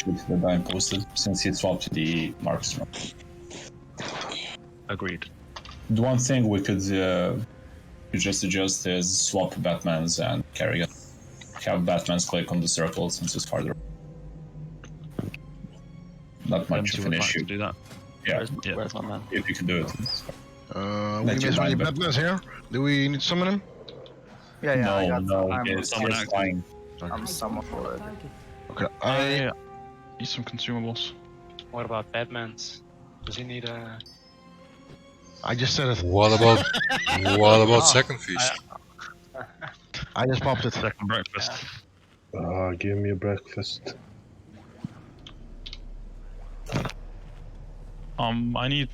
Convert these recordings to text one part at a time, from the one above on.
shoot the guy posted since he swapped the marks. Agreed. The one thing we could just adjust is swap Batman's and Carrigan. Have Batman's click on the circle since it's farther. Not much of an issue. Do that. Yeah, Where's my man? if you can do it. We miss any Batmans here? Do we need to summon him? Yeah, no, I'm it's fine. summoned already. Okay, I need some consumables. What about Batman's? Does he need a... I just said it. What about second feast? I just popped it. Second breakfast. Give me a breakfast. I need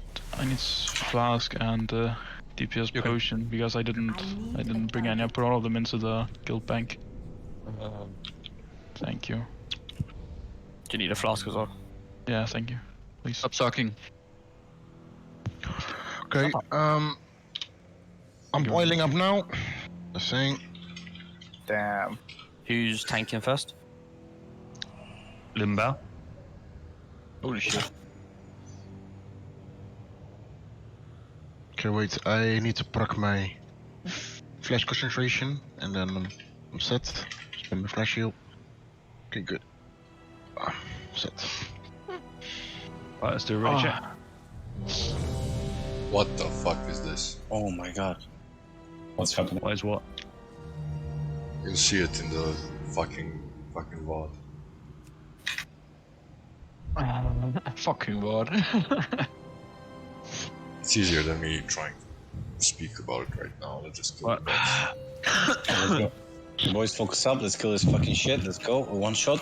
flask and DPS potion because I didn't bring any. I put all of them into the guild bank. Thank you. Do you need a flask as well? Yeah, thank you. Please. Stop sucking. Okay, I'm boiling up now. The thing. Damn. Who's tanking first? Limbo. Holy shit. Okay, wait, I need to proc my flash concentration and then I'm set. Spend my flash heal. Okay, good. Set. Right, let's do a ready check. What the fuck is this? Oh my god. What's happening? What is what? You'll see it in the fucking VOD. Fucking what? It's easier than me trying to speak about it right now. Let's just kill What? the boss. Let's go. Boys, focus up. Let's kill this fucking shit. Let's go. One shot.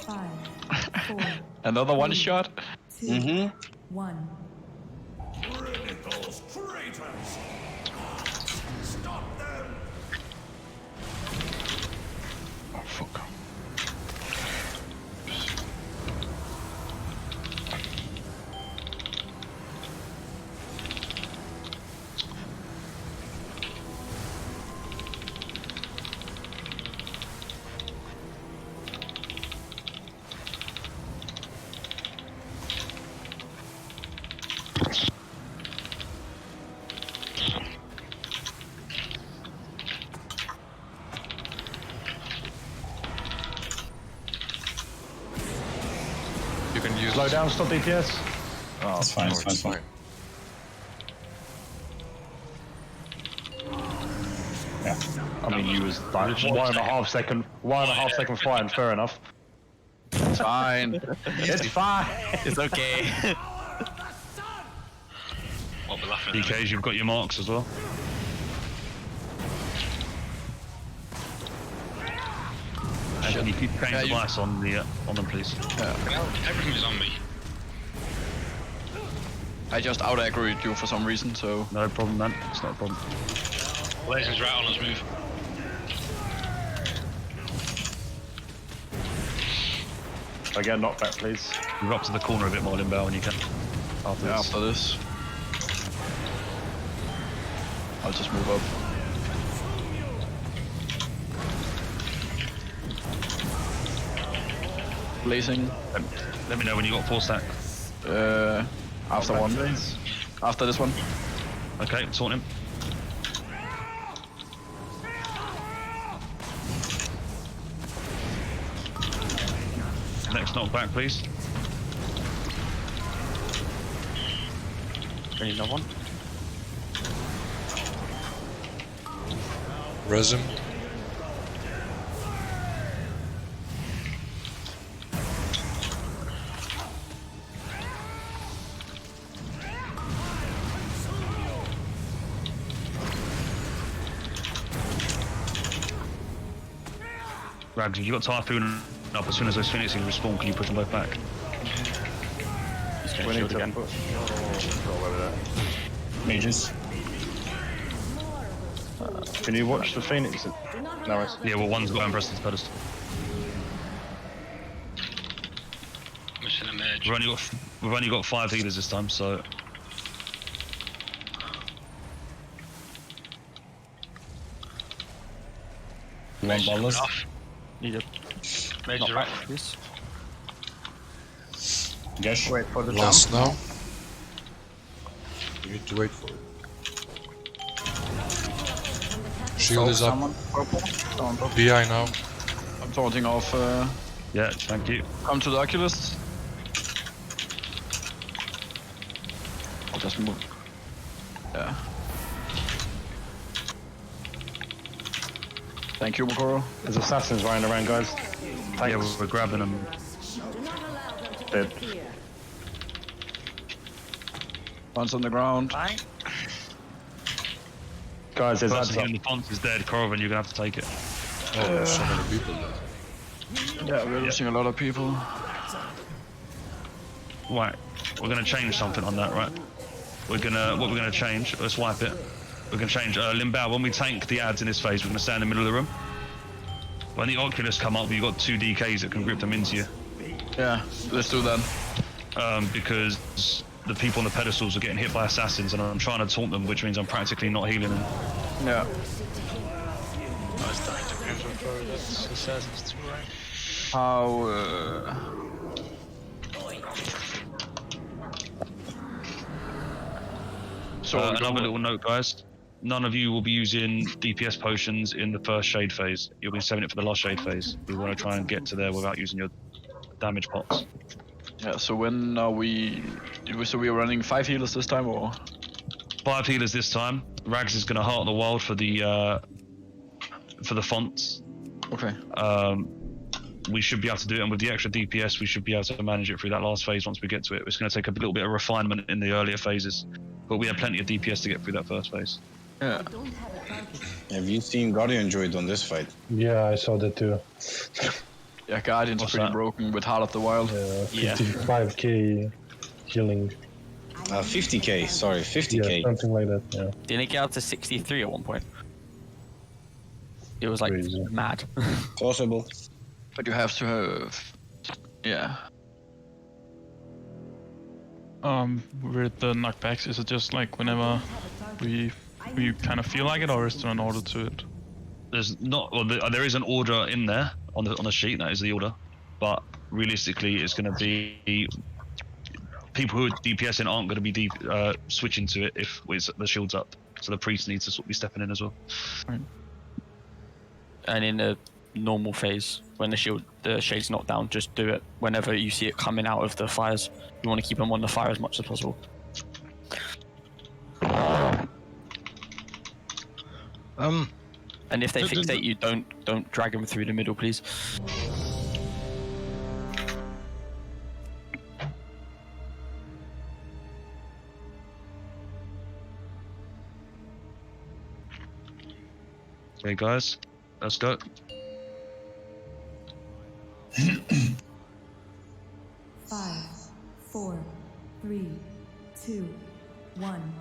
5, 4, Another one shot? 2, Mm-hmm. 1. Oh fuck. You can use Slow down, stop DPS. Oh, It's fine, it's fine, it's fine. Yeah. I mean, you was like 1.5 second fine, fair enough. It's fine. It's fine. It's okay. What we're laughing at? DKs, you've got your marks as well. And can you keep paying Yeah, the you- glass on them, please? Everything's on me. I just out-aggroed you for some reason, so... No problem, man. It's not a problem. Blazing's right on us, move. I get knocked back, please. Move up to the corner a bit more, Limbo, when you can. After Yeah, this. after this. I'll just move up. Blazing. Let me know when you got 4 stack. After one. After this one. Okay, taunt him. Next knockback, please. Any another one? Resin. Rags, if you got Typhoon up, as soon as those Phoenixes respawn, can you push them both back? He's We gonna need shield to again. put... Oh, over there. Mages. Can you watch the Phoenix? No, it's... Yeah, well, one's got Empress pedestal. Missing a mage. We've only got 5 healers this time, so One ballast. Off. Need it. Mages Not are back, off. please. Gash. Wait for the Last jump. now. You need to wait for it. Shield is up. Someone purple. Someone purple. BI now. I'm taunting off. Yeah, thank you. Come to the Oculus. I'll just move. Yeah. Thank you, Makoro. There's assassins running around, guys. Yeah, we're grabbing them. Dead. One's on the ground. Guys, there's ads Person up. in the font is dead, Corvin, you're gonna have to take it. Oh, there's so many people there. Yeah, we're losing a lot of people. Right, we're gonna change something on that, right? What we're gonna change, let's wipe it. We're gonna change, Limbao, when we tank the ads in this phase, we're gonna stand in the middle of the room. When the Oculus come up, you've got 2 DKs that can grip them into you. Yeah, let's do that. Because the people on the pedestals are getting hit by assassins and I'm trying to taunt them, which means I'm practically not healing them. Yeah. How? So Another little note, guys. None of you will be using DPS potions in the first shade phase. You'll be saving it for the last shade phase. You want to try and get to there without using your damage pots. Yeah. So when are we? So we are running 5 healers this time, or? 5 healers this time. Rags is going to heart the wild for the fonts. Okay. We should be able to do it, and with the extra DPS, we should be able to manage it through that last phase once we get to it. It's going to take a little bit of refinement in the earlier phases, but we have plenty of DPS to get through that first phase. Yeah. Have you seen Guardian Droid on this fight? Yeah, I saw that too. Yeah, Guardian's What's pretty that? broken with Heart of the Wild. Yeah, 55k healing. 50k, sorry, 50k. Yeah, something like that, yeah. Didn't it get up to 63 at one point? It was like Crazy. mad. Possible. But you have to have. Yeah. With the knockbacks, is it just like whenever we kind of feel like it, or is there an order to it? There's not. Well, there is an order in there on the sheet. That is the order, but realistically, it's going to be people who are DPSing aren't going to be switching to it if the shield's up. So the priest needs to sort of be stepping in as well. Right. And in the normal phase, when the shade's not down, just do it whenever you see it coming out of the fires. You want to keep them on the fire as much as possible. And if they fixate you, don't drag them through the middle, please. Okay, guys, let's go. Five, 4, 3, 2, 1.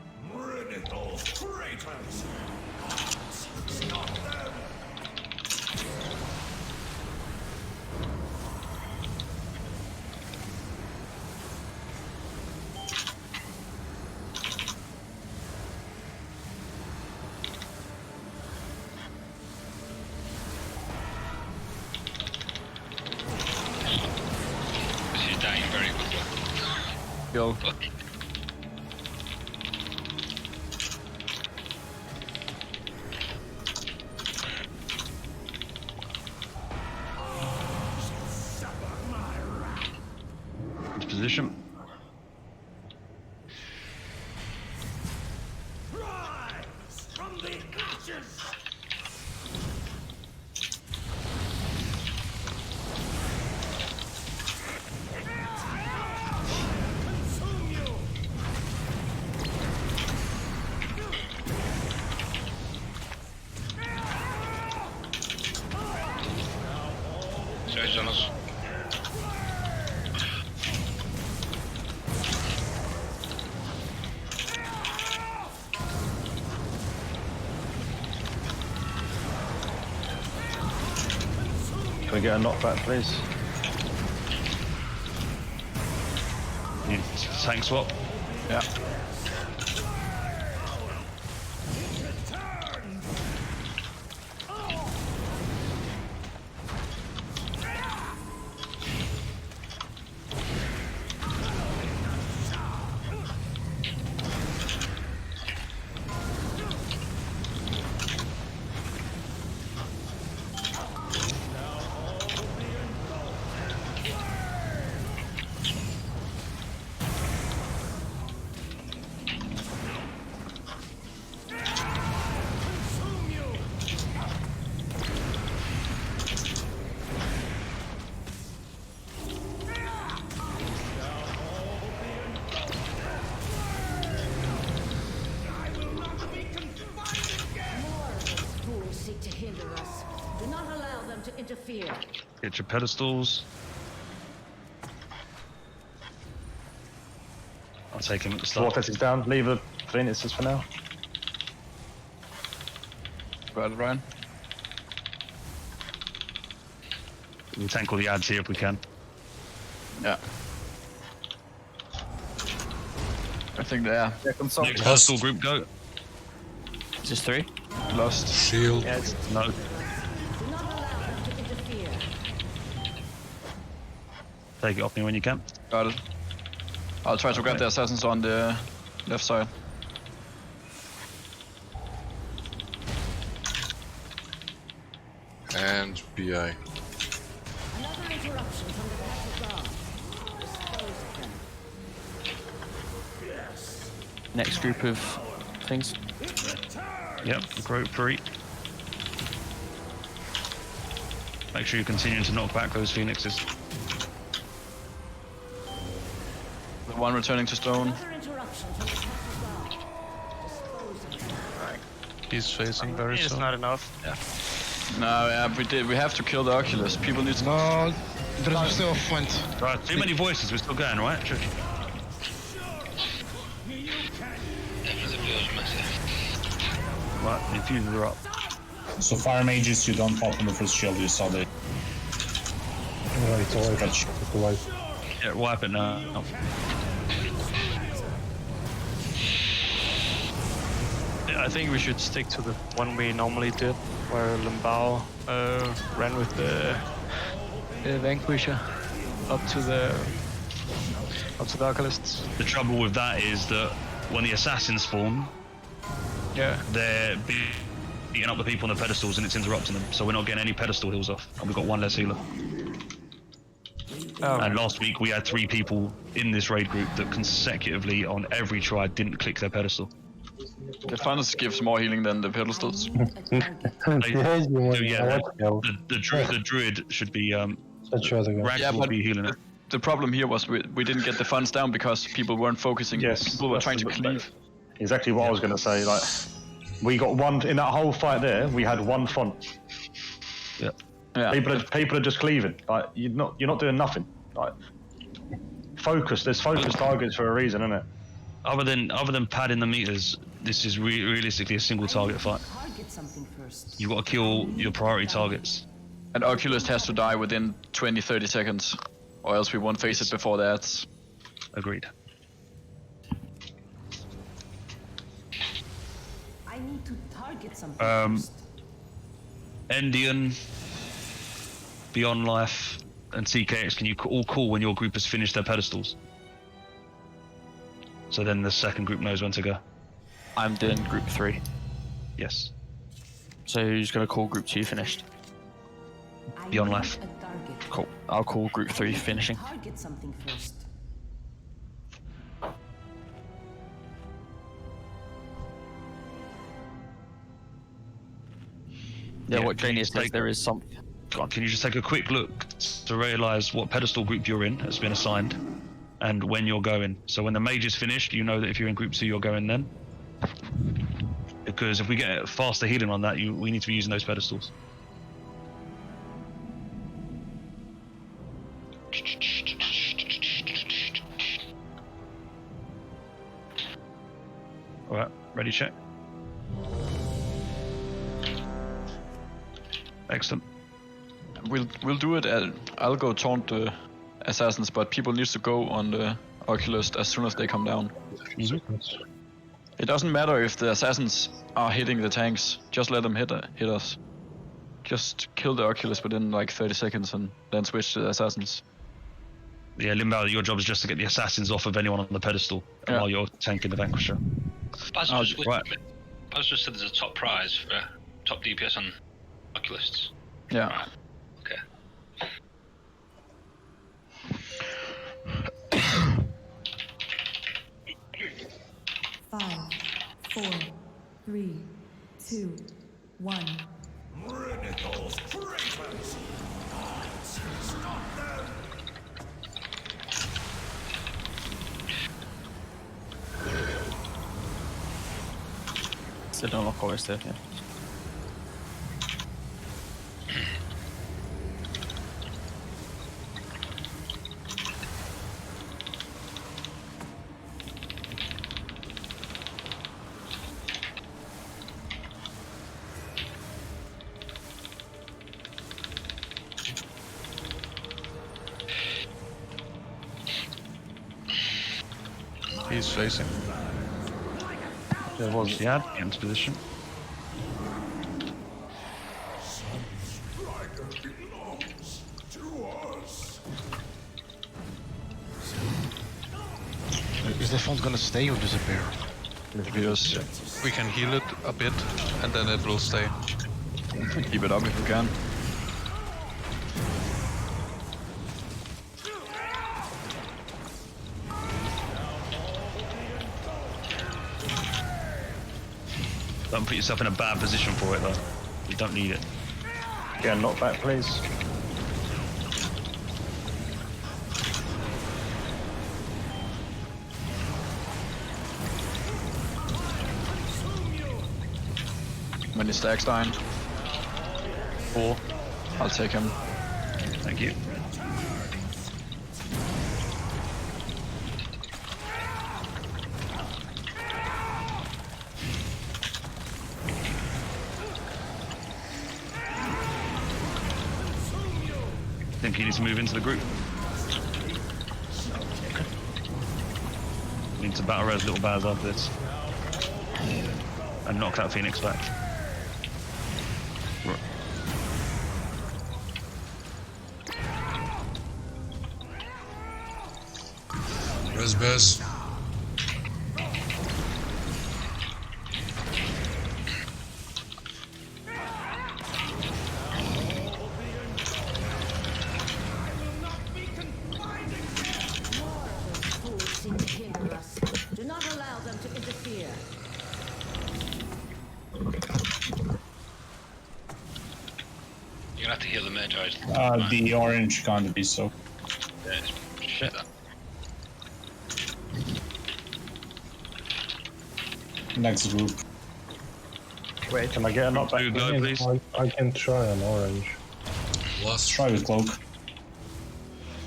This is dying very quickly. Yo. Position. Surge on us. Can we get a knockback, please? Need tank swap. Yeah. Get your pedestals. I'll take him at the start. Vortex is down. Leave the Phoenixes for now. Got it, Ryan. We'll tank all the ads here if we can. Yeah. I think they are. Next pedestal group go. Is this 3? Lost. Shield. Yeah, it's No. Take it off me when you can. Got it. I'll try to get the assassins on the left side. And BI. Next group of things. Yep, group 3. Make sure you continue to knock back those phoenixes. The one returning to stone. He's facing very It's not enough. No, yeah, we have to kill the Oculus. People need to. No, there's still a flint. Right, too many voices, we're still going, right? Right, the infusions are up. So fire mages, you don't pop on the first shield, you saw the stretch. Yeah, wipe it now. Oh. I think we should stick to the one we normally did, where Limbao ran with the Vanquisher up to the Oculists. The trouble with that is that when the assassins spawn, Yeah. they're beating up the people on the pedestals and it's interrupting them, so we're not getting any pedestal heals off, and we've got one less healer. Oh. And last week we had 3 people in this raid group that consecutively on every try didn't click their pedestal. The funnels gives more healing than the pedestals. The druid should be Rag will be healing it. The problem here was we didn't get the funds down because people weren't focusing. Yes, People were trying to cleave. exactly what I was going to say. Like, we got one in that whole fight there. We had one font. Yeah. Yeah. People are just cleaving. Like, you're not doing nothing. Like, focus. There's focus targets for a reason, isn't it? Other than padding the meters, this is realistically a single target fight. You've got to kill your priority targets. And Oculus has to die within 20-30 seconds, or else we won't face it before that. Agreed. I need to target something first. Endian, Beyond Life, and CKX, can you all call when your group has finished their pedestals? So then the second group knows when to go. I'm doing group 3. Yes. So who's going to call group 2 finished? Beyond Life. Cool. I'll call group 3 finishing. Target something first. Yeah, what Janie says, there is something. Can you just take a quick look to realise what pedestal group you're in has been assigned, and when you're going. So when the mage is finished, you know that if you're in group 2, you're going then. Because if we get faster healing on that, we need to be using those pedestals. Alright, ready, check. Excellent. We'll do it. I'll go taunt the assassins, but people need to go on the Oculus as soon as they come down. Mm-hmm. It doesn't matter if the assassins are hitting the tanks. Just let them hit us. Just kill the Oculus within like 30 seconds and then switch to the assassins. Yeah, Limbao, your job is just to get the assassins off of anyone on the pedestal while you're tanking the Vanquisher. Baz just said there's a top prize for top DPS on Oculists. Yeah. Right. Okay. 5, 4, 3, 2, 1. Still don't lock always there, yeah. He's facing. There was Yeah, into position. Is the font gonna stay or disappear? Disappears. We can heal it a bit, and then it will stay. Keep it up if we can. Don't put yourself in a bad position for it though. You don't need it. get a knockback, please. When he stacks down. 4. I'll take him. Thank you. I think he needs to move into the group. We need to battle res little baz after this. And knock that Phoenix back. Res Bez. Do not allow them to interfere. You're gonna have to heal the mage, right? The orange can't be so. Yeah, shit that. Next group. Wait, can I get a knockback? You go, please. I can try an orange. Lost. Try with cloak.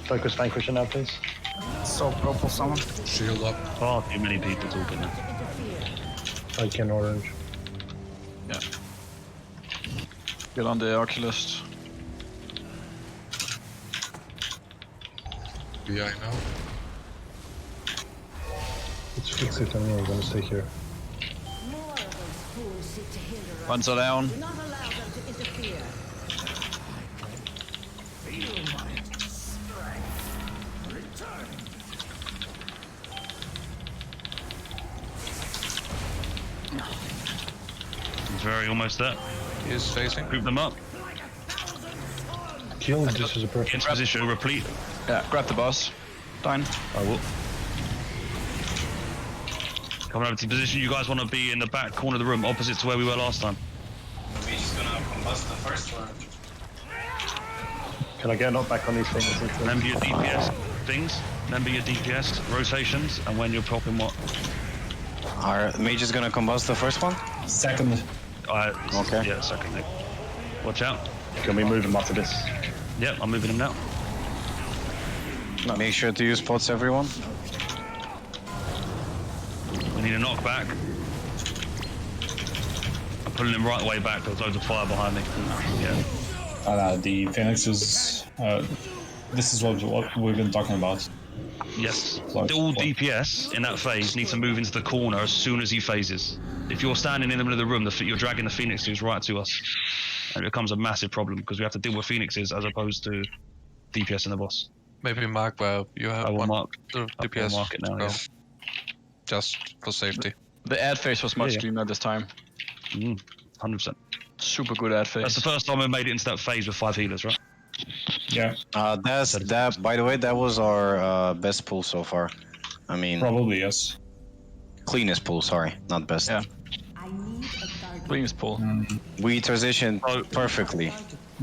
Focus Vanquisher now, please. So purple someone. Shield up. Far too many people talking now. I can orange. Yeah. Get on the Oculist. BI now. Let's fix it and I'm gonna stay here. More of those fools seek to hinder us. Ones are down. Do not allow them to interfere. He's very almost there. He is facing. Group them up. Kill, this is a perfect. Into position, replete. Yeah, grab the boss. Down. I will. Coming over to position, you guys want to be in the back corner of the room, opposite to where we were last time. We're just gonna combust the first one. Can I get a knockback on these things? Remember your DPS things. Remember your DPS rotations, and when you're popping what. Our mage is gonna combust the first one? Second. Okay. Yeah, second. Watch out. Can we move him after this? Yep, I'm moving him now. Make sure to use pots, everyone. We need a knockback. I'm pulling him right the way back. There's loads of fire behind me. Yeah. The Phoenix is. This is what we've been talking about. Yes. All DPS in that phase need to move into the corner as soon as he phases. If you're standing in the middle of the room, you're dragging the Phoenixes right to us. And it becomes a massive problem because we have to deal with Phoenixes as opposed to DPS in the boss. Maybe mark where you have I will one mark. the I DPS. will mark it now, go. yeah. Just for safety. The ad phase was much cleaner this time. 100%. Super good ad phase. That's the first time we made it into that phase with 5 healers, right? Yeah. That. By the way, that was our best pull so far. I mean, probably yes. Cleanest pull. Sorry, not best. Yeah. Cleanest pull. We transitioned perfectly.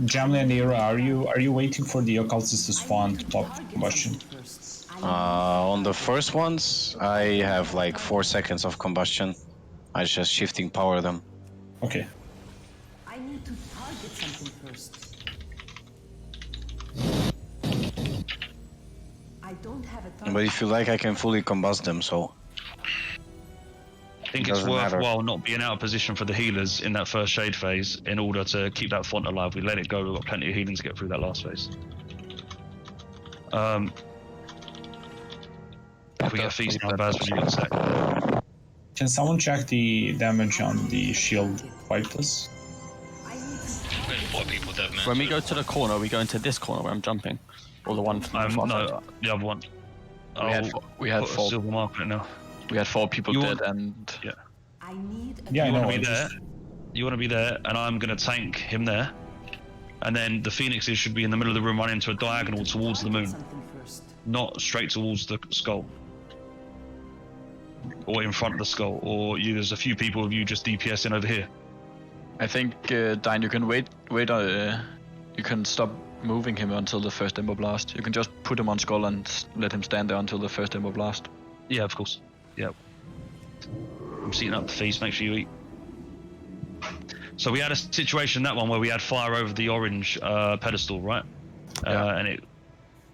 Jamley and Ira, are you waiting for the occultists to spawn to top combustion? On the first ones, I have like 4 seconds of combustion. I just shifting power them. Okay. I need to target something first. I don't have a target. But if you like, I can fully combust them. So. I think it's Doesn't matter. worthwhile not being out of position for the healers in that first shade phase in order to keep that font alive. We let it go, we've got plenty of healing to get through that last phase. if we get a feast now, Baz, when you got the sec. Can someone check the damage on the shield fight, please? We had 4 people dead, man. When we go to the corner, we go into this corner where I'm jumping, or the one from the far side? No, the other one. We had put a 4. silver mark on it now. We had 4 people You dead, want- and Yeah. Yeah, I You know. want to be I there. just- You want to be there, and I'm gonna tank him there. And then the phoenixes should be in the middle of the room, running into a diagonal towards the moon, not straight towards the skull, or in front of the skull. Or there's a few people of you just DPSing over here. I think Dine, you can wait. You can stop moving him until the first Ember Blast. You can just put him on skull and let him stand there until the first Ember Blast. Yeah, of course. Yeah. I'm setting up the feast. Make sure you eat. So we had a situation, that one, where we had fire over the orange pedestal, right? And it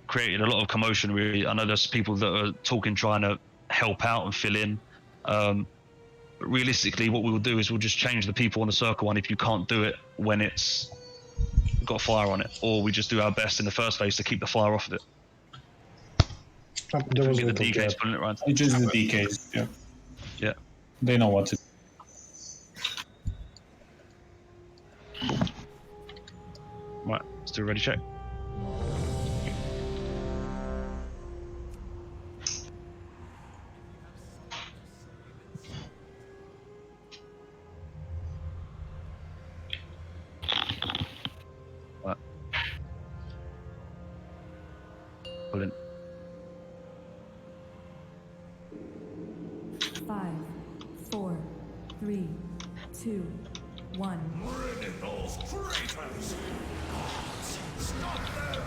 created a lot of commotion, really. I know there's people that are talking, trying to help out and fill in. But realistically, what we will do is we'll just change the people on the circle one if you can't do it when it's got fire on it. Or we just do our best in the first phase to keep the fire off of it. There was Get the little DKs gap. pulling it around. It's just the DKs, yeah. Yeah. They know what to do. Right, let's do a ready check. Right. Pull in. 5, 4, 3, 2, 1. Bring it, those traitors! Gods, stop them!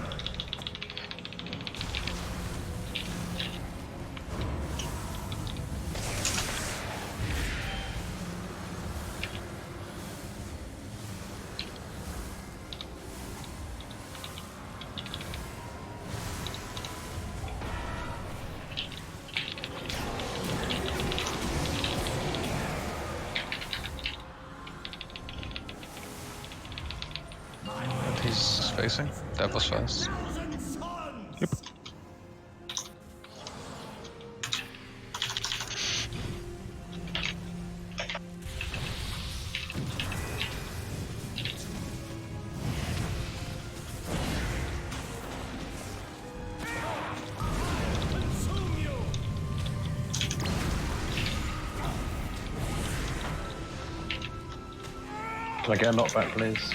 And he's facing. That was fast. Yep. Can I get a knockback, please?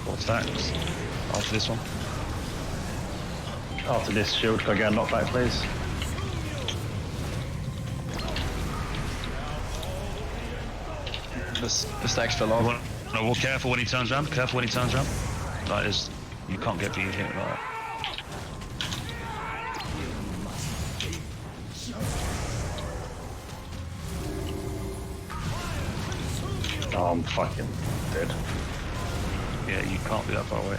What's that? After this one. After this shield, can I get a knockback, please? The stacks fell off. No, well, careful when he turns around. Careful when he turns around. Like this, you can't get being hit like that. Oh, I'm fucking dead. Yeah, you can't be that far away.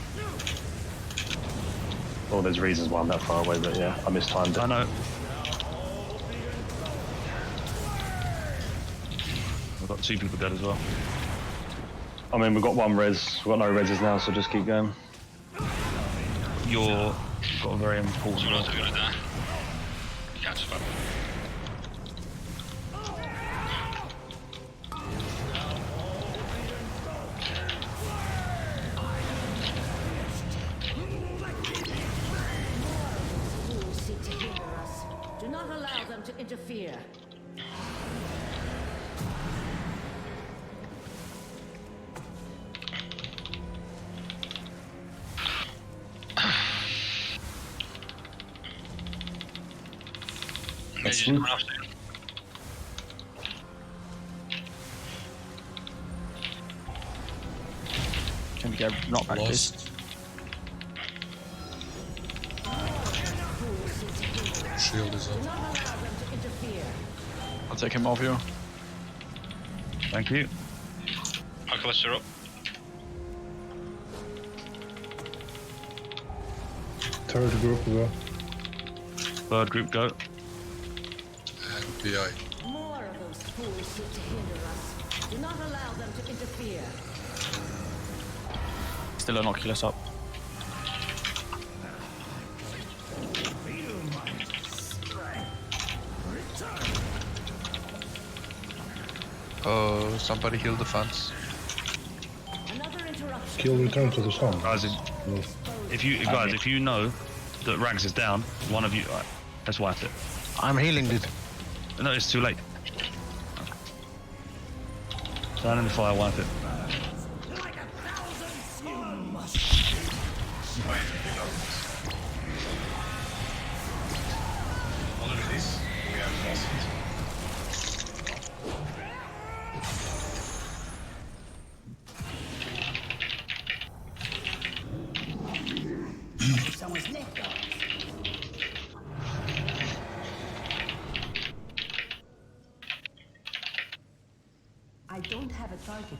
Well, there's reasons why I'm that far away, but yeah, I mistimed it. I know. We've got 2 people dead as well. I mean, we've got 1 res. We've got no reses now, so just keep going. You've got a very important Someone else is gonna die. Can't survive. Fools seek to hinder us. Do not allow them to interfere. Mages coming off soon. Can we get a knockback, please? Shield is up. Do not allow them to interfere. I'll take him off you. Thank you. Oculus are up. Third group go. Third group go. And PI. More of those fools seek to hinder us. Do not allow them to interfere. Still an Oculus up. Oh, somebody heal the fans. Kill return to the sun. Guys, if you know that Rags is down, one of you, right, let's wipe it. I'm healing, dude. No, it's too late. Stand in the fire, wipe it. Someone's neck guards. I don't have a target.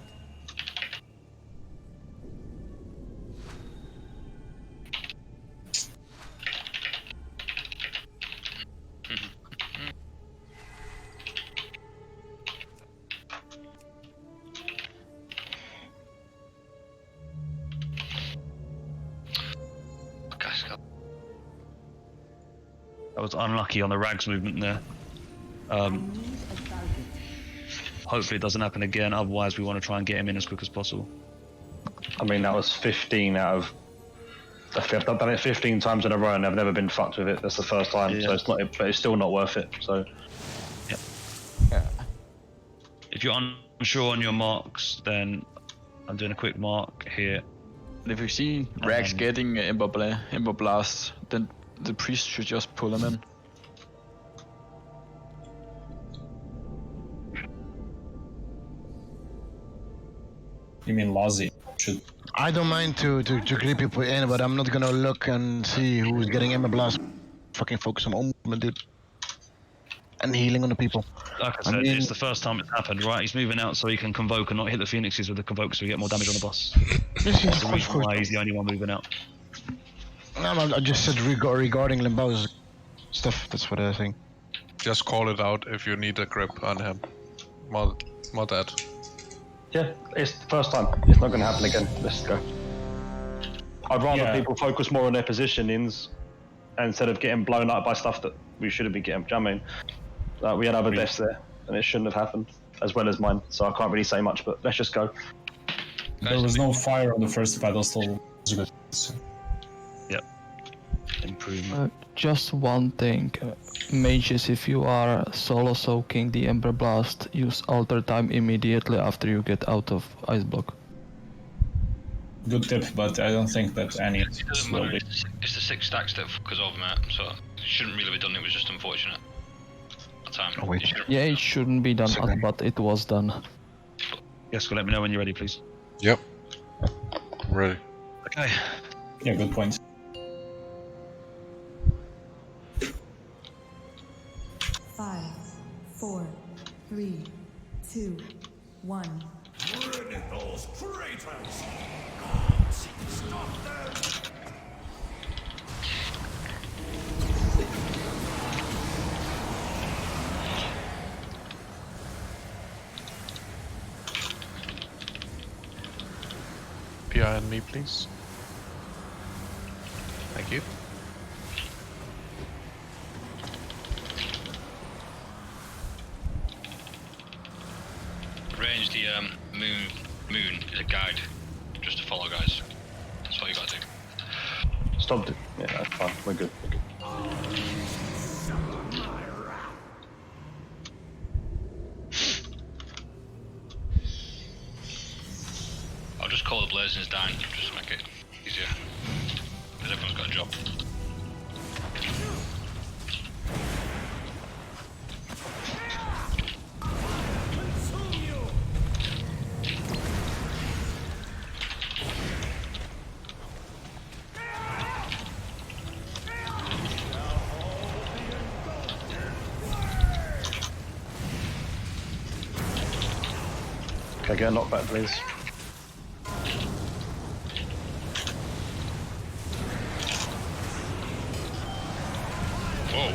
That was unlucky on the Rags movement there. Hopefully it doesn't happen again, otherwise we want to try and get him in as quick as possible. I mean, that was 15 out of... I've done it 15 times in a row and I've never been fucked with it. That's the first time, so it's not. But it's still not worth it, so... Yeah. If you're unsure on your marks, then I'm doing a quick mark here. If you see Rags getting Ember Blast, then the priest should just pull him in. You mean Lozzy? I don't mind to creep people in, but I'm not gonna look and see who's getting Ember Blast. Fucking focus on my own movement, dude. And healing on the people. Like I said, it's the first time it's happened, right? He's moving out so he can convoke and not hit the phoenixes with the convoke so we get more damage on the boss. That's the reason why he's the only one moving out. No, I just said regarding Limbao's stuff, that's what I think. Just call it out if you need a grip on him. More that. Yeah, it's the first time. It's not going to happen again. Let's go. I'd rather people focus more on their positionings instead of getting blown up by stuff that we shouldn't be getting. Do you know what I mean? We had other deaths there, and it shouldn't have happened, as well as mine. So I can't really say much, but let's just go. There was no fire on the first pedestal. Yep. Improvement. Just one thing. Mages, if you are solo soaking the Ember Blast, use alter time immediately after you get out of Ice Block. Good tip, but I don't think that any It doesn't matter. It's the 6 stacks that fuck us over, mate. So it shouldn't really be done. It was just unfortunate. That time. Oh, wait. Yeah, it shouldn't be done, but it was done. Yes, let me know when you're ready, please. Yep. I'm ready. Okay. Yeah, good point. Five, 4, 3, 2, 1. Bring those traitors! Gods, stop them! Behind me, please. Thank you. Arrange the moon is a guide, just to follow, guys. That's all you gotta do. Stop it. Yeah, that's fine. We're good. We're good. I'll just call the Blazings down, just to make it easier. Because everyone's got a job. Okay, get a knockback, please. Whoa.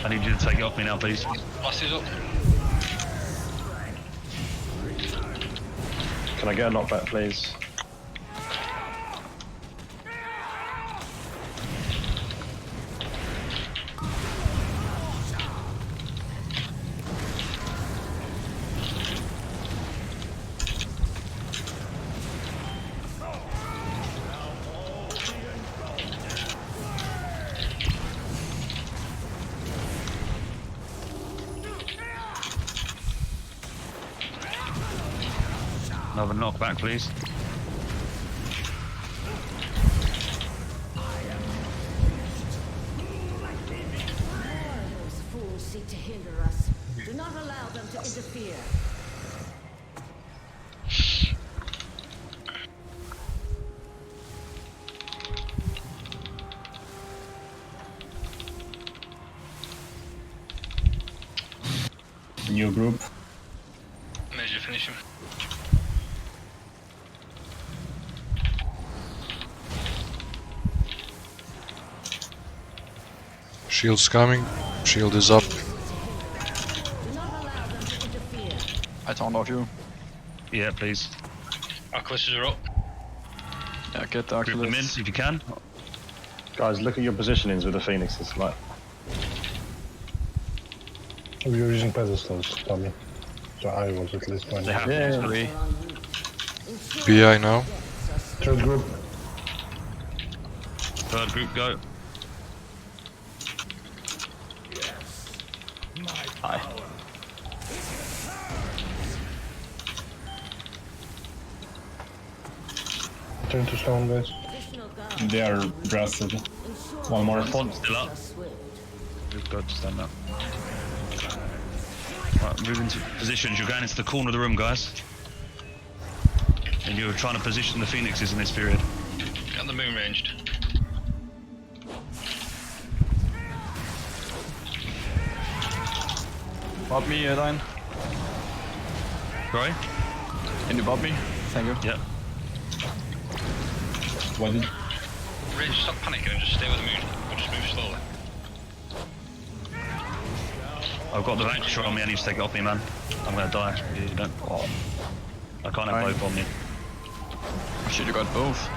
I need you to take it off me now, please. Blast is up. Can I get a knockback, please? Another knockback, please. Those fools seek to hinder us. Do not allow them to interfere. New group. Major, finish him. Shield's coming. Shield is up. Do not allow them to interfere. I taunt off you. Yeah, please. Oculists are up. Yeah, get the Group them in Oculus. if you can. Guys, look at your positionings with the Phoenixes. Like, We're using pedestals, Tommy. So I was at least one. They have yeah. three. BI now. Third group. Third group, go. Aye. Turn to stone, guys. They are breathed. One more. Font's still up. We've got to stand up. Right, move into positions. You're going into the corner of the room, guys. And you're trying to position the Phoenixes in this period. Got the moon ranged. Bob me, Dine. Sorry? Can you bob me? Thank you. Yep. What did... Rage, stop panicking and just stay with the moon. We'll just move slowly. I've got the vanquisher on me. I need to take it off me, man. I'm gonna die. You don't. Oh. I can't have both on me. Shit, you got both.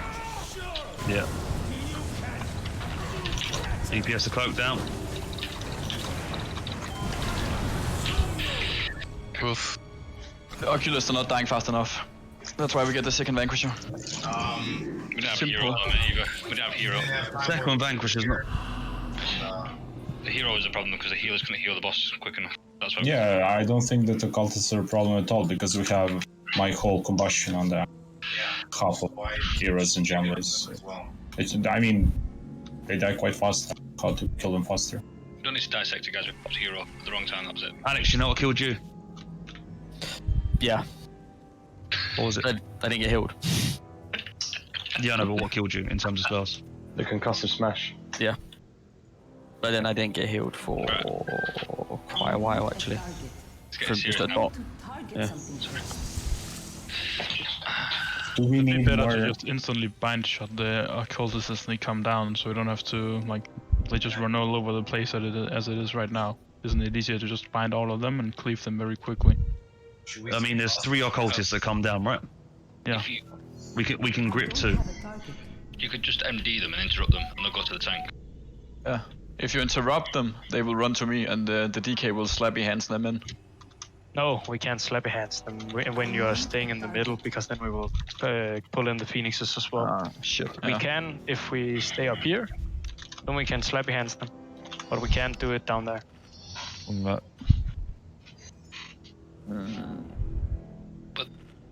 Yeah. DPS the cloak down. Oof. The Oculus are not dying fast enough. That's why we get the second Vanquisher. We don't have a hero on it either. We don't have a hero. Second vanquisher's not. The hero is a problem because the healers couldn't heal the boss quick enough. That's why. Yeah, I don't think that the cultists are a problem at all because we have my whole combustion on the half of heroes and jamblers. I mean, they die quite fast. How to kill them faster? We don't need to dissect it, guys. We popped hero at the wrong time. That was it. Alex, you know what killed you? Yeah. What was it? I didn't get healed. Yeah, I know, but what killed you in terms of spells? the concussive smash. Yeah. But then I didn't get healed for quite a while actually. From just a dot. Yeah. Do we It'd be need better more... to just instantly bind shot the occultists as they come down, so we don't have to like they just run all over the place as it is right now. Isn't it easier to just bind all of them and cleave them very quickly? I mean, there's 3 occultists that come down, right? Yeah. We can grip 2. You could just MD them and interrupt them, and they'll go to the tank. Yeah. If you interrupt them, they will run to me, and the DK will slappy hands them in. No, we can't slappy hands them when you are staying in the middle, because then we will pull in the Phoenixes as well. Ah, shit. We Yeah. can, if we stay up here, then we can slappy hands them. But we can't do it down there. But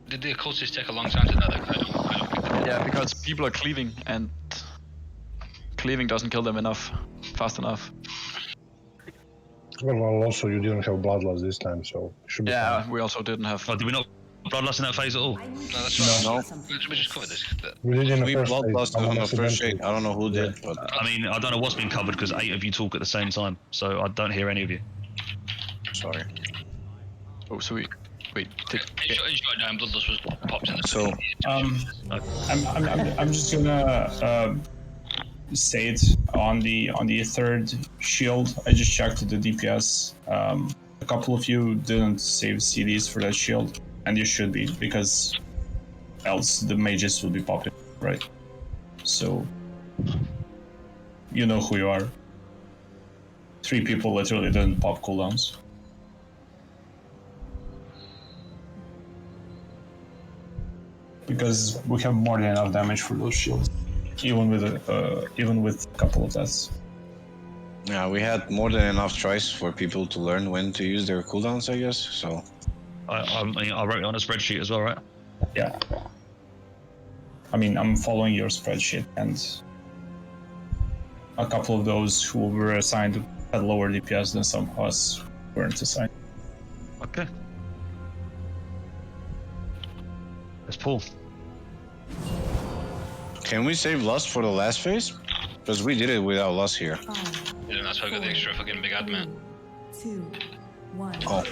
did the occultists take a long time to do that? Yeah, because people are cleaving, and cleaving doesn't kill them fast enough. Well, also you didn't have bloodlust this time, so should be Yeah, fine. we also didn't have. Oh, did we not bloodlust in that phase at all? No, that's right. No. We just covered this. We did in the We first phase, bloodlust someone on the first accidentally. shade. I don't know who did, but I mean, I don't know what's been covered because 8 of you talk at the same time, so I don't hear any of you. sorry. Oh, sweet. Wait. In short, down, bloodlust was popped in the. So I'm just gonna stayed on the third shield. I just checked the DPS. A couple of you didn't save CDs for that shield, and you should be, because else the mages will be popping, right? So you know who you are. 3 people literally didn't pop cooldowns. Because we have more than enough damage for those shields, even with a couple of deaths. Yeah, we had more than enough choice for people to learn when to use their cooldowns, I guess. So I wrote it on a spreadsheet as well, right? Yeah. I mean, I'm following your spreadsheet, and a couple of those who were assigned had lower DPS than some of us weren't assigned. Okay. Let's pull. can we save Lust for the last phase? Because we did it without Lust here. Yeah, that's how I got the extra fucking big admit. 2, 1. Oh.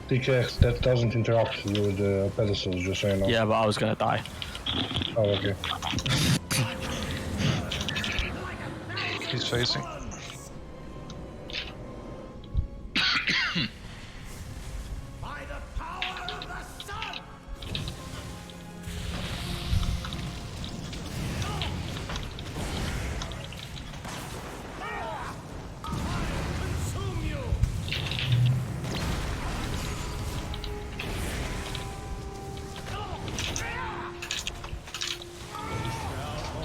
TKX, that doesn't interrupt with the pedestals, just so you know. Yeah, but I was gonna die. Oh, okay. He's facing.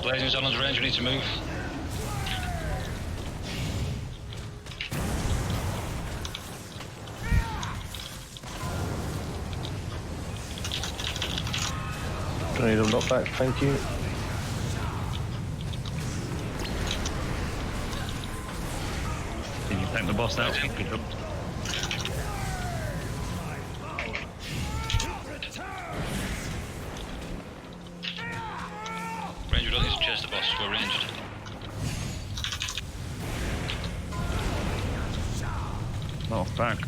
Blazing's on his range, we need to move. Don't need a knockback, thank you. Can you tank the boss now? Good job. Ranger, don't need to chase the boss, we're ranged. Oh, back.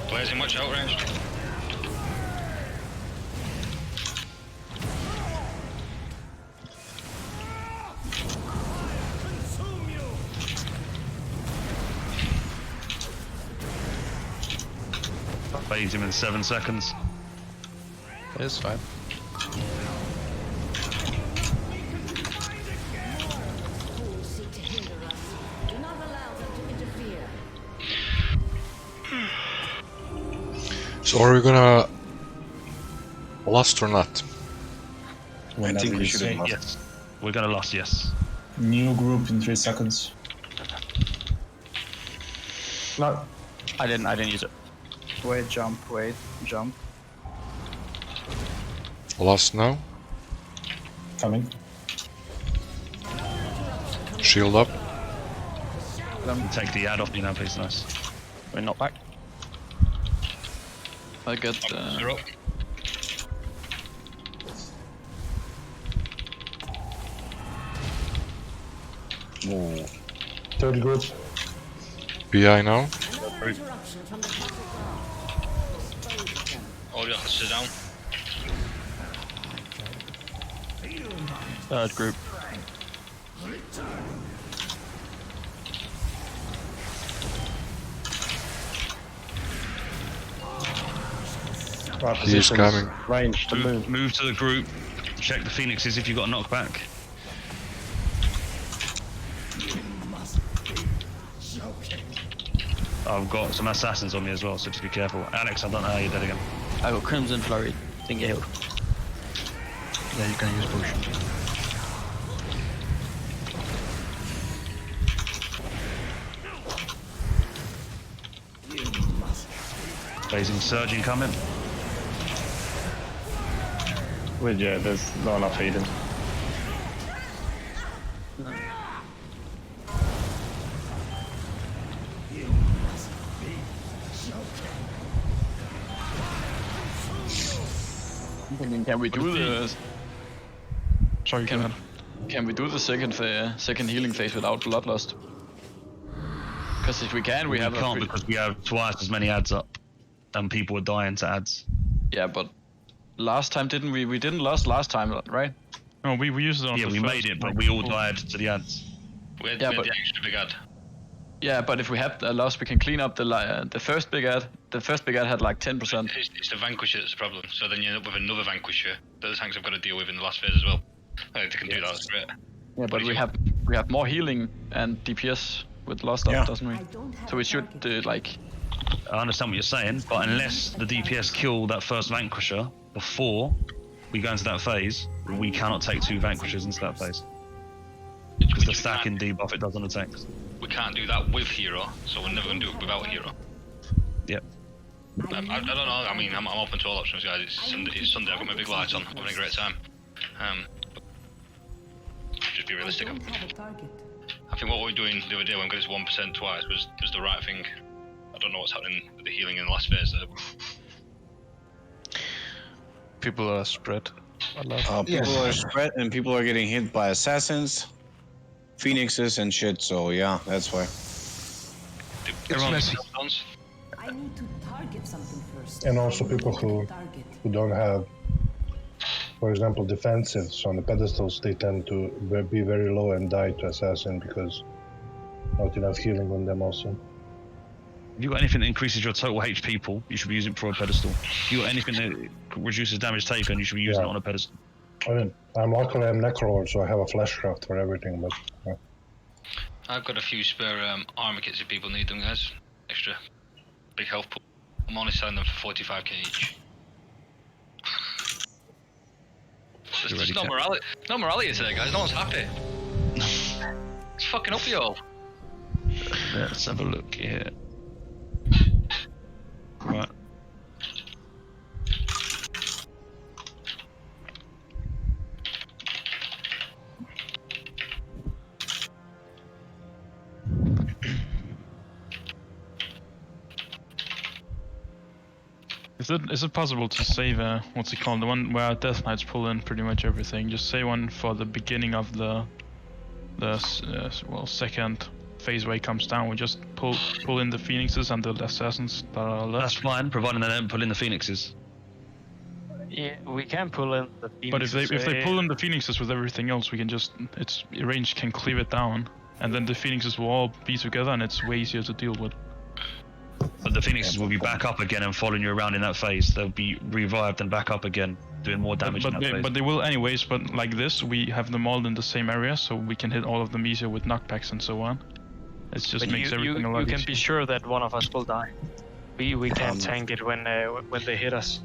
Blazing, watch out, ranged. Phase him in 7 seconds. It's fine. Fools seek to hinder us. Do not allow them to interfere. So are we gonna last or not? I think we should have lost. Yes. We're gonna last, yes. New group in 3 seconds. No. I didn't use it. Wait, jump, jump. Last now. Coming. Shield up. Take the ad off you now, please. Nice. We're not back. I get You're up. Ooh. Third group. PI now. Interruption from the Mythic. Dispose of them. All you have to sit down. Third group. Right, He is positions, coming. range to move. Move to the group. Check the phoenixes if you've got a knockback. I've got some assassins on me as well, so just be careful. Alex, I don't know how you're dead again. I got Crimson Flurry. Didn't get healed. Yeah, you can use potion. Phasing surge incoming. Yeah, there's not enough healing. Can we do the? Sorry, can we do the second healing phase without bloodlust? Because if we can, we can't because we have twice as many ads up, and people are dying to ads. Yeah, but last time didn't we? We didn't lose last time, right? No, we used it on Yeah, the we first made it, but one. we all died to the ads. We had Yeah, the but- extra big ad. Yeah, but if we have a loss, we can clean up the first big ad. The first big ad had like 10%. It's the Vanquisher that's the problem. So then you end up with another Vanquisher that the tanks have got to deal with in the last phase as well. They can do that, that's great. Yeah, but we have more healing and DPS with lost up, doesn't we? So we should like. I understand what you're saying, but unless the DPS kill that first Vanquisher before we go into that phase, we cannot take 2 Vanquishers into that phase. Because the stacking debuff it does on the tanks. We can't do that with Hero, so we're never going to do it without Hero. Yep. I don't know, I mean, I'm open to all options, guys. It's Sunday, I've got my big lights on, I'm having a great time. Just be realistic. I think what we were doing the other day when we got this 1% twice was the right thing. I don't know what's happening with the healing in the last phase there. People are spread a lot. People are spread and people are getting hit by assassins, phoenixes and shit, so yeah, that's why. I need to target something first. And also people who don't have, for example, defensives on the pedestals, they tend to be very low and die to assassin because not enough healing on them also. If you've got anything that increases your total HP pool, you should be using it for a pedestal. If you've got anything that reduces damage taken, you should be using it on a pedestal. I mean, I'm Necrolord, so I have a fleshcraft for everything, but... Yeah. I've got a few spare armor kits if people need them, guys. Extra big health pool. I'm only selling them for 45k each. There's no morality. No morality today, guys. No one's happy. It's fucking up you all. Let's have a look here. Right. Is it possible to save what's it called, the one where Death Knights pull in pretty much everything? Just say one for the beginning of the second phase where it comes down. We just pull in the phoenixes and the assassins that are left. That's fine, providing they don't pull in the phoenixes. Yeah, we can pull in the phoenixes. But if they pull in the phoenixes with everything else, we can just range can cleave it down, and then the phoenixes will all be together, and it's way easier to deal with. But the phoenixes will be back up again and following you around in that phase. They'll be revived and back up again, doing more damage in that phase. But they will anyways, but like this, we have them all in the same area, so we can hit all of them easier with knockbacks and so on. It just makes everything a lot you can easier. be sure that one of us will die. We can't tank it when they hit us.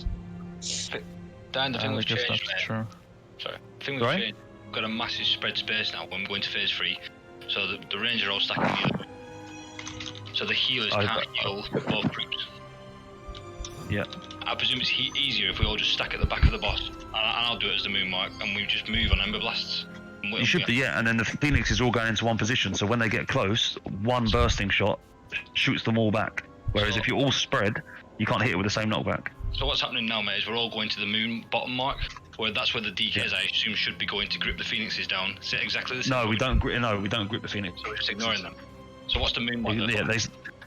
Dan, the thing we've changed, mate. True. Sorry. The thing we've changed, we've got a massive spread space now when we go into phase 3. So the rangers are all stacking healers. So the healers can't heal both groups. Yeah. I presume it's easier if we all just stack at the back of the boss. And I'll do it as the moon mark, and we just move on Ember Blasts. You should be, yeah, and then the phoenixes all go into one position, so when they get close, one bursting shot shoots them all back. Whereas if you're all spread, you can't hit it with the same knockback. So what's happening now, mate, is we're all going to the moon bottom mark, where that's where the DKs, I assume, should be going to grip the phoenixes down. Sit exactly the same. No, we don't grip the phoenix. So we're just ignoring them. So what's the moon mark? Yeah,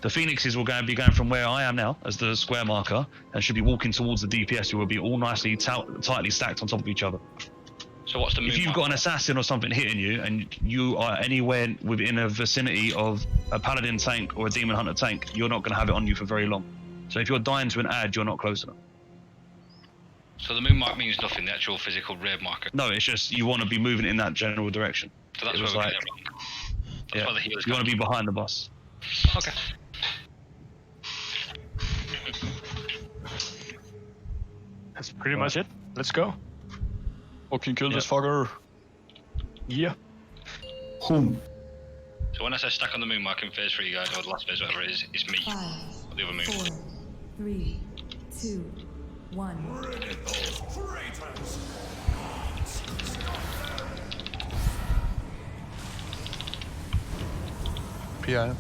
the phoenixes will be going from where I am now as the square marker, and should be walking towards the DPS, who will be all nicely tightly stacked on top of each other. So what's the moon If you've mark? got an assassin or something hitting you, and you are anywhere within a vicinity of a paladin tank or a demon hunter tank, you're not going to have it on you for very long. So if you're dying to an ad, you're not close enough. So the moon mark means nothing, the actual physical raid marker. No, it's just you want to be moving in that general direction. So that's where we're getting it wrong. That's why the healers you want to be behind the boss. Okay. That's pretty much it. Let's go. Fucking kill this fucker. Yeah. So when I say stack on the moon mark in phase 3, guys, or the last phase, whatever it is, it's me. 5, Or the other moon. 4, 3, 2, 1. PI.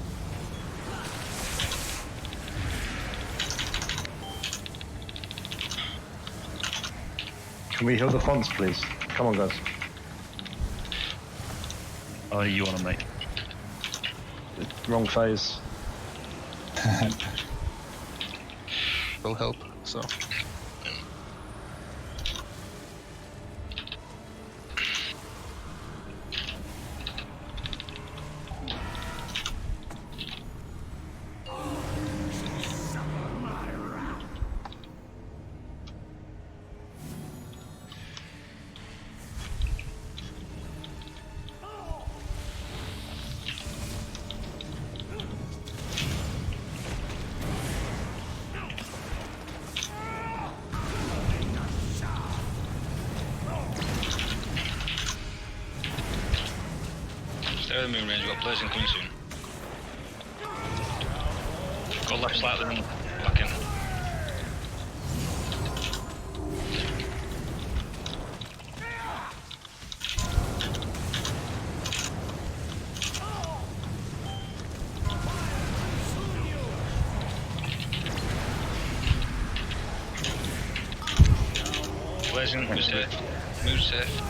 Can we heal the fonts, please? Come on, guys. Oh, you want to make? Wrong phase. Will help. So. Stay with the moon range, we've got blazing coming soon. Go left slightly and back in. Blazing, move safe. Move safe.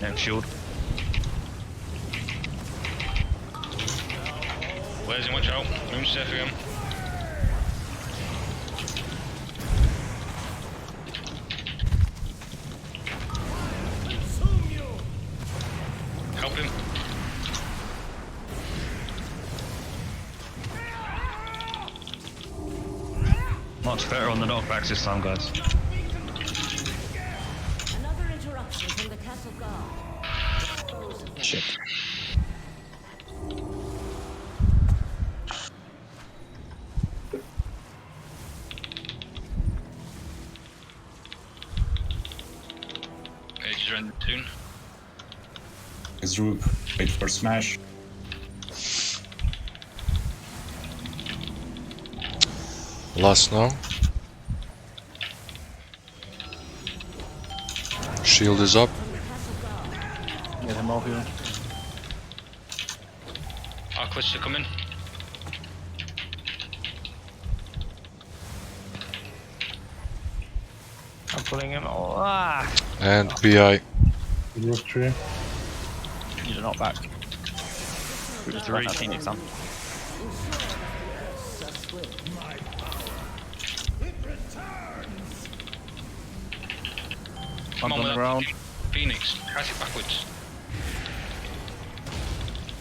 Next shield. Blazing, watch out. Moon safe again. Help him. Much better on the knockbacks this time, guys. Another interruption from the castle guard. Shit. Pages are ending soon. Is Roop. Wait for smash. Last now. Shield is up. Get him off here. Arquests are coming. I'm pulling him. Oh, ah. And BI. Roof tree. Need a knockback. Good Right, three. that Phoenix down. Come One's on, on the ground. Phoenix, cast it backwards.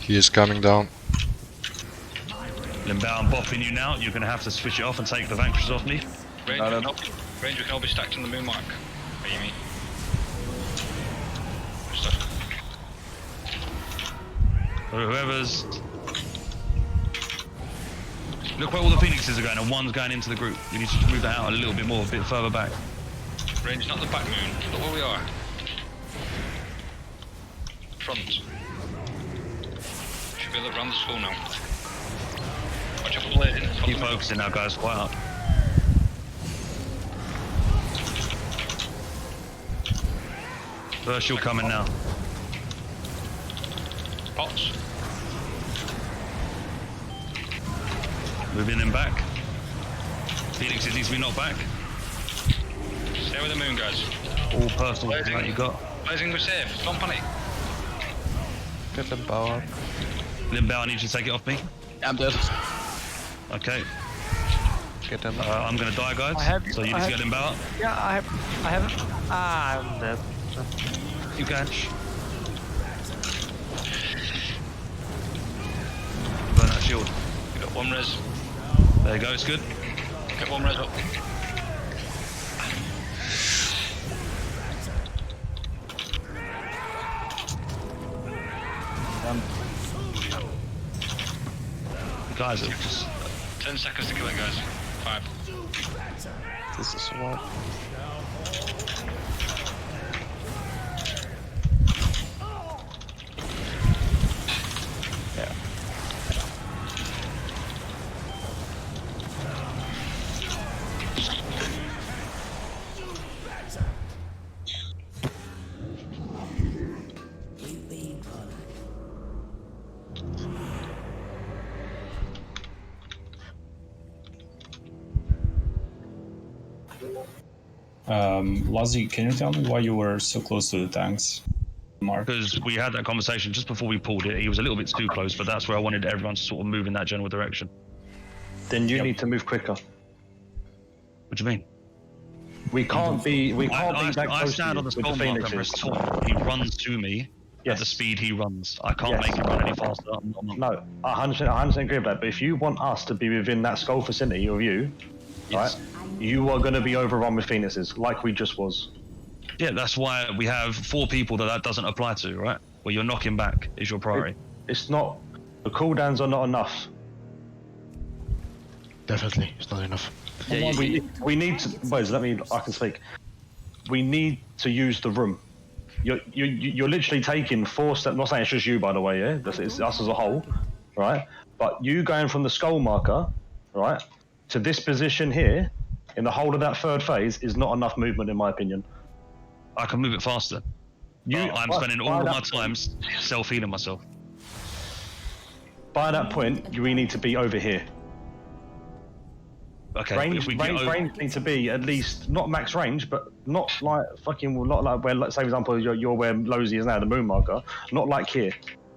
He is coming down. Limbao, I'm bopping you now. You're going to have to switch it off and take the vanquishes off me. Range, range we can all be stacked on the moon mark. What do you mean? Whoever's... Look where all the Phoenixes are going, and one's going into the group. We need to move that out a little bit more, a bit further back. Range, not the back moon. Look where we are. Front. Should be able to run the school now. Watch out for blazing. Keep focusing now, guys. Quiet up. First shield coming now. Pots. Moving them back. Phoenixes needs to be knocked back. Stay with the moon, guys. All personal that you got. Blazing, we're safe. Don't panic. Get Limbao up. Limbao, I need you to take it off me. I'm dead. Okay. Get him up. I'm gonna die, guys. I have, so you need to get Limbao up. Yeah, I have. Ah, I'm dead. You can. Burn that shield. We got one res. There you go, it's good. Get one res up. Guys, it's just 10 seconds to kill it, guys. 5. This is what. Lazi, can you tell me why you were so close to the tanks? Mark? Because we had that conversation just before we pulled it. He was a little bit too close, but that's where I wanted everyone to sort of move in that general direction. Then you need to move quicker. What do you mean? We can't be that close. I stand on the skull marker and press top. He runs to me at the speed he runs. I can't make him run any faster. No, I 100% agree with that. But if you want us to be within that skull vicinity of you, right, you are going to be overrun with phoenixes, like we just was. Yeah, that's why we have 4 people that doesn't apply to, right? Where you're knocking back is your priority. It's not. The cooldowns are not enough. Definitely, it's not enough. Yeah, we need to. Wait, I can speak. We need to use the room. You're literally taking 4 steps. Not saying it's just you, by the way. Yeah, it's us as a whole, right? But you going from the skull marker, right, to this position here, in the whole of that 3rd phase, is not enough movement, in my opinion. I can move it faster. I'm spending all of my time self-healing myself. By that point, we need to be over here. Okay. Range needs to be at least not max range, but not like where, let's say, for example, you're where Losey is now, the moon marker. Not like here,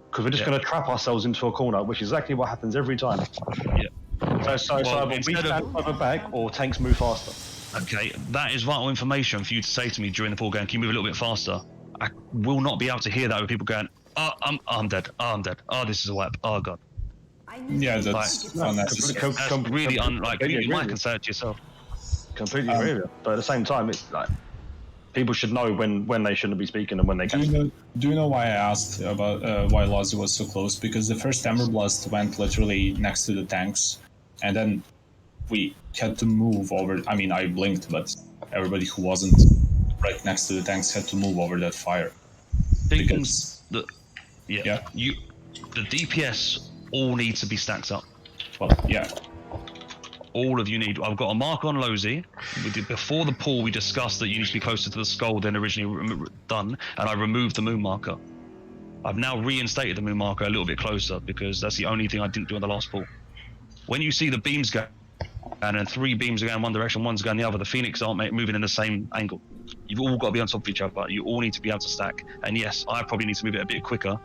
because we're just going to trap ourselves into a corner, which is exactly what happens every time. Yeah. So either we stand further back or tanks move faster. Okay, that is vital information for you to say to me during the pool going, can you move a little bit faster? I will not be able to hear that with people going, oh, I'm dead, oh, I'm dead, oh, this is a wipe, oh, God. Yeah, that's unnecessary. That's really you might can say it to yourself. Completely agree with you. But at the same time, it's like, people should know when they shouldn't be speaking and when they can. Do you know why I asked about why Lazi was so close? Because the first Ember Blast went literally next to the tanks, and then we had to move over. I mean, I blinked, but everybody who wasn't right next to the tanks had to move over that fire. The DPS all need to be stacked up. Well, yeah. All of you need. I've got a mark on Losey. Before the pull, we discussed that you need to be closer to the skull than originally done, and I removed the moon marker. I've now reinstated the moon marker a little bit closer because that's the only thing I didn't do in the last pull. When you see the beams go, and then 3 beams are going one direction, one's going the other, the Phoenix aren't moving in the same angle. You've all got to be on top of each other. You all need to be able to stack. And yes, I probably need to move it a bit quicker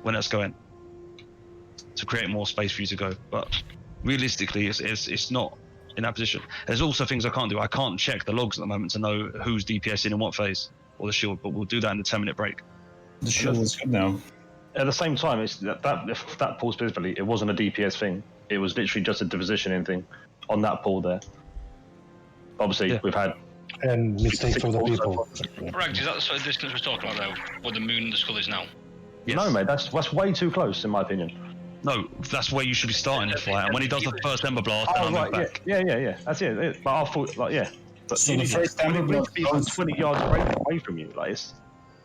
when it's going to create more space for you to go. But realistically, it's not in that position. There's also things I can't do. I can't check the logs at the moment to know who's DPS in what phase or the shield, but we'll do that in the 10-minute break. The shield is good now. At the same time, it's that pull specifically, it wasn't a DPS thing. It was literally just a positioning thing on that pull there. Obviously, we've had and mistakes for the people. Right, is that the sort of distance we're talking about now? Where the moon and the skull is now? Yes. No, mate, that's way too close in my opinion. No, that's where you should be starting the fight. And when he does the first Ember Blast, then I move back. Yeah. That's it. But I thought, But so the first Ember Blast goes 20 yards away from you. Like it's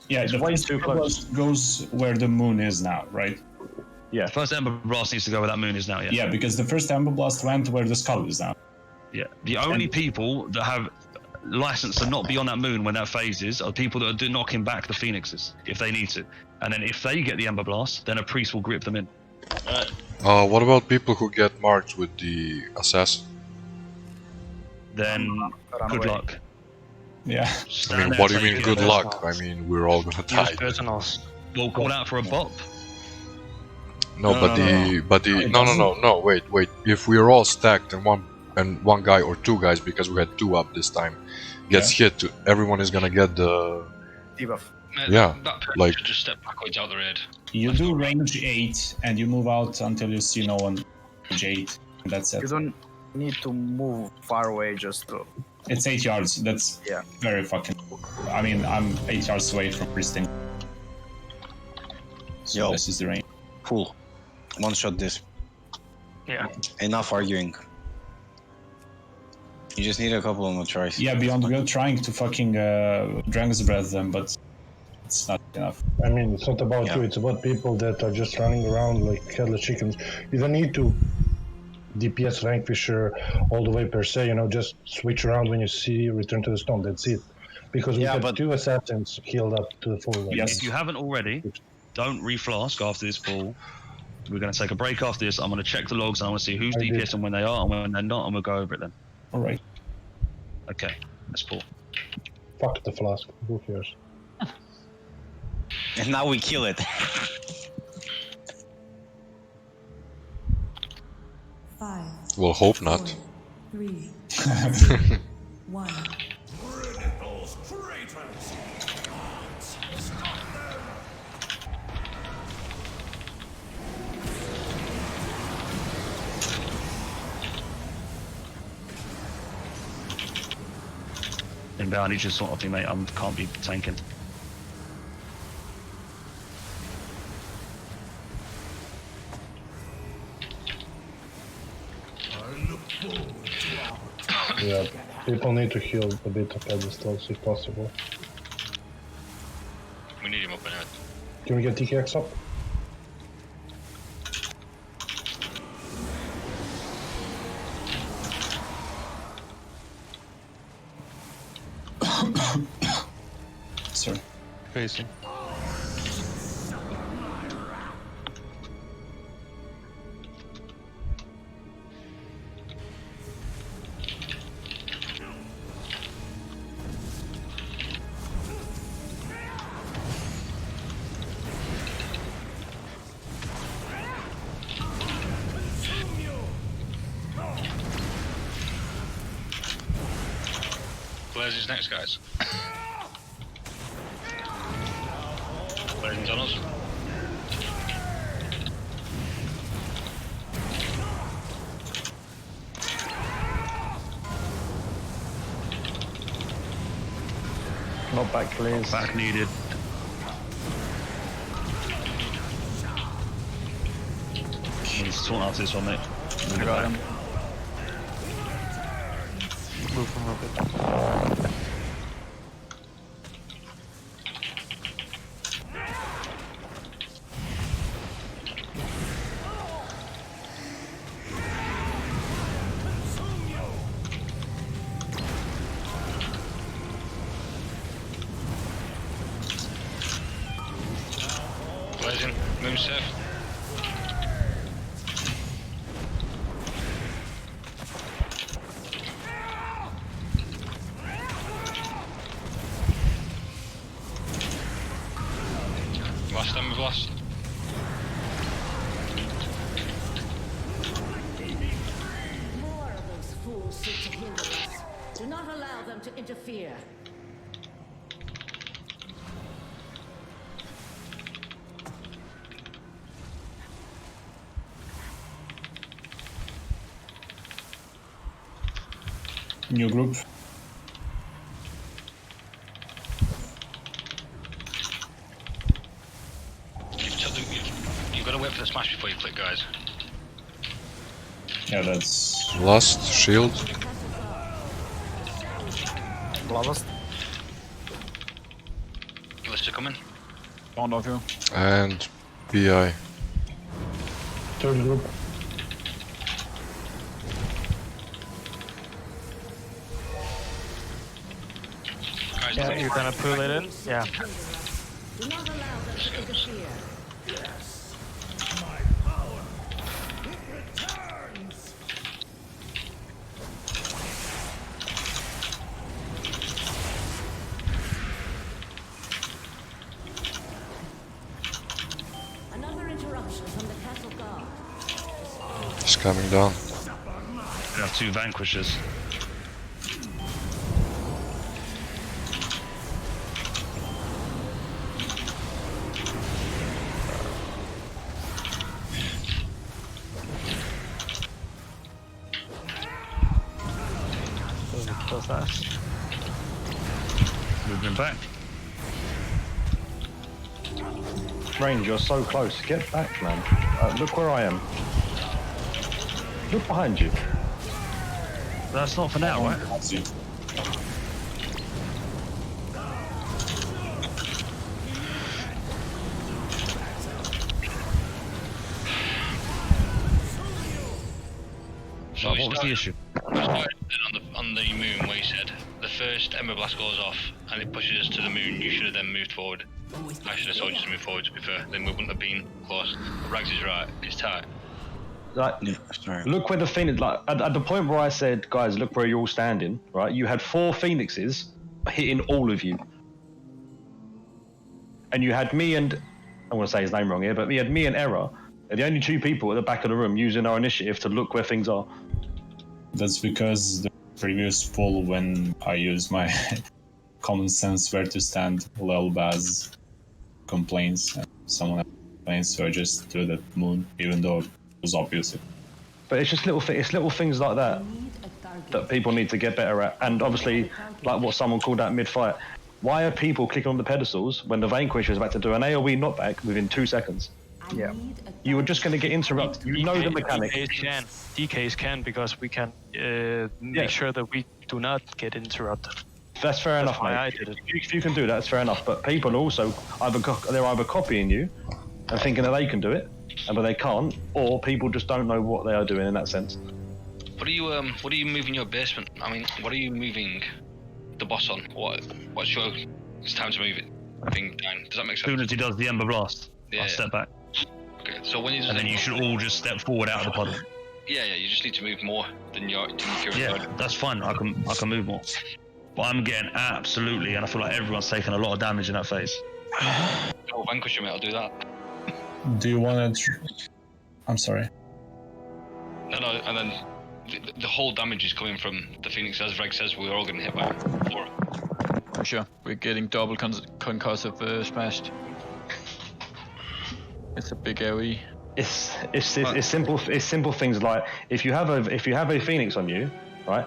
the way first too close. Goes where the moon is now, right? Yeah. First Ember Blast needs to go where that moon is now. Yeah. Yeah, because the first Ember Blast went where the skull is now. Yeah. The only people that have license to not be on that moon when that phase is are people that are knocking back the Phoenixes if they need to. And then if they get the Ember Blast, then a priest will grip them in. What about people who get marked with the assassin? Then good luck. Yeah. I mean, what do you mean good luck? I mean, we're all gonna die. We'll call out for a bop. No, no, wait. If we're all stacked and one guy or 2 guys, because we had 2 up this time, gets hit, everyone is gonna get the debuff. Yeah, that like should just step backwards out the raid. You do range 8 and you move out until you see no one. Range 8. And that's it. You don't need to move far away just to. It's 8 yards. That's very fucking. I mean, I'm 8 yards away from priesting. So this is the range. Cool. One shot this. Yeah. Enough arguing. You just need a couple of more tries. Yeah, beyond we're trying to fucking Dragon's Breath them, but it's not enough. I mean, it's not about you, it's about people that are just running around like headless chickens. You don't need to DPS Vanquisher all the way per se, just switch around when you see Return to the Stone, that's it. Because we got 2 assassins healed up to the full. Yes. If you haven't already, don't reflask after this pull. We're going to take a break after this. I'm going to check the logs and I want to see who's DPS and when they are and when they're not, and we'll go over it then. Alright. Okay. That's cool. Fuck the flask. Who cares? And now we kill it. 5, Well, hope not. 3, 1. Those traitors! Gods, stop them! Limbo, I need you to sort of thing, mate. I can't be tanking. Yeah, people need to heal a bit of pedestals if possible. We need him up in it. Can we get TKX up? Sorry. Facing. Where's his next guys? Where's on us? Not back, please. Back needed. He's sorting out this one, mate. I got him. Move him a bit. Blazing, move safe. Last time we've lost. More of those fools seek to hinder us. Do not allow them to interfere. New group. You've got to wait for the smash before you click, guys. Yeah, that's... Last shield. Bloodlust. Lister coming. Bound of you. And BI. Third group. Yeah, you're gonna pull it in? Yeah. Do not allow them to interfere. Yes! My power! It returns! Another interruption from the castle guard. He's coming down. We have 2 vanquishers. Does that? Moving back. Range, you're so close. Get back, man. Look where I am. Look behind you. That's not for now, right? So what was the issue? We started on the moon where you said the first Ember Blast goes off and it pushes us to the moon. You should have then moved forward. I should have told you to move forward, to be fair. Then we wouldn't have been close. But Rags is right. It's tight. like, look where the Phoenix. Like at the point where I said, guys, look where you're all standing. Right, you had 4 Phoenixes hitting all of you, and you had me and I want to say his name wrong here, but you had me and Error. Are the only 2 people at the back of the room using our initiative to look where things are. That's because the previous poll, when I used my common sense where to stand, Lelbaz complains, and someone else complains, so I just do that moon, even though it was obvious. But it's just little things like that that people need to get better at. And obviously, like what someone called out mid-fight, why are people clicking on the pedestals when the Vanquisher is about to do an AoE knockback within 2 seconds? Yeah. You were just going to get interrupted. You know the mechanic. DKs can because we can make sure that we do not get interrupted. That's fair enough, why mate. I did it. If you can do that, that's fair enough. But people also they're either copying you and thinking that they can do it, but they can't, or people just don't know what they are doing in that sense. What are you moving your basement? I mean, what are you moving the boss on? What's your? It's time to move it. Thing down. Does that make sense? As soon as he does the Ember Blast, Yeah. I'll step back. Okay, so when you And then you should all just step forward out of the puddle. Yeah, you just need to move more than your Yeah, that's fine. I can move more. But I'm getting absolutely, and I feel like everyone's taking a lot of damage in that phase. Oh, Vanquisher, mate, I'll do that. Do you want to... I'm sorry. No, and then the whole damage is coming from the Phoenix. As Reg says, we're all getting hit by 4. For sure. We're getting double concussive smashed. It's a big AoE. It's simple things like if you have a Phoenix on you, right?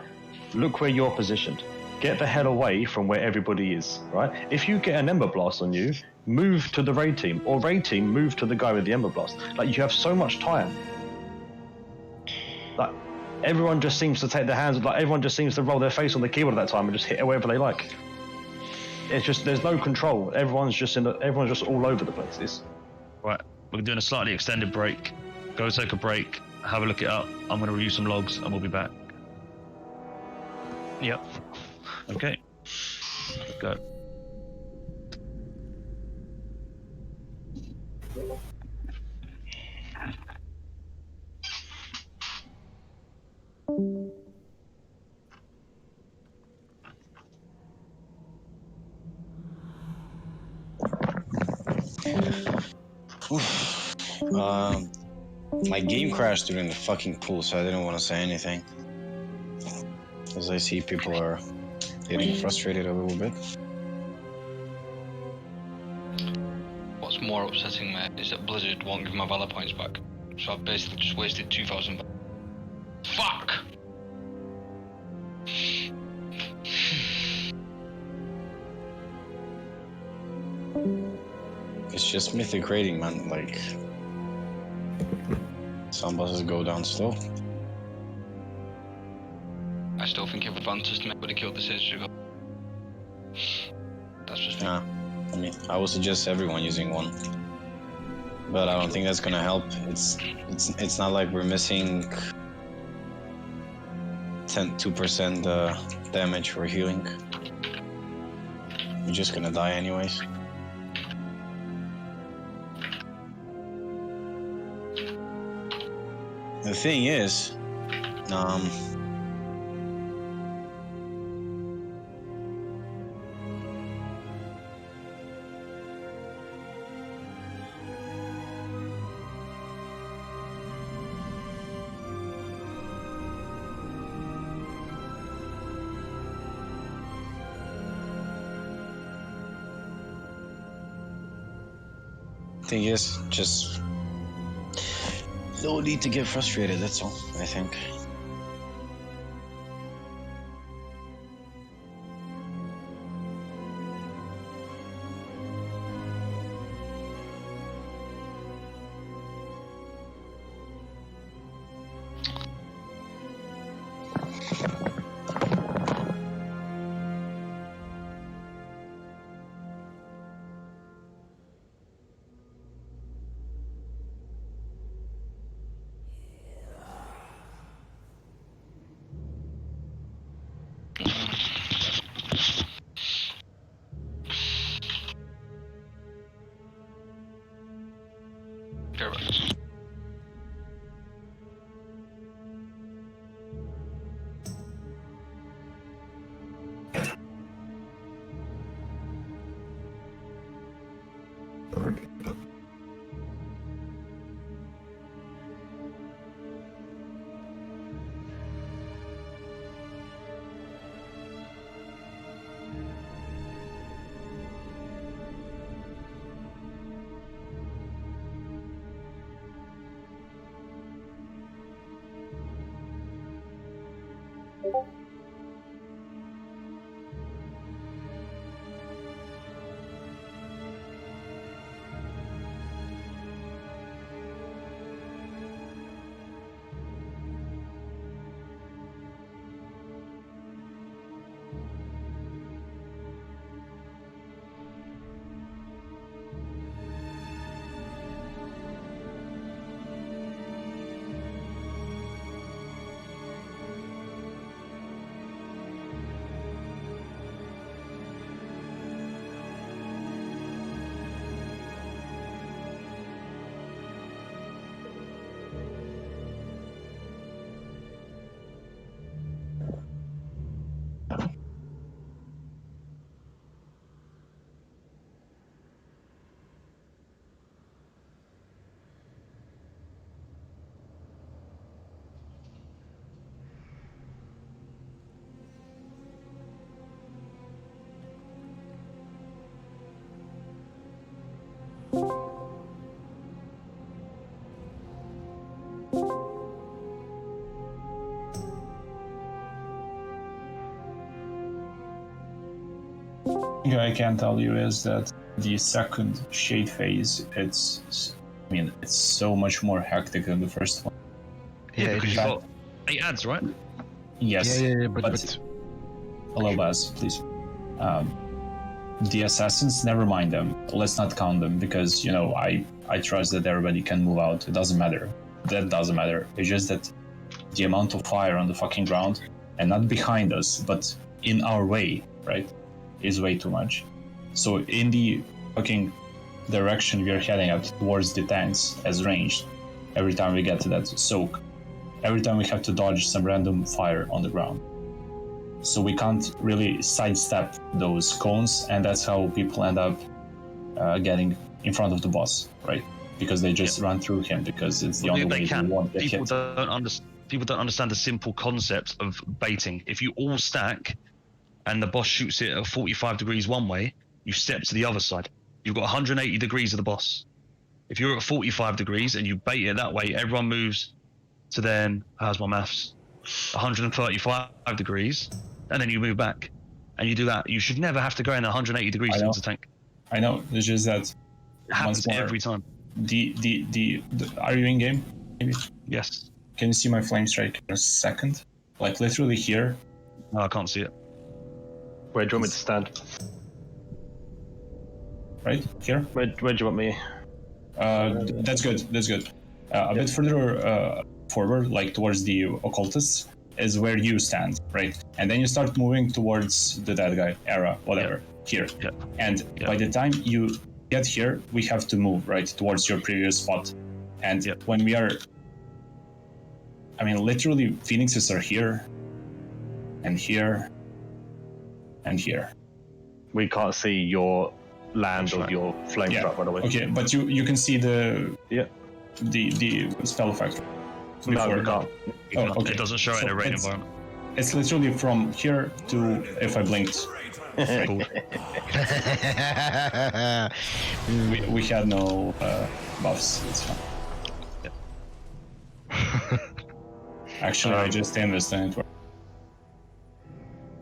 Look where you're positioned. Get the hell away from where everybody is, right? If you get an Ember Blast on you, move to the raid team, or raid team move to the guy with the Ember Blast. Like, you have so much time. Like, everyone just seems to take their hands, like everyone just seems to roll their face on the keyboard at that time and just hit it wherever they like. It's just there's no control. Everyone's just all over the place. Right, we're doing a slightly extended break. Go take a break, have a look it up. I'm going to review some logs and we'll be back. Yep. Okay. Let's go. My game crashed during the fucking pool, so I didn't want to say anything. As I see people are getting frustrated a little bit. What's more upsetting, mate, is that Blizzard won't give my Valor points back. So I've basically just wasted 2,000. Fuck! It's just Mythic rating, man. Like, some bosses go down slow. I still think if Advanced System would have killed the Sage ago. That's just me. Yeah, I mean, I would suggest everyone using one, but I don't think that's gonna help. It's not like we're missing 2% damage for healing. You're just gonna die anyways. The thing is, thing is, just no need to get frustrated, that's all, I think. thing I can tell you is that the second shade phase, it's so much more hectic than the first one. Yeah, because you've got 8 ads, right? Yes. Yeah, but hello, Baz, please. The assassins, never mind them. Let's not count them because, you know, I trust that everybody can move out. It doesn't matter. That doesn't matter. It's just that the amount of fire on the fucking ground, and not behind us, but in our way, right, is way too much. So in the fucking direction we are heading at towards the tanks as ranged, every time we get to that soak, every time we have to dodge some random fire on the ground. So we can't really sidestep those cones, and that's how people end up getting in front of the boss, right? Because they just run through him because it's the only way they won't get hit. People don't understand the simple concept of baiting. If you all stack and the boss shoots it at 45 degrees one way, you step to the other side. You've got 180 degrees of the boss. If you're at 45 degrees and you bait it that way, everyone moves to then, how's my maths? 135 degrees, and then you move back. And you do that. You should never have to go in 180 degrees towards the tank. I know, it's just that it happens every time. Are you in game? Maybe? Yes. Can you see my flame strike in a second? Like literally here? No, I can't see it. Where do you want me to stand? Right? Here? Where do you want me? That's good, that's good. A bit further forward, like towards the occultists, is where you stand, right? And then you start moving towards the dead guy, era, whatever, here. Yeah. And by the time you get here, we have to move, right, towards your previous spot. And when we are... I mean, literally, phoenixes are here, and here, and here. We can't see your land of your flame trap, by the way. Okay, but you can see the spell effect. No, we can't. Oh, okay. It doesn't show it in a rain environment. It's literally from here to if I blinked. we had no buffs. It's fine. Actually, I just invested in it.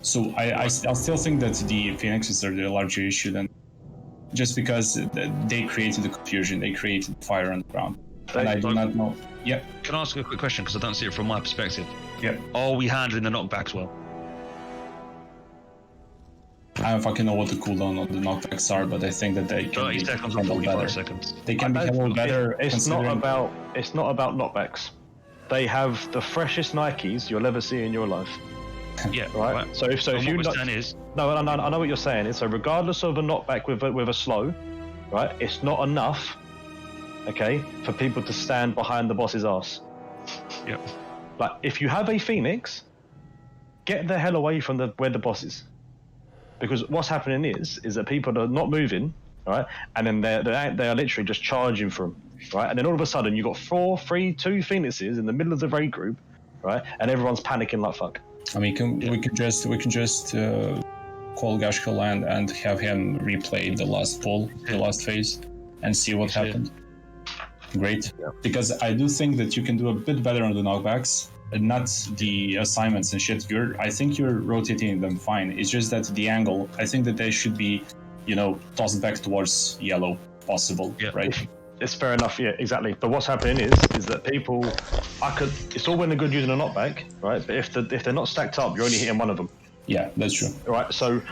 So I still think that the phoenixes are the larger issue than just because they created the confusion, they created fire on the ground. And I do not know. Yeah. Can I ask a quick question because I don't see it from my perspective? Yeah. Are we handling the knockbacks well? I don't fucking know what the cooldown on the knockbacks are, but I think that they can 30 be seconds or handled 45 better. seconds. They can be handled better. It's not about knockbacks. They have the freshest Nikes you'll ever see in your life. Yeah. Right. So if you no, I know what you're saying. So regardless of a knockback with a slow, right? It's not enough, okay, for people to stand behind the boss's ass. Yep. Like if you have a phoenix, get the hell away from where the boss is, because what's happening is that people are not moving, right, and then they are literally just charging for them, right, and then all of a sudden you've got 2 phoenixes in the middle of the raid group, right, and everyone's panicking like fuck. I mean, we can just call Gashkel and have him replay the last pull, the last phase, and see what happened. Great, because I do think that you can do a bit better on the knockbacks, not the assignments and shit. I think you're rotating them fine. It's just that the angle, I think that they should be, tossed back towards yellow, possible, right? It's fair enough, yeah, exactly. But what's happening is that people, it's all well and good using a knockback, right? But if they're not stacked up, you're only hitting one of them. Yeah, that's true. Right, so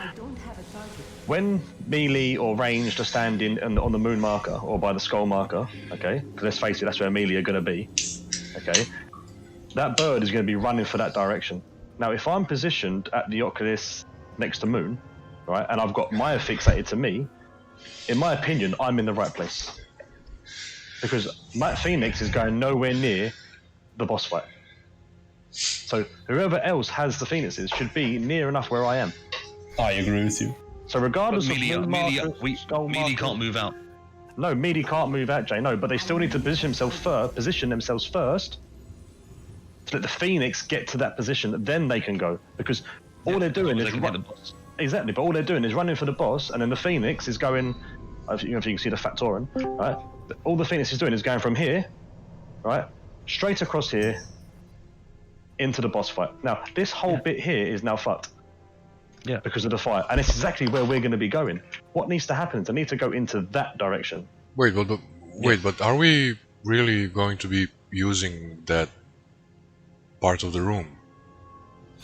when melee or ranged are standing on the moon marker or by the skull marker, okay, because let's face it, that's where melee are going to be, okay, that bird is going to be running for that direction. Now, if I'm positioned at the Oculus next to moon, right, and I've got Maya fixated to me, in my opinion, I'm in the right place. Because Matt Phoenix is going nowhere near the boss fight. So whoever else has the Phoenixes should be near enough where I am. I agree with you. So regardless melee can't move out. No, melee can't move out, Jay. No, but they still need to position themselves first to let the Phoenix get to that position. Then they can go, because all they're doing is exactly. But all they're doing is running for the boss, and then the Phoenix is going. If you can see the Factoran, right? All the Phoenix is doing is going from here, right, straight across here into the boss fight. Now, this whole bit here is now fucked. Yeah. Because of the fire, and it's exactly where we're going to be going. What needs to happen is I need to go into that direction. Wait, but are we really going to be using that part of the room?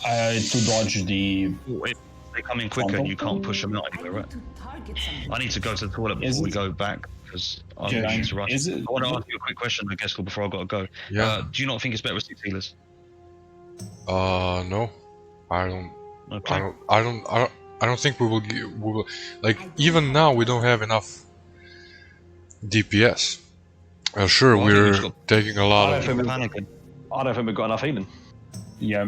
To dodge the. If they come in quicker, you can't push them out anywhere, right? I need to go to the toilet before we go back because I need to rush. I want to ask you a quick question, I guess, before I got to go. Yeah. Do you not think it's better with 6 healers? No, I don't. Okay. I don't think we will. Like even now, we don't have enough DPS. Sure, Well, we're taking a lot of. panicking. I don't think we've got enough healing. Yeah,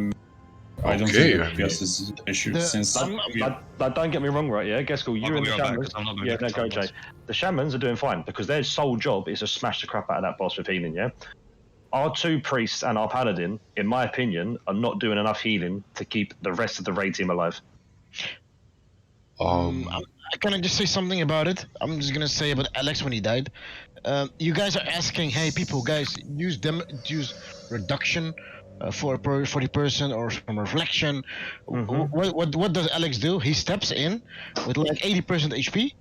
I don't Okay, think DPS is an issue since. Don't get me wrong, right? Yeah, Geskel, you and the shamans. Yeah, no, go Jay. The shamans are doing fine because their sole job is to smash the crap out of that boss with healing. Yeah. Our 2 priests and our paladin, in my opinion, are not doing enough healing to keep the rest of the raid team alive. Can I just say something about it? I'm just gonna say about Alex when he died. You guys are asking, hey people, guys, use reduction for the person or from reflection. What does Alex do? He steps in with like 80% HP.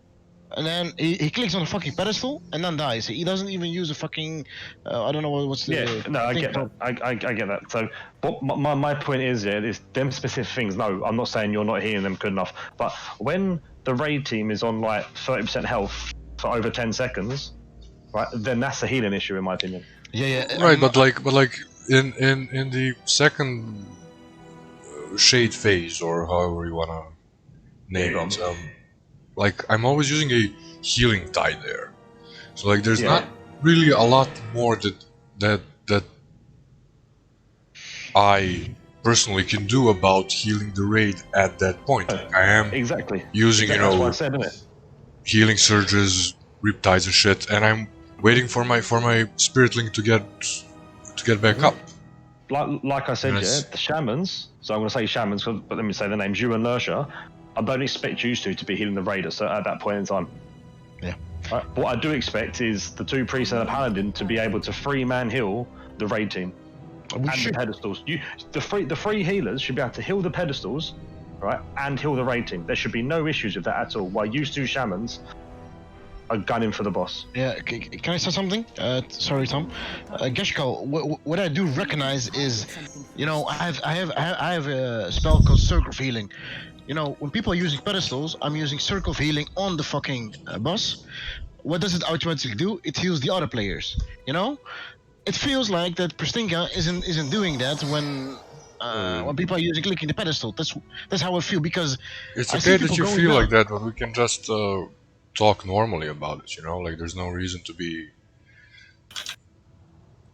And then he clicks on the fucking pedestal and then dies. He doesn't even use a fucking I don't know what's the I get that. I get that. So, but my point is, is them specific things. No, I'm not saying you're not healing them good enough. But when the raid team is on like 30% health for over 10 seconds, right, then that's a healing issue in my opinion. Right, but like in the second shade phase or however you wanna name it, like I'm always using a healing tide there, so like there's not really a lot more that I personally can do about healing the raid at that point. Like, I am using that's what I said, isn't it? healing surges, riptides and shit, and I'm waiting for my spirit link to get back up. Like I said, the shamans. So I'm going to say shamans, but let me say the names. You and Lersha. I don't expect you to be healing the raiders at that point in time. Yeah. Right. What I do expect is the 2 priests and the paladin to be able to 3-man heal the raid team and the pedestals. The three healers should be able to heal the pedestals, right, and heal the raid team. There should be no issues with that at all. While you 2 shamans are gunning for the boss. Yeah. Can I say something? Sorry, Tom. Geshko, what I do recognize is, you know, I have a spell called Circle of Healing. You know, when people are using pedestals, I'm using Circle of Healing on the fucking boss. What does it automatically do? It heals the other players. You know, it feels like that Pristinka isn't doing that when people are clicking the pedestal. That's how I feel because it's okay that you feel like that, but we can just talk normally about it. You know, like there's no reason to be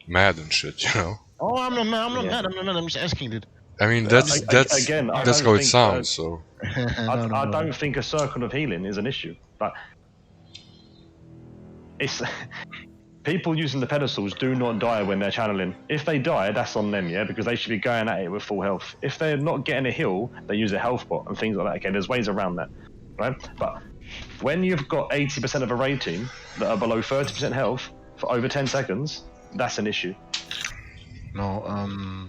mad and shit. You know. Oh, I'm not mad. I'm just asking, dude. I mean, that's how it sounds. So I don't think a circle of healing is an issue, but it's people using the pedestals do not die when they're channeling. If they die, that's on them, because they should be going at it with full health. If they're not getting a heal, they use a health bot and things like that. Okay, there's ways around that, right? But when you've got 80% of a raid team that are below 30% health for over 10 seconds, that's an issue. No,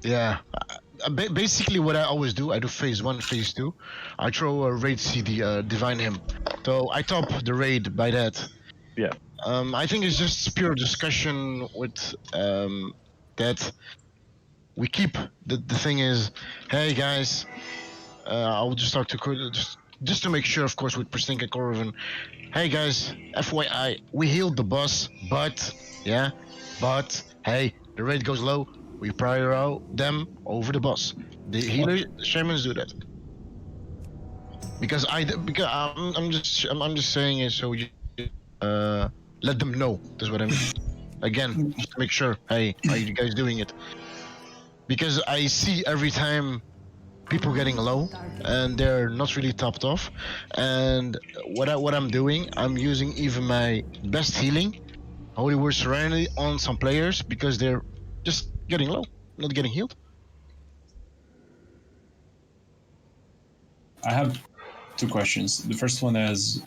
yeah. Basically, what I always do, I do phase 1, phase 2. I throw a raid CD, divine hymn. So I top the raid by that. Yeah. I think it's just pure discussion with that. We keep the thing is, hey guys, I will just talk to just to make sure, of course, with Pristinka Corvin. Hey guys, FYI, we healed the boss, but hey, the raid goes low. We prioritize them over the boss. The healers, the shamans do that. Because I'm just saying it so you let them know. That's what I mean. Again, just to make sure. Hey, are you guys doing it? Because I see every time people getting low and they're not really topped off. And what I'm doing, I'm using even my best healing, Holy Word Serenity, on some players because they're just getting low, not getting healed. I have 2 questions. The first one is,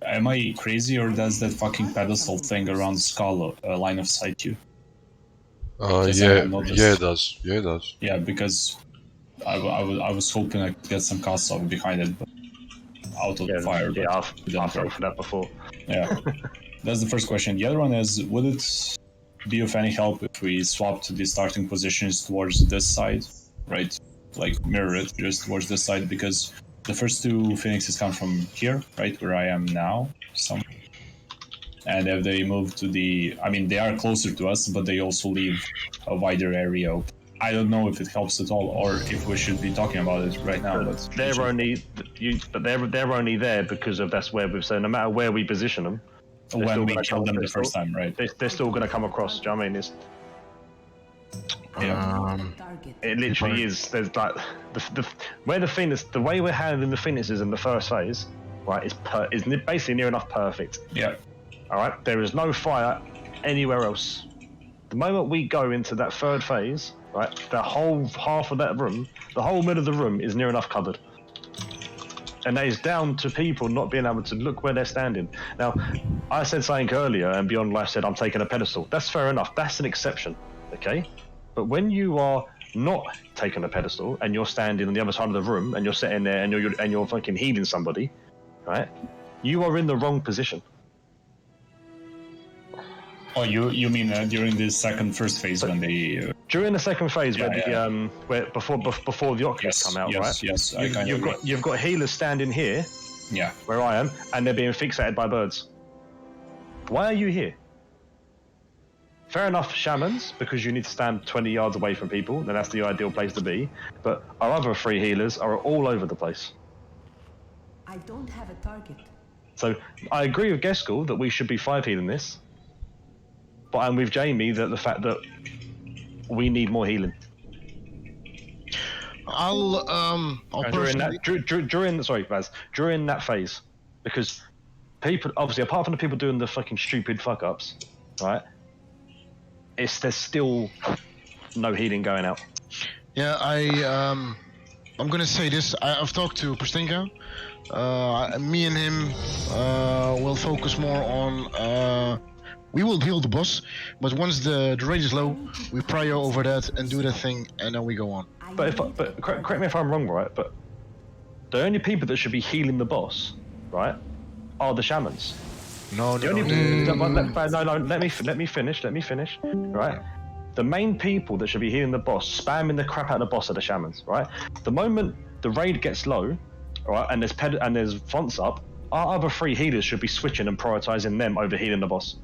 am I crazy or does that fucking pedestal thing around Skull line of sight you? Yeah, it does. Yeah, it does. Yeah, because I was hoping I could get some casts off behind it, but out of the fire. Yeah, But I've felt for that before. Yeah, that's the first question. The other one is, would it be of any help if we swapped the starting positions towards this side, right? Like mirror it just towards this side, because the first two phoenixes come from here, right, where I am now, and if they move to the, I mean, they are closer to us, but they also leave a wider area open. I don't know if it helps at all, or if we should be talking about it right now. But they're only they're only there because of that's where we've said no matter where we position them. When we killed them the first time, right? They're still going to come across. Do you know what I mean? It's, it literally is. There's like the where the Phoenix, the way we're handling the Phoenixes in the first phase, right, is basically near enough perfect. Yeah. All right. There is no fire anywhere else. The moment we go into that third phase, right, the whole half of that room, the whole middle of the room is near enough covered. And that is down to people not being able to look where they're standing. Now, I said something earlier, and Beyond Life said, I'm taking a pedestal. That's fair enough. That's an exception, okay? But when you are not taking a pedestal, and you're standing on the other side of the room, and you're sitting there, and you're fucking healing somebody, right? You are in the wrong position. Oh, you mean during the first phase when they... During the second phase, where before the Oculus come out, right? Yes, you've got healers standing here, where I am, and they're being fixated by birds. Why are you here? Fair enough, shamans, because you need to stand 20 yards away from people, then that's the ideal place to be. But our other 3 healers are all over the place. I don't have a target. So I agree with Geskel that we should be 5 healing this. But I'm with Jamie that the fact that we need more healing. I'll during that phase, because people obviously apart from the people doing the fucking stupid fuck ups, right? There's still no healing going out. Yeah, I'm gonna say this. I've talked to Pristinka. Me and him will focus more on. We will heal the boss, but once the rate is low, we prio over that and do that thing, and then we go on. But correct me if I'm wrong, right? But the only people that should be healing the boss, right, are the shamans. No. Let me finish. Right. The main people that should be healing the boss, spamming the crap out of the boss, are the shamans. Right. The moment the raid gets low, right, and there's fonts up, our other 3 healers should be switching and prioritizing them over healing the boss.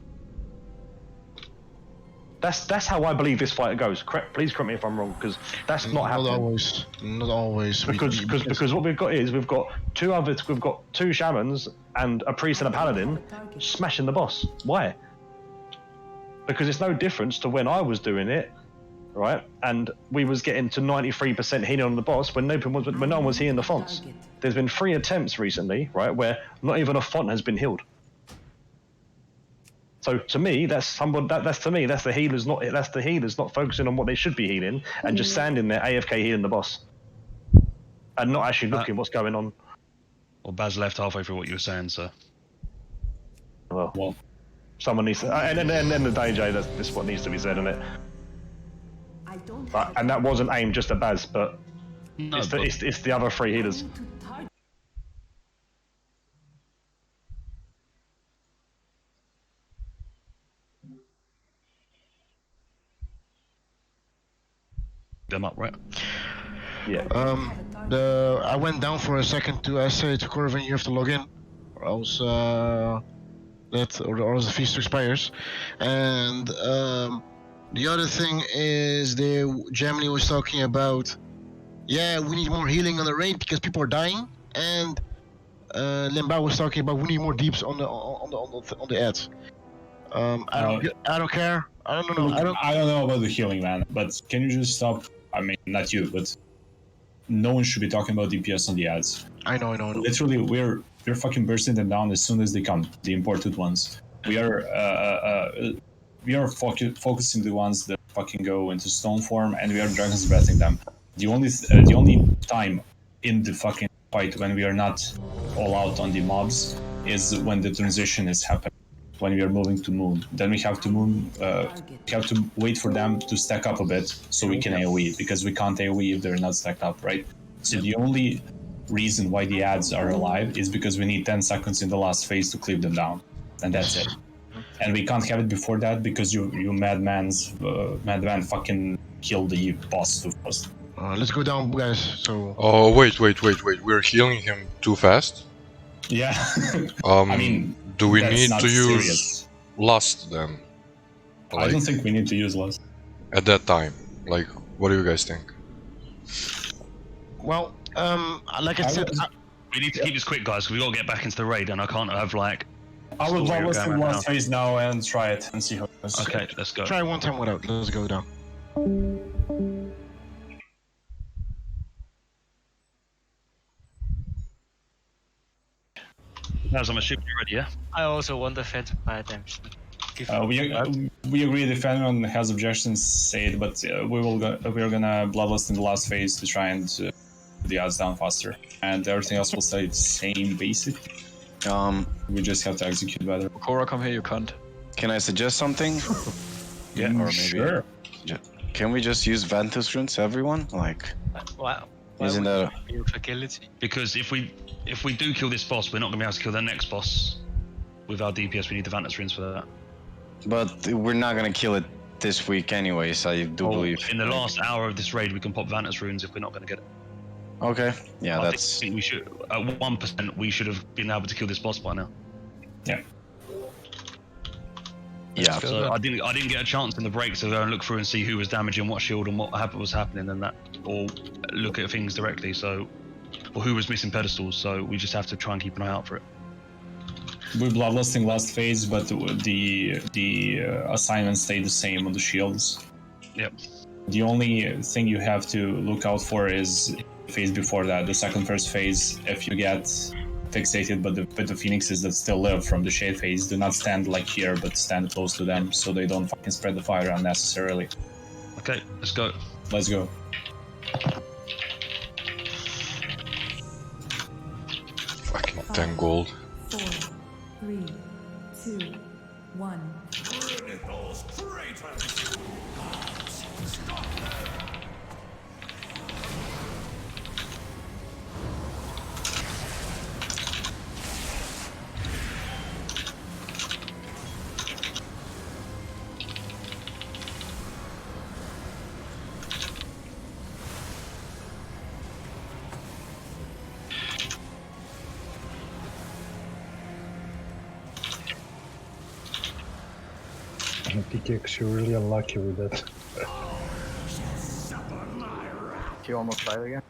That's how I believe this fight goes. Please correct me if I'm wrong, because that's not happening. Not always. Because what we've got is we've got 2 shamans and a priest and a paladin smashing the boss. Why? Because it's no difference to when I was doing it, right? And we was getting to 93% healing on the boss when no one was healing the fonts. There's been 3 attempts recently, right, where not even a font has been healed. So to me, that's the healers not focusing on what they should be healing and just standing there AFK healing the boss and not actually looking what's going on. Well, Baz left halfway through what you were saying, sir. Well, someone needs to. And then the day, Jay, that's what needs to be said, isn't it? And that wasn't aimed just at Baz, but it's the other 3 healers. Them up, right? Yeah. I went down for a second to say to Corvin, you have to log in, or else or else the feast expires. And the other thing is, Germany was talking about, we need more healing on the raid because people are dying, and Limba was talking about we need more deeps on the ads. I don't care. I don't know. I don't know about the healing, man. But can you just stop? I mean, not you, but no one should be talking about DPS on the ads. I know. Literally, we're fucking bursting them down as soon as they come. The imported ones. We are focusing the ones that fucking go into stone form, and we are Dragon's Breathing them. The only time in the fucking fight when we are not all out on the mobs is when the transition is happening. when we are moving to moon. Then we have to we have to wait for them to stack up a bit so we can AoE, because we can't AoE if they're not stacked up, right? So the only reason why the ads are alive is because we need 10 seconds in the last phase to clip them down, and that's it. And we can't have it before that because you madman fucking kill the boss too fast. Let's go down, guys. So. Oh wait! We're healing him too fast. Yeah. I mean, do we that's need not to use serious. lust then? I don't think we need to use lust. At that time, like, what do you guys think? Well, like I said, we need to keep this quick, guys, because we got to get back into the raid, and I can't have like. I would story love us going in around last phase now and try it and see how it goes. Okay, let's go. Try one time without. Let's go down. Naz, I'm assuming you're ready, yeah? I also want the Phantom Paradigms. We agree if anyone has objections, say it, but we're gonna bloodlust in the last phase to try and put the odds down faster, and everything else will stay the same basically. We just have to execute better. Cora, come here, you cunt. Can I suggest something? Yeah, or maybe sure. Can we just use Ventus runes, everyone? Like, Wow. isn't that fragility? Because if we do kill this boss, we're not going to be able to kill the next boss with our DPS. We need the Vantus runes for that. But we're not gonna kill it this week, anyways. I do believe. In the last hour of this raid, we can pop Vantus runes if we're not going to get it. Okay. Yeah, I that's. think we should. At 1%, we should have been able to kill this boss by now. Yeah. Yeah. So I didn't get a chance in the break to go and look through and see who was damaging what shield and what was happening and that, or look at things directly. So, or who was missing pedestals. So we just have to try and keep an eye out for it. We're bloodlusting last phase, but the assignments stay the same on the shields. Yep. The only thing you have to look out for is the phase before that, the first phase. If you get fixated by the phoenixes that still live from the shade phase, do not stand like here, but stand close to them so they don't fucking spread the fire unnecessarily. Okay, let's go. Let's go. Fucking 10 gold. 4, 3, 2, 1. Those traitors! Gods, stop them! PKX, you're really unlucky with that. He almost died again.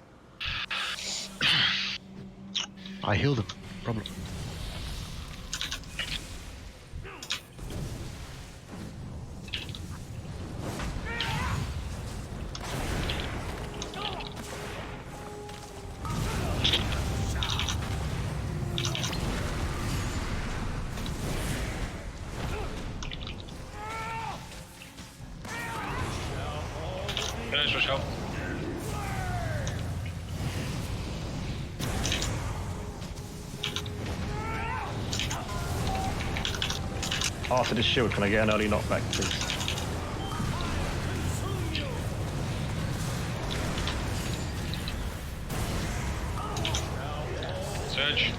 I healed him. Problem. Finish, Rochelle. After this shield, can I get an early knockback, please? Surge.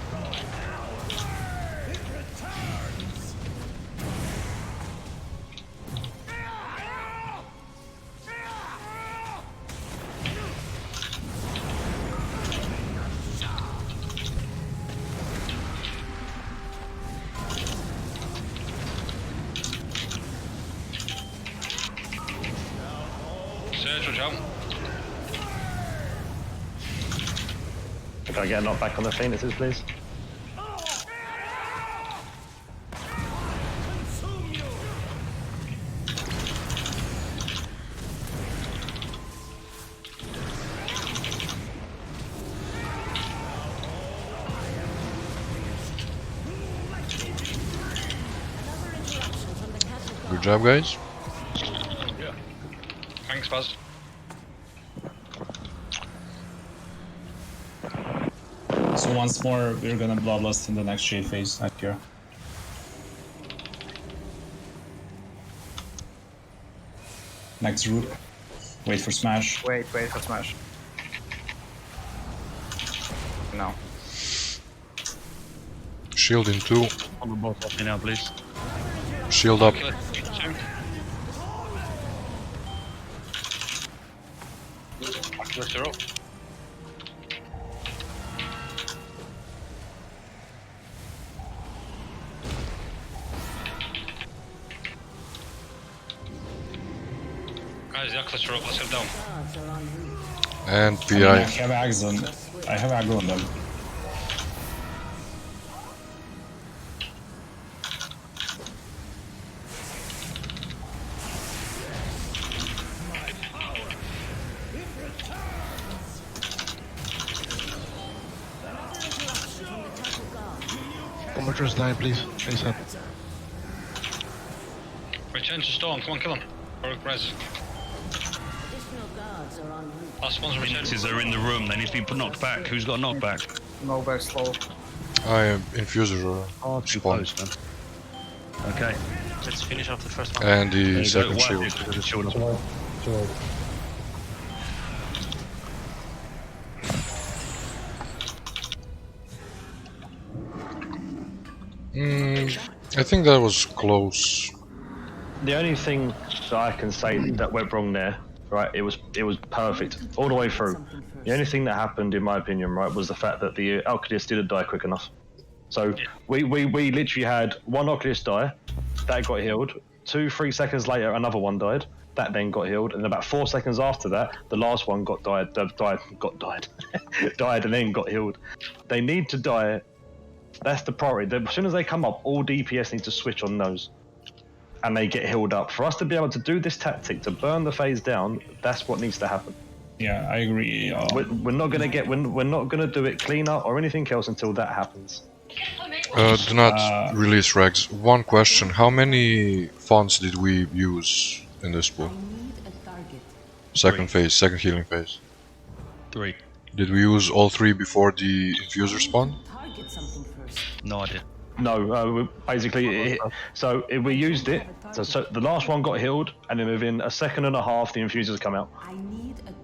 Surge, watch out. Can I get a knockback on the phoenixes, please? Good job, guys. Yeah. Thanks, Buzz. So once more, we're gonna bloodlust in the next shade phase, not here. Next root. Wait for smash. Wait for smash. No. Shield in 2. On the boss off me now, please. Shield up. Lift her up. Guys, the Oculus are up, let's head down. And I PI. have aggro on. I have aggro on them. Combaters die, please. ASAP. Return to storm, come on, kill him. Or res. Last one's returned. Phoenixes are in the room, they need to be knocked back. Who's got a knockback? No, very slow. I am Infusers are Too spawned. close, man. Okay. Let's finish off the first one. And There the you second go. shield. There's a shield up. So, I think that was close. The only thing that I can say that went wrong there, right? It was perfect all the way through. The only thing that happened, in my opinion, right, was the fact that the Oculus didn't die quick enough. So we literally had one Oculus die, that got healed. 2-3 seconds later, another one died. That then got healed, and about 4 seconds after that, the last one died, and then got healed. They need to die. That's the priority. As soon as they come up, all DPS need to switch on those, and they get healed up. For us to be able to do this tactic to burn the phase down, that's what needs to happen. Yeah, I agree. We're not gonna do it cleaner or anything else until that happens. Do not release regs. One question: how many fonts did we use in this pool? Second phase, second healing phase. 3. Did we use all 3 before the infuser spawn? No idea. No, basically, we used it. So the last one got healed, and then within a second and a half, the infusers come out.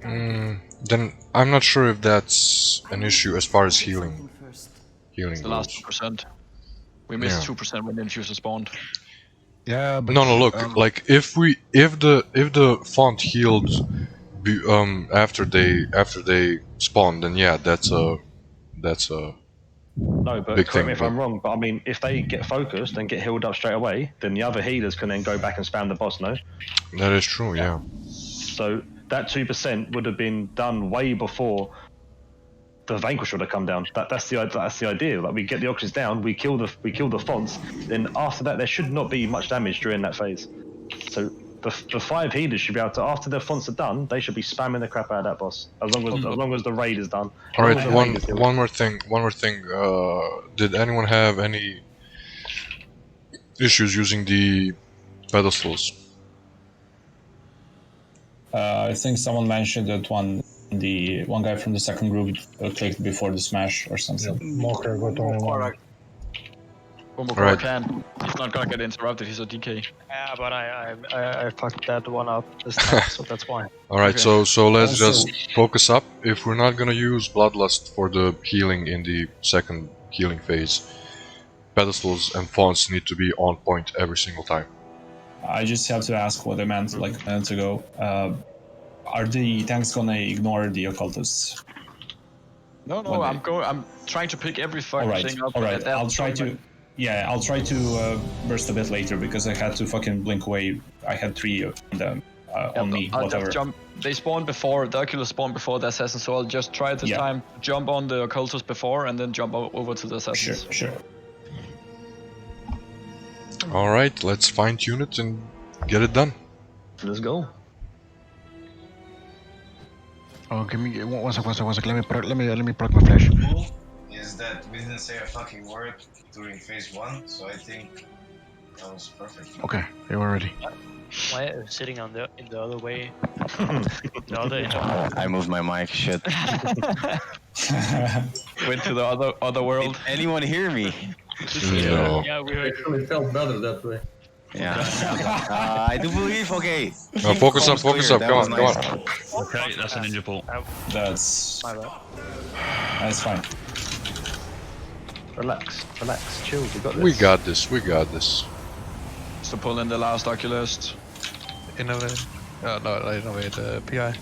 Then I'm not sure if that's an issue as far as healing. Healing The last goes. 2%. We missed Yeah. 2% when the infuser spawned. Yeah, but No, look, like if the font healed after they spawn, then yeah, that's a No, but big correct thing. me if I'm wrong, but I mean, if they get focused and get healed up straight away, then the other healers can then go back and spam the boss, no? That is true, yeah. So that 2% would have been done way before the Vanquish would have come down. That's the idea. Like, we get the Oculus down, we kill the fonts, then after that there should not be much damage during that phase. So the 5 healers should be able to, after their fonts are done, they should be spamming the crap out of that boss. As long as the raid is done. All right, one more thing. Did anyone have any issues using the pedestals? I think someone mentioned that one guy from the second group clicked before the smash or something. Mocker got only one. Right. Can. He's not gonna get interrupted, he's a DK. Yeah, but I fucked that one up this time, so that's why. All right, Okay. so let's Also- just focus up. If we're not gonna use Bloodlust for the healing in the second healing phase, pedestals and fonts need to be on point every single time. I just have to ask what I meant like minutes ago. Are the tanks gonna ignore the occultists? No, When I'm trying to pick every fucking Alright, thing up. alright. at that I'll try moment. to. Yeah, I'll try to burst a bit later because I had to fucking blink away. I had 3 of them on me. I'll Whatever. just jump. They spawned before, the Oculus spawned before the Assassin, so I'll just try this Yeah. time, jump on the Occultist before, and then jump over to the Assassins. Sure. All right, let's fine tune it and get it done. Let's go. Oh, give me one sec. Let me proc my flash. Is that we didn't say a fucking word during phase 1, so I think that was perfect. Okay, you were ready. Why are you sitting in the other way? I moved my mic. Shit. Went to the other world. Did anyone hear me? No. Yeah, we heard. Actually felt better that way. Yeah. I do believe. Okay. Focus up, Comms focus clear. up. That Come was on, nice. come on. Okay, that's a ninja pull. That's My bad. that's fine. Relax, relax, chill. We got this. We got this. We got this. So pull in the last Oculist. Innovate. No, not innovate. PI.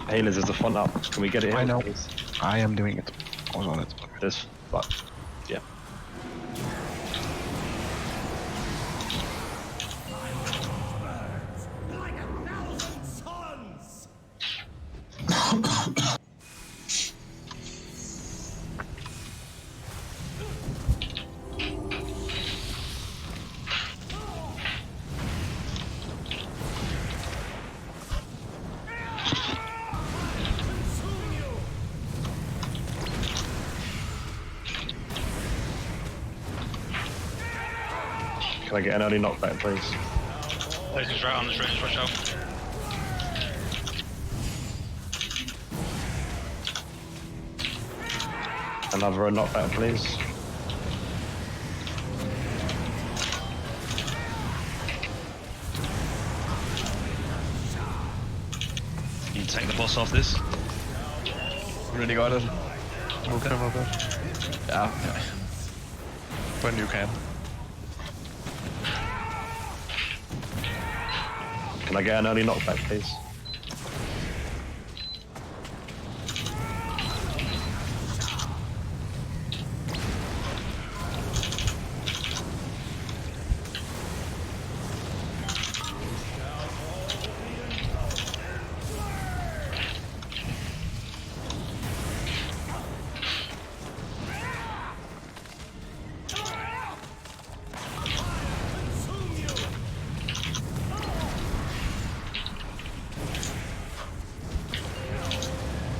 Healers is the front up. Can we get it here? I know. Please? I am doing it. I was on it. This, but yeah. Can I get an early knockback, please? Laser's right on this range, watch out. Another knockback, please. Can you take the boss off this? Really got it. Move him a bit. Yeah. When you can. Can I get an early knockback, please?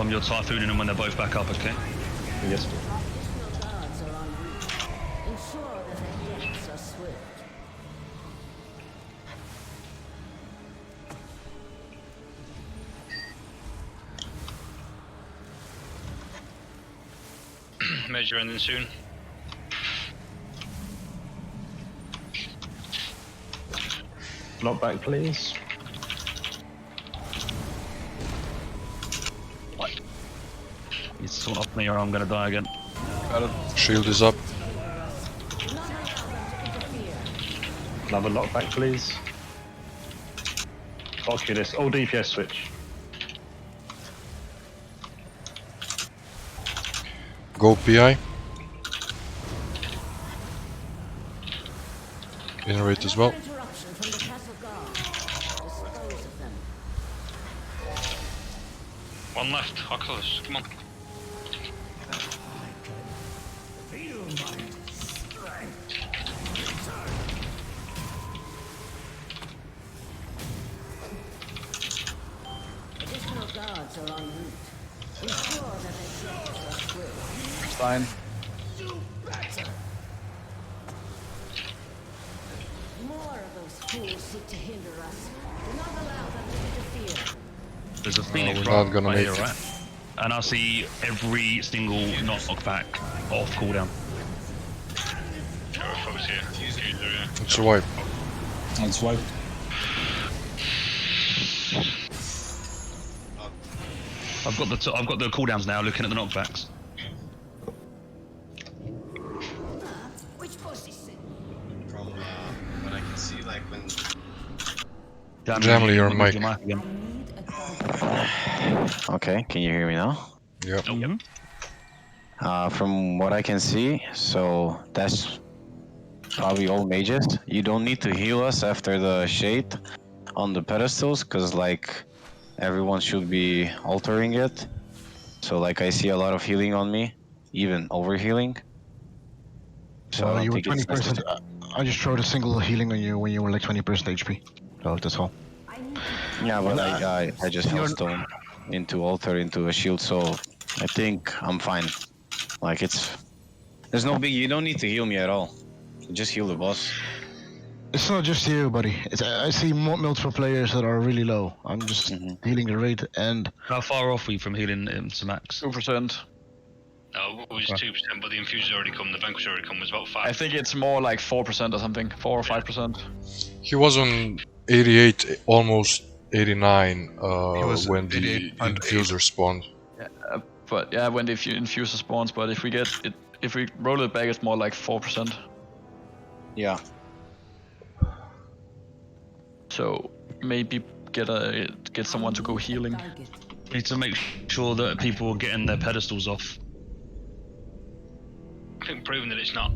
You're typhooning them when they're both back up, okay? Yes. Additional guards are en route. Ensure that their deaths are swift. Major ending soon. Knockback, please. He's sort off me or I'm gonna die again. Got it. Shield is up. Another knockback, please. Oculus. Oh, DPS switch. Go PI. Innovate as well. Interruption from the castle guard. Dispose of them. One left, Oculus, come on. Feel my strength. Additional guards are en route. Ensure that their deaths are swift. Fine. Do better. More of those fools seek to hinder us. Do not allow them to interfere. There's a Phoenix we're not gonna right make here, it. right? And I see every single knockback off cooldown. Yeah, we're focused here. Fuser, yeah. It's a wipe. That's why. I've got the cooldowns now. Looking at the knockbacks. Which boss is it? From what I can see, like when Jamly, your mic. Again. Okay, can you hear me now? Yep. From what I can see, so that's probably all mages. You don't need to heal us after the shade on the pedestals, because like everyone should be altering it. So like I see a lot of healing on me, even overhealing. So I Well, don't you were think it's 20%. necessary. I just showed a single healing on you when you were like 20% HP. So that's all. Yeah, but I just fell stone into altar into a shield, so I think I'm fine. Like there's no big. You don't need to heal me at all. Just heal the boss. It's not just you, buddy. I see multiple players that are really low. I'm just healing the raid and. How far off are we from healing to max? 2%. No, it was 2%, but the infuser's already come. The vanquish already come. It was about 5. I think it's more like 4% or something. 4 or 5%. He was on 88, almost 89 was when the 88.8. infuser spawned. Yeah, but yeah, when the infuser spawns. But if we get it, if we roll it back, it's more like 4%. Yeah. So maybe get someone to go healing. We need to make sure that people are getting their pedestals off. I think proving that it's not.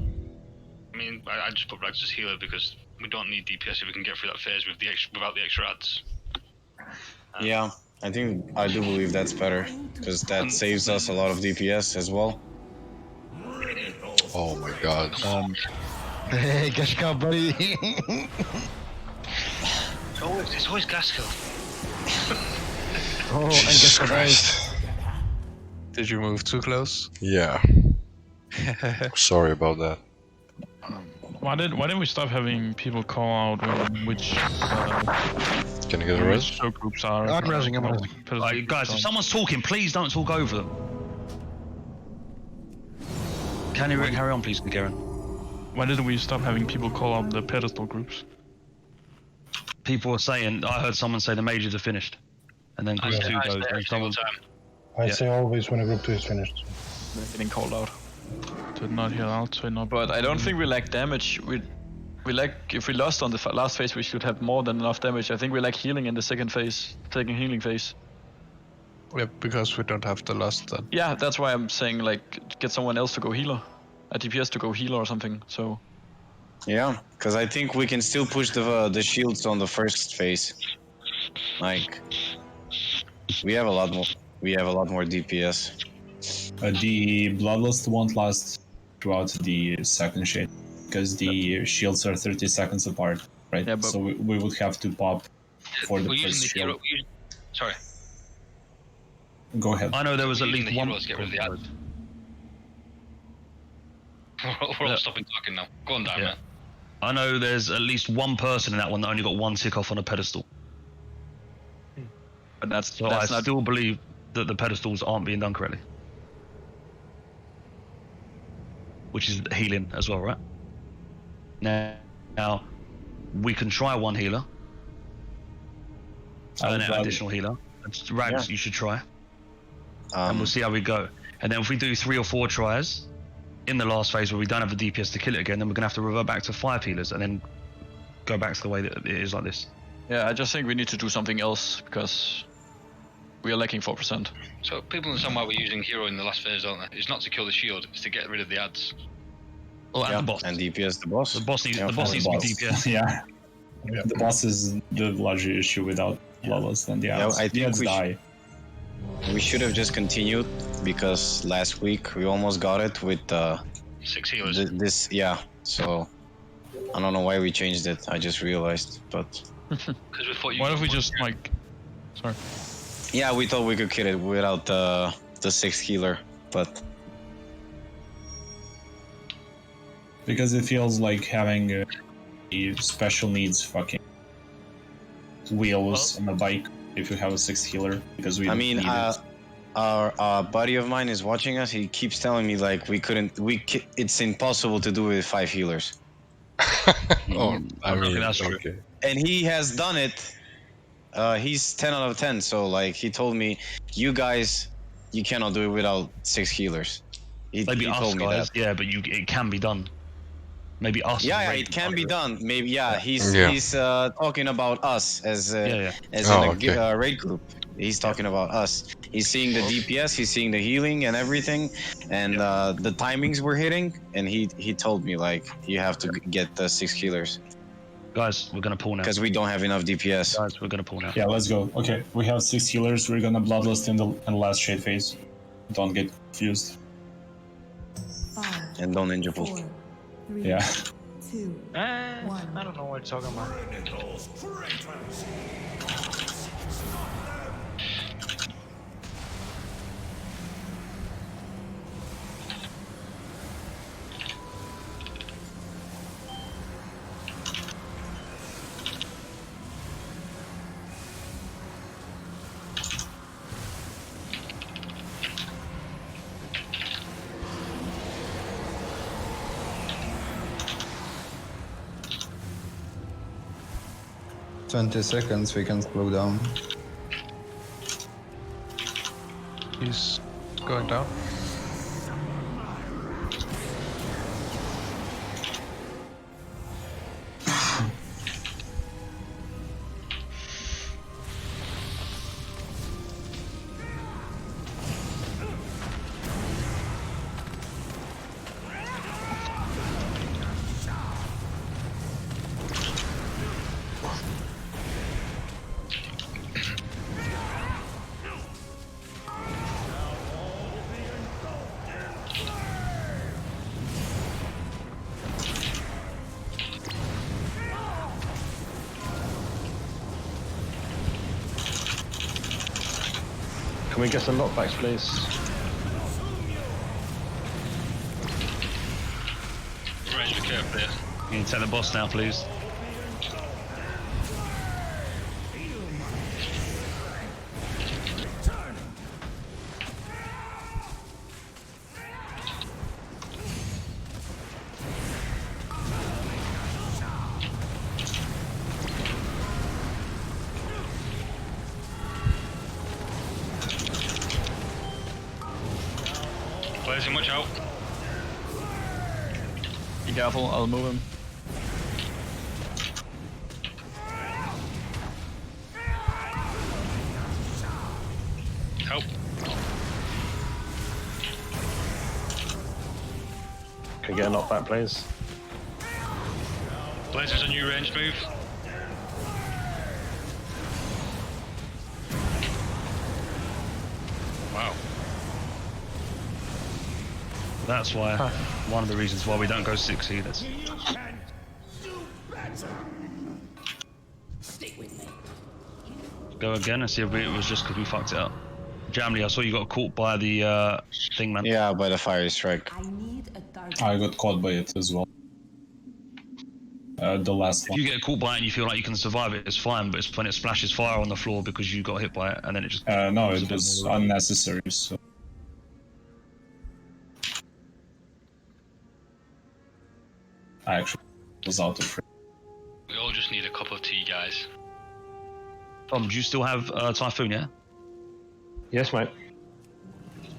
I mean, I just put Rags as healer because we don't need DPS if we can get through that phase with without the extra ads. Yeah, I do believe that's better because that saves us a lot of DPS as well. Oh my god. Hey, Gashka, buddy. It's always Gaskell. Oh, Jesus Christ. Did you move too close? Yeah. Sorry about that. Why didn't we stop having people call out which Can you get a res? show groups are? I'm resing. Like, guys, if someone's talking, please don't talk over them. Can you carry on, please, Garen? Why didn't we stop having people call out the pedestal groups? People were saying, I heard someone say the majors are finished, and then group 2 goes, and someone. I say always when a group 2 is finished. They're getting called out. Did not heal out, so not. But I don't think we lack damage. We lack, if we lost on the last phase, we should have more than enough damage. I think we lack healing in the second healing phase. Yeah, because we don't have the last then. Yeah, that's why I'm saying like get someone else to go healer, a DPS to go healer or something. So. Yeah, because I think we can still push the shields on the first phase. Like, we have a lot more. We have a lot more DPS. The Bloodlust won't last throughout the second shade because the shields are 30 seconds apart, right? Yeah, but so we would have to pop for the We're first using the shield. hero. Sorry. Go ahead. I know there was We're at using least the one. heroes to get rid of the ads. We're all stopping talking now. Go on, Dan, man. I know there's at least one person in that one that only got one tick off on a pedestal. But that's still believe that the pedestals aren't being done correctly. Which is healing as well, right? Now we can try one healer. An additional healer. Rags, you should try. And we'll see how we go. And then if we do 3 or 4 tries in the last phase where we don't have the DPS to kill it again, then we're gonna have to revert back to 5 healers and then go back to the way that it is like this. Yeah, I just think we need to do something else because we are lacking 4%. So people understand why we're using hero in the last phase, don't they? It's not to kill the shield, it's to get rid of the ads. Oh, and the boss. And DPS the boss. The boss needs, Yeah, the boss needs to be DPS. Yeah. The boss is the larger issue without Bloodlust and the ads. I The think ads die. we should have just continued because last week we almost got it with 6 healers. So I don't know why we changed it. I just realized, but Because we thought you. Why don't we just like? Sorry. yeah, we thought we could kill it without the 6th healer, but Because it feels like having a special needs fucking wheels on a bike if you have a 6th healer, because we I don't mean, need it. our buddy of mine is watching us. He keeps telling me like it's impossible to do it with 5 healers. Oh, I mean, that's true. okay. And he has done it. He's 10 out of 10. So like he told me, you guys, you cannot do it without 6 healers. Maybe he us told me guys, that. yeah, but it can be done. Maybe us. Yeah, it can be done. Maybe he's talking about us as in a raid group. He's talking about us. He's seeing the DPS, he's seeing the healing and everything, and the timings we're hitting. And he told me like you have to get the 6 healers. Guys, we're gonna pull now. Because we don't have enough DPS. Guys, we're gonna pull now. Yeah, let's go. Okay, we have 6 healers. We're gonna Bloodlust in the last shade phase. Don't get confused. 5, And don't ninja pull. 4, 3, Yeah. 2, I don't know what you're talking about. 20 seconds, we can slow down. He's going down. Can we get some knockbacks, please? Range, be careful here. You can take the boss now, please. Blazing, watch out. Be careful, I'll move him. Help. Can we get a knockback, please? Blazer's a new range move. Wow. That's why one of the reasons why we don't go 6 healers. Go again and see if it was just because we fucked it up. Jamley, I saw you got caught by the thing, man. Yeah, by the fire strike. I got caught by it as well. The last If one. you get caught by it and you feel like you can survive it, it's fine, but it's when it splashes fire on the floor because you got hit by it and then it just... No, it was unnecessary, so... I actually was out of frame. We all just need a cup of tea, guys. Tom, do you still have Typhoon, yeah? Yes, mate.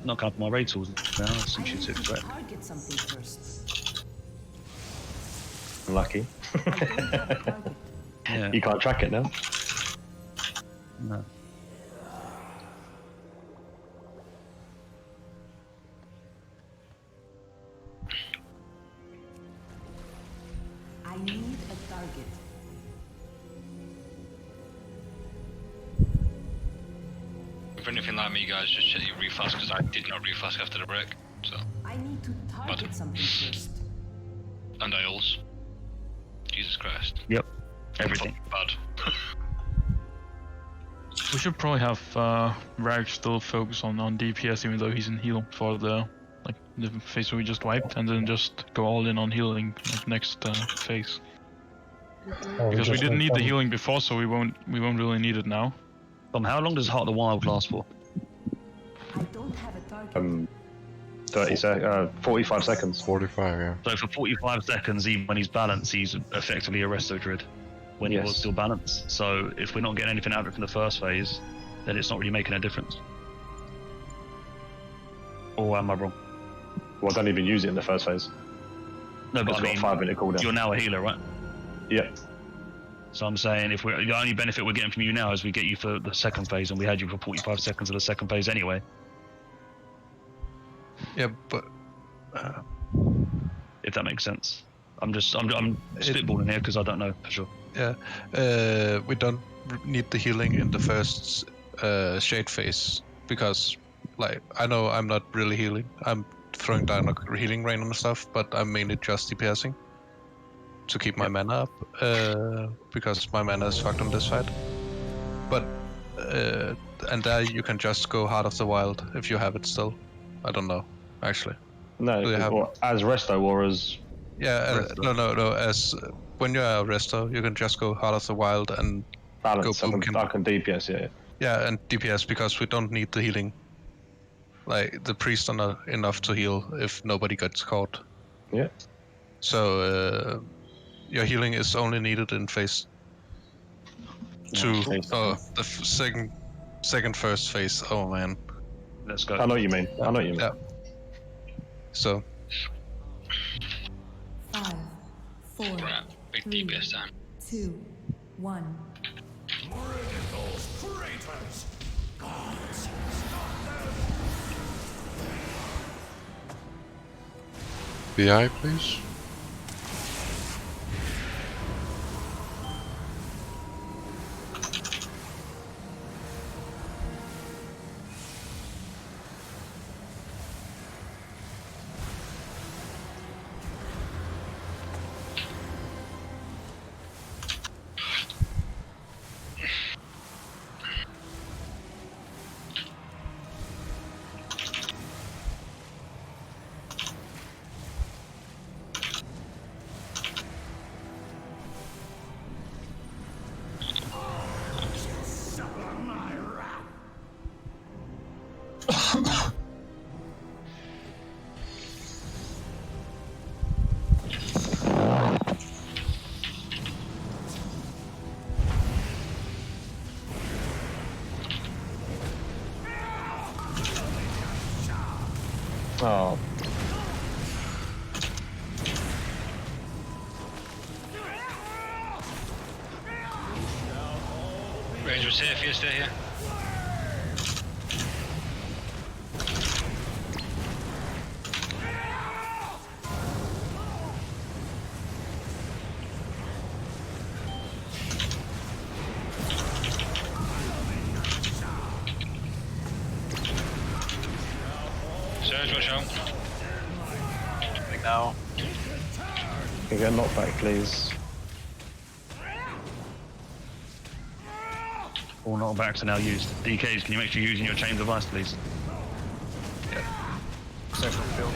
Not coming up my raid tools now, since you took it. Target something first. Lucky. Yeah. You can't track it now. No. I need a target. If anything like me, guys, just check your reflask because I did not reflask after the break. So. I need to target something first. And aisles. Jesus Christ. Yep. Everything. Bad. We should probably have Rag still focus on DPS even though he's in heal for the phase we just wiped, and then just go all in on healing next phase. Because we didn't need the healing before, so we won't really need it now. How long does Heart of the Wild last for? I don't have a target. 45 seconds. 45, yeah. So for 45 seconds, even when he's balanced, he's effectively a Resto Druid when he was still balanced. So if we're not getting anything out of it from the first phase, then it's not really making a difference. Or am I wrong? Well, don't even use it in the first phase. No, but It's I got mean, 5 minute cooldown. you're now a healer, right? Yep. So I'm saying if the only benefit we're getting from you now is we get you for the second phase, and we had you for 45 seconds of the second phase anyway. Yeah, but if that makes sense, I'm spitballing here because I don't know for sure. yeah, we don't need the healing in the first shade phase because, like, I know I'm not really healing. I'm throwing down a healing rain and stuff, but I'm mainly just DPSing to keep my mana up because my mana is fucked on this side. But and there you can just go Heart of the Wild if you have it still. I don't know, actually. No, as Resto or as... Yeah, no. As when you're a Resto, you can just go Heart of the Wild and balance. Go I can DPS, yeah. Yeah, and DPS because we don't need the healing. Like, the priests are not enough to heal if nobody gets caught. Yeah. So your healing is only needed in phase Two. Oh, the second first phase. Oh man. Let's go. I know what you mean. I know what you mean. Yeah. So. 5, 4, Right, big 3, DPS time. 2, 1. Bring those traitors! Gods, BI, please. Oh. Ranger, safe here, stay here. Surge, watch out. Now. Can you get a knockback, please? All knockbacks are now used. DKs, can you make sure you're using your chain device, please? Second field.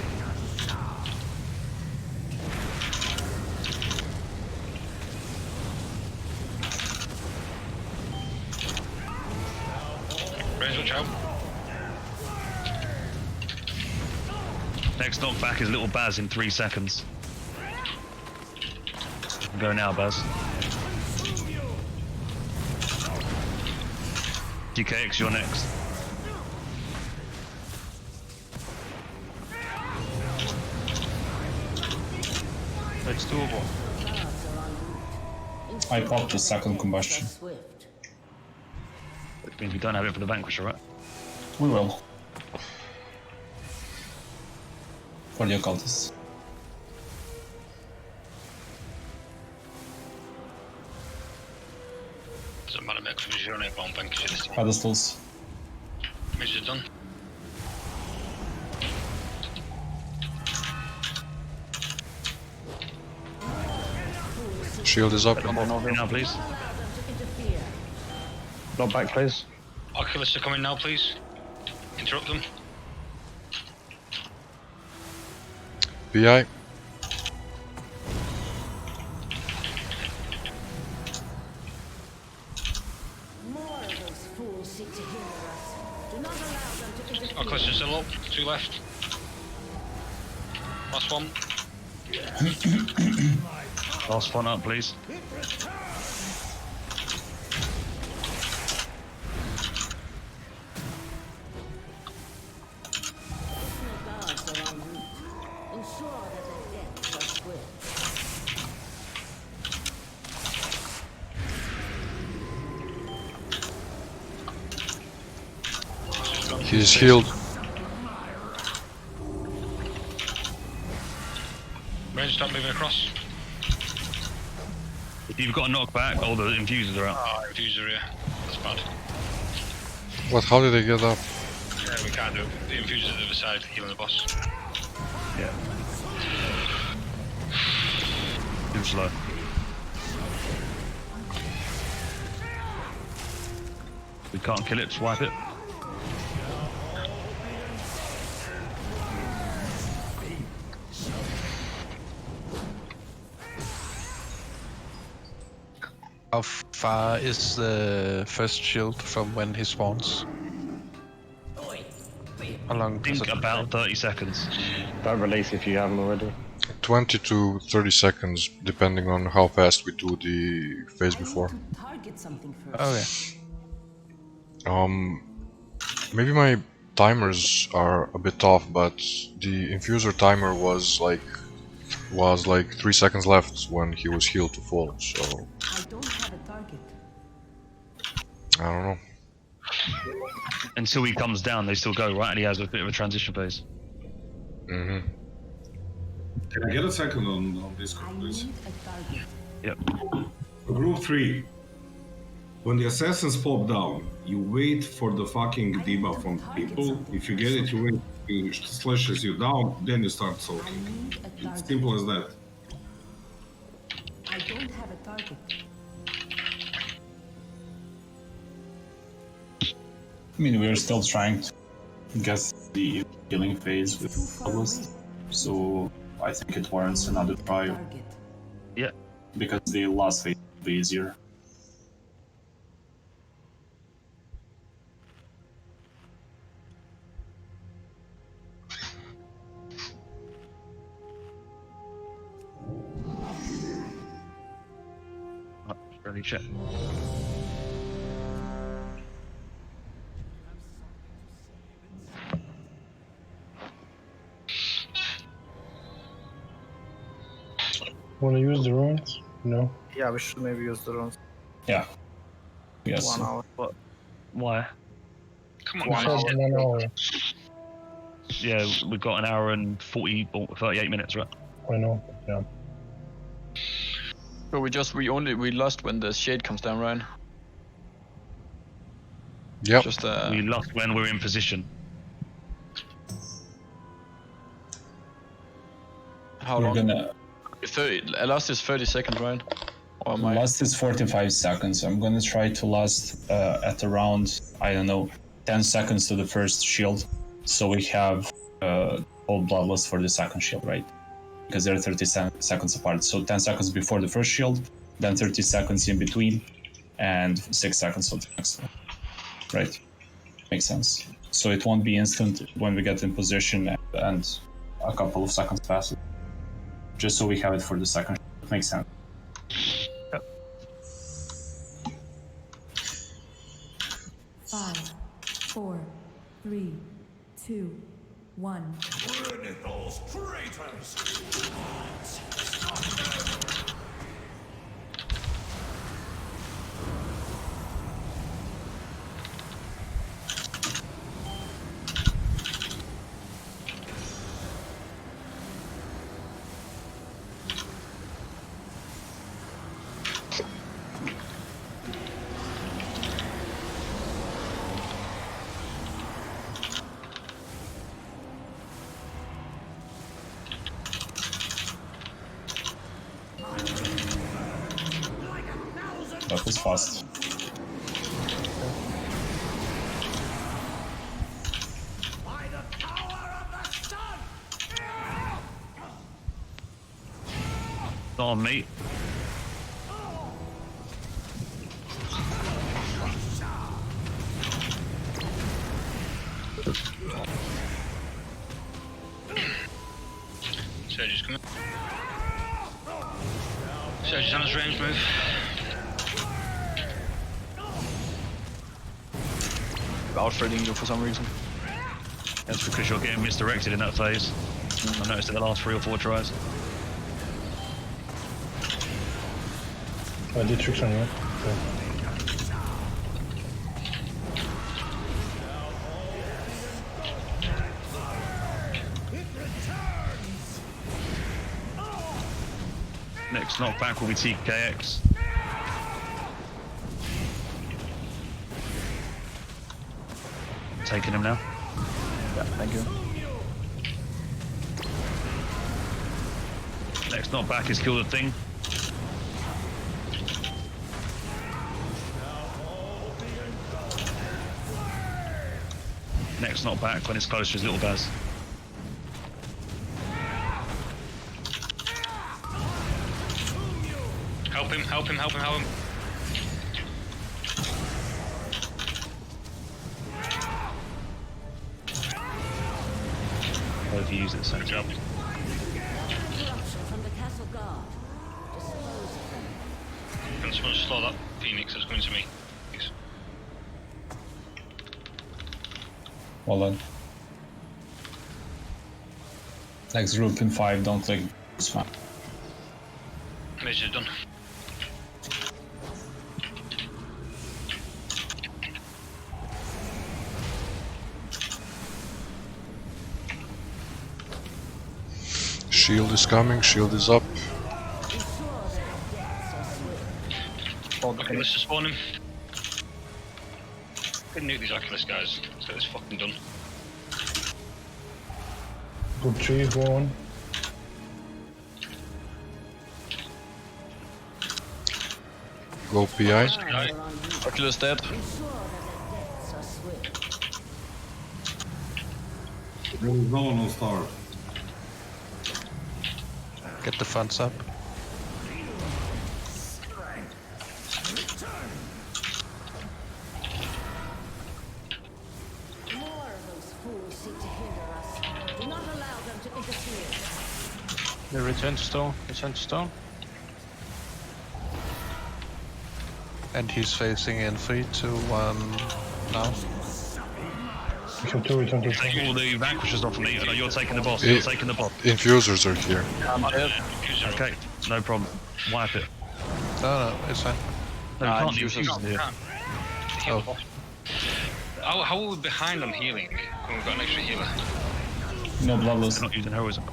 Ranger, watch out. Next knockback is little Baz in 3 seconds. Go now, Baz. DKX, you're next. It's doable. I popped the second combustion. Which means we don't have it for the Vanquisher, right? We will. For the occultists. Doesn't matter, mate, because you're on it, bomb bank, this time. Pedestals. Midges are done. Shield is up. Now, please. Knockback, please. Oculus are coming now, please. Interrupt them. BI. More of those fools seek to hinder us. Do not allow them to interfere. Oculus is still up. 2 left. Last one. Last one up, please. Guards are en route. Ensure that their deaths are swift. He's healed. Ranger, stop moving across. If you've got a knockback, all the infusers are out. Oh, infuser here. That's bad. What? How did they get up? Yeah, we can't do it. The infuser's at the other side, healing the boss. Yeah. Too slow. We can't kill it, swipe it. How far is the first shield from when he spawns? How long? I think about 30 seconds. Don't release if you haven't already. 20 to 30 seconds, depending on how fast we do the phase before. Target something first. Okay. Maybe my timers are a bit off, but the infuser timer was like 3 seconds left when he was healed to full, so I don't have a target. I don't know. Until he comes down, they still go, right? And he has a bit of a transition phase. Mm-hmm. Can I get a second on Discord, please? Yep. Group 3. When the assassins pop down, you wait for the fucking debuff on people. If you get it, you wait, he slashes you down, then you start soaking. It's simple as that. I don't have a target. I mean, we're still trying to get the healing phase with August, so I think it warrants another try. Yeah. Because the last phase will be easier. Really check. Want to use the ruins? No. Yeah, we should maybe use the runes. Yeah. Yes. 1 hour. But why? Come on, 1 guys. hour. 1 hour. Yeah, we've got an hour and 38 minutes, right? I know. Yeah. But we lost when the shade comes down, right? Yep. Just we lost when we're in position. How We're long? gonna. 30. Last is 30 seconds, right? Or am I? Last is 45 seconds. I'm gonna try to last at around, I don't know, 10 seconds to the first shield, so we have all bloodless for the second shield, right? Because they're 30 seconds apart. So 10 seconds before the first shield, then 30 seconds in between, and 6 seconds on the next one. Right? Makes sense. So it won't be instant when we get in position and a couple of seconds pass. Just so we have it for the second shield. Makes sense. Yep. 5, 4, 3, 2, 1. Burn it, those traitors! That was fast. By the power of the sun! Not on me. Surge's coming. Surge's on his range move. Outfitting you for some reason. That's because you're getting misdirected in that phase. I noticed in the last 3 or 4 tries. I did tricks on you. Okay. Next knockback will be TKX. Taking him now. Yeah, thank you. Next knockback is kill the thing. Next knockback when it's close to his little Baz. Help him, help him, help him, help him. Both use it, so job. want to slow that Phoenix that's coming to me. Thanks. Well done. Next group in 5, don't click spam. Measure done. Shield is coming, shield is up. Okay, let's just spawn him. Couldn't nuke these Oculus guys. Let's get this fucking done. Group 3, go on. Go PI. Oculus dead. There is no one on star. Get the funds up. More of those fools seek to hinder us. Do not allow them to interfere. The return to stone. Return to stone. And he's facing in 3, 2, 1 now. Take all the vanquishers off me. No, you're taking the boss. You're taking the boss. Infusers are here. Okay, no problem. Wipe it. No, it's fine. No, you can't use Infusers. here. Oh. How are we behind on healing when we've got an extra healer? No bloodless. Not using heroism.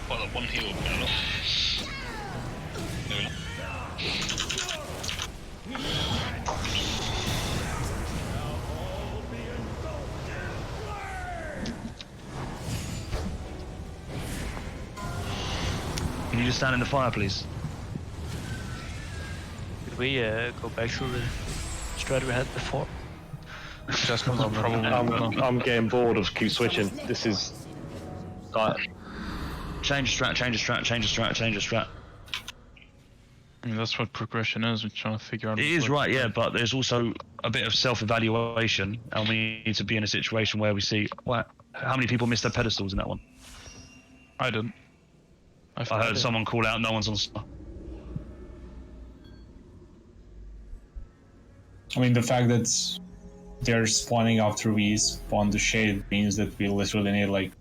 Well, that one heal would be enough. Maybe not. Can you just stand in the fire, please? Did we go back to the strat we had before? Just I'm getting bored of keep switching. This is like change strat, change strat, change strat, change strat. I mean, that's what progression is. We're trying to figure out. It is right, yeah, but there's also a bit of self-evaluation, and we need to be in a situation where we see how many people missed their pedestals in that one. I didn't. I heard someone call out, no one's on star. I mean, the fact that they're spawning after we spawn the shade means that we literally need like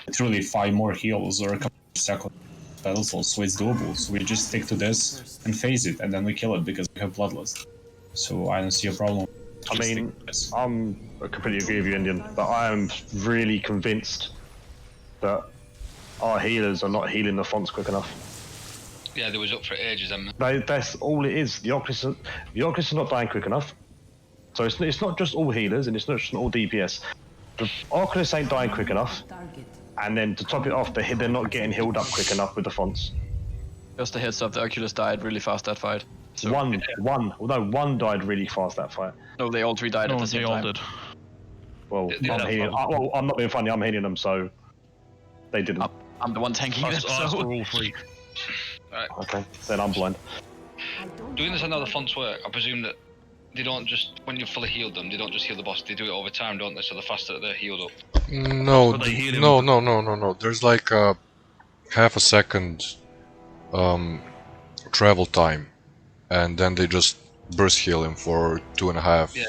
literally 5 more heals or a couple of second pedestals, so it's doable. So we just stick to this and phase it, and then we kill it because we have bloodlust. So I don't see a problem. I mean, I completely agree with you, Indian, but I am really convinced that our healers are not healing the fonts quick enough. Yeah, they was up for ages, Emma. That's all it is. The Oculus are not dying quick enough. So it's not just all healers and it's not just all DPS. The Oculus ain't dying quick enough. And then to top it off, they're not getting healed up quick enough with the fonts. Just a heads up, the Oculus died really fast that fight. So, one died really fast that fight. No, they all 3 died at the same time. Did. Well, I'm not being funny, I'm healing them, so they didn't. I'm the one tanking them, so... we're all 3. Right. Okay, then I'm blind. Doing this, I know the fonts work. I presume that they don't just, when you've fully healed them, they don't just heal the boss, they do it over time, don't they? So the faster they're healed up. No, no. There's like a half a second travel time, and then they just burst heal him for 2.5. Yeah.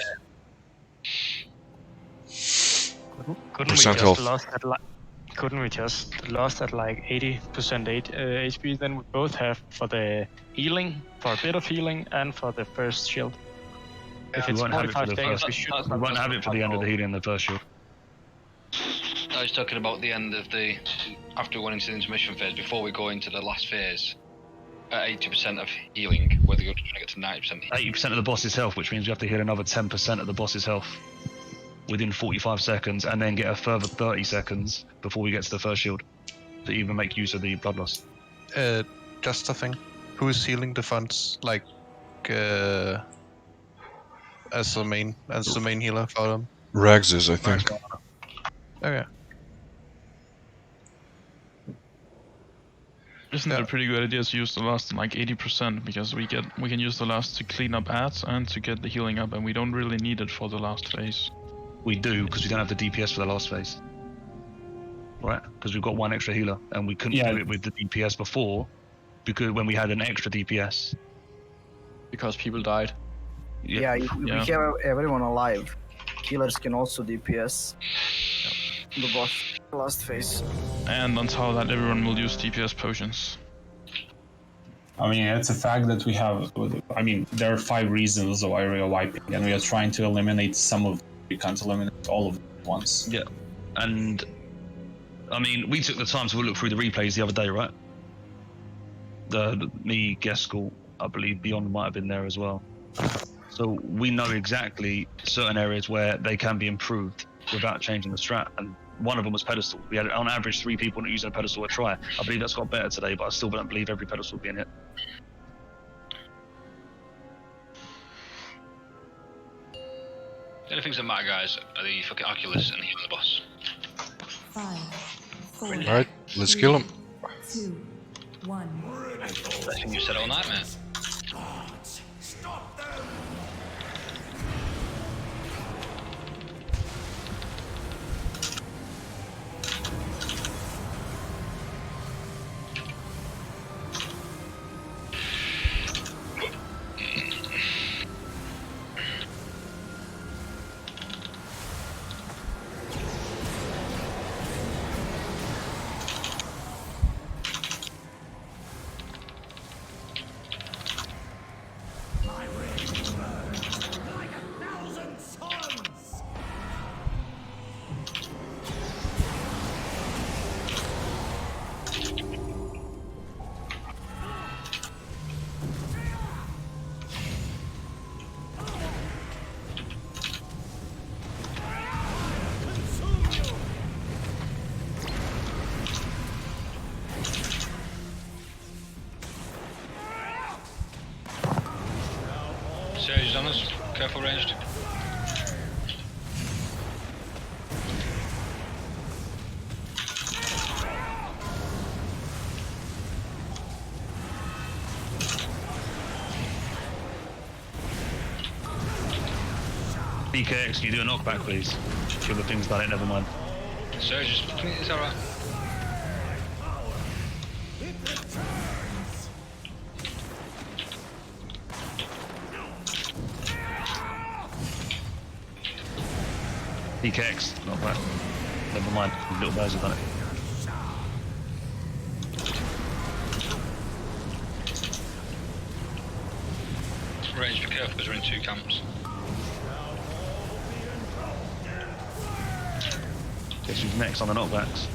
Couldn't we just lost at like 80% HP? Then we both have for the healing, for a bit of healing, and for the first shield. If it's 45 seconds, we should. We won't have it for the end of the healing in the first shield. I was talking about the end of the, after we went into the intermission phase, before we go into the last phase, at 80% of healing, whether you're trying to get to 90%. 80% of the boss's health, which means we have to heal another 10% of the boss's health within 45 seconds, and then get a further 30 seconds before we get to the first shield to even make use of the blood loss. Just a thing. Who is healing the funds? Like, as the main healer for them? Rags is, I think. Okay. Isn't it a pretty good idea to use the last like 80% because we can use the last to clean up ads and to get the healing up, and we don't really need it for the last phase. We do, because we don't have the DPS for the last phase. Right? Because we've got 1 extra healer, and we couldn't do it with the DPS before, because when we had an extra DPS. Because people died. Yeah, if we have everyone alive. Killers can also DPS the boss last phase. And on top of that, everyone will use DPS potions. I mean, it's a fact that we have. I mean, there are 5 reasons why we are wiping, and we are trying to eliminate some of them. We can't eliminate all of them at once. Yeah, and I mean, we took the time to look through the replays the other day, right? Me, Geskull, I believe Beyond might have been there as well. So we know exactly certain areas where they can be improved without changing the strat, and one of them was pedestal. We had on average 3 people not using a pedestal a try. I believe that's got better today, but I still don't believe every pedestal being hit. The only things that matter, guys, are the fucking Oculus and healing the boss. 5, 4. Alright, let's kill him. 2, 1. I think you said all night, man. Surge on us, careful ranged. BKX, can you do a knockback, please? Kill the things done it, never mind. Surge, it's alright. BKX, knockback. Never mind, little bears have done it. Range, be careful because we're in 2 camps. Guess who's next on the knockbacks?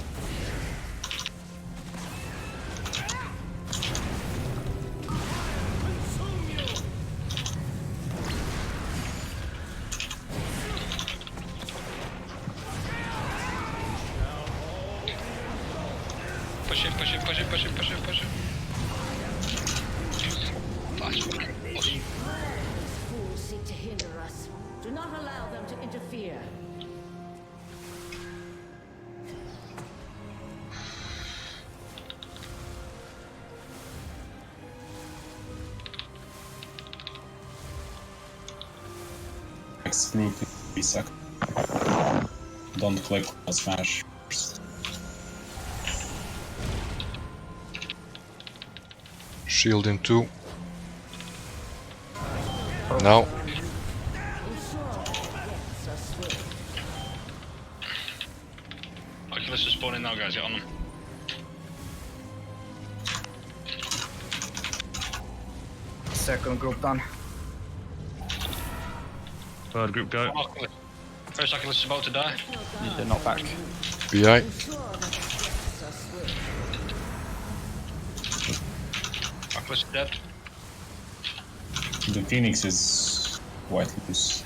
Push him, push him, push him, push him, push him, push him. That's fucking awesome. Fools seek to hinder us. Do not allow them to interfere. Exclude 3 seconds. Don't click on smash. Shield in 2. Now. Oculus is spawning now, guys, get on them. Second group done. Third group go. Oculus. First Oculus is about to die. Need the knockback. BI. Oculus is dead. The Phoenix is quite loose.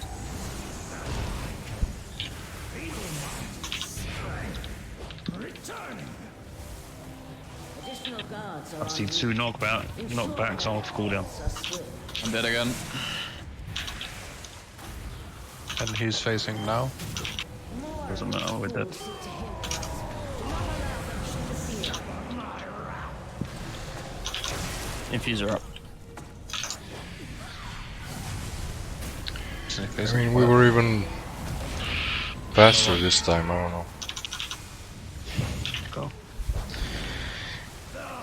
I've seen 2 knockbacks off cooldown. I'm dead again. And he's facing now. Doesn't matter, we're dead. Infuser up. I mean, we were even faster this time, I don't know. Go.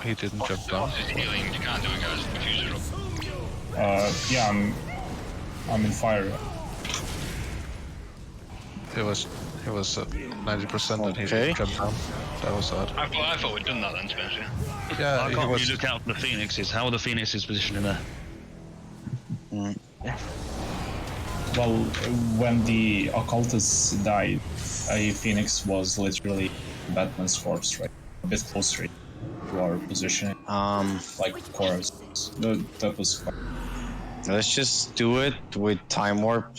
he didn't jump down. It's healing. You can't do it, guys. Refuse it up. Yeah, I'm in fire. It was 90% that he Okay. jumped down. That was odd. I thought we'd done that then, Spencer. Yeah, I he can't was. really look out for the phoenixes. How are the phoenixes positioned in there? Well, when the occultists died, a phoenix was literally Batman's corpse, right? A bit closer to our position. Like chorus. That was fun. Let's just do it with time warp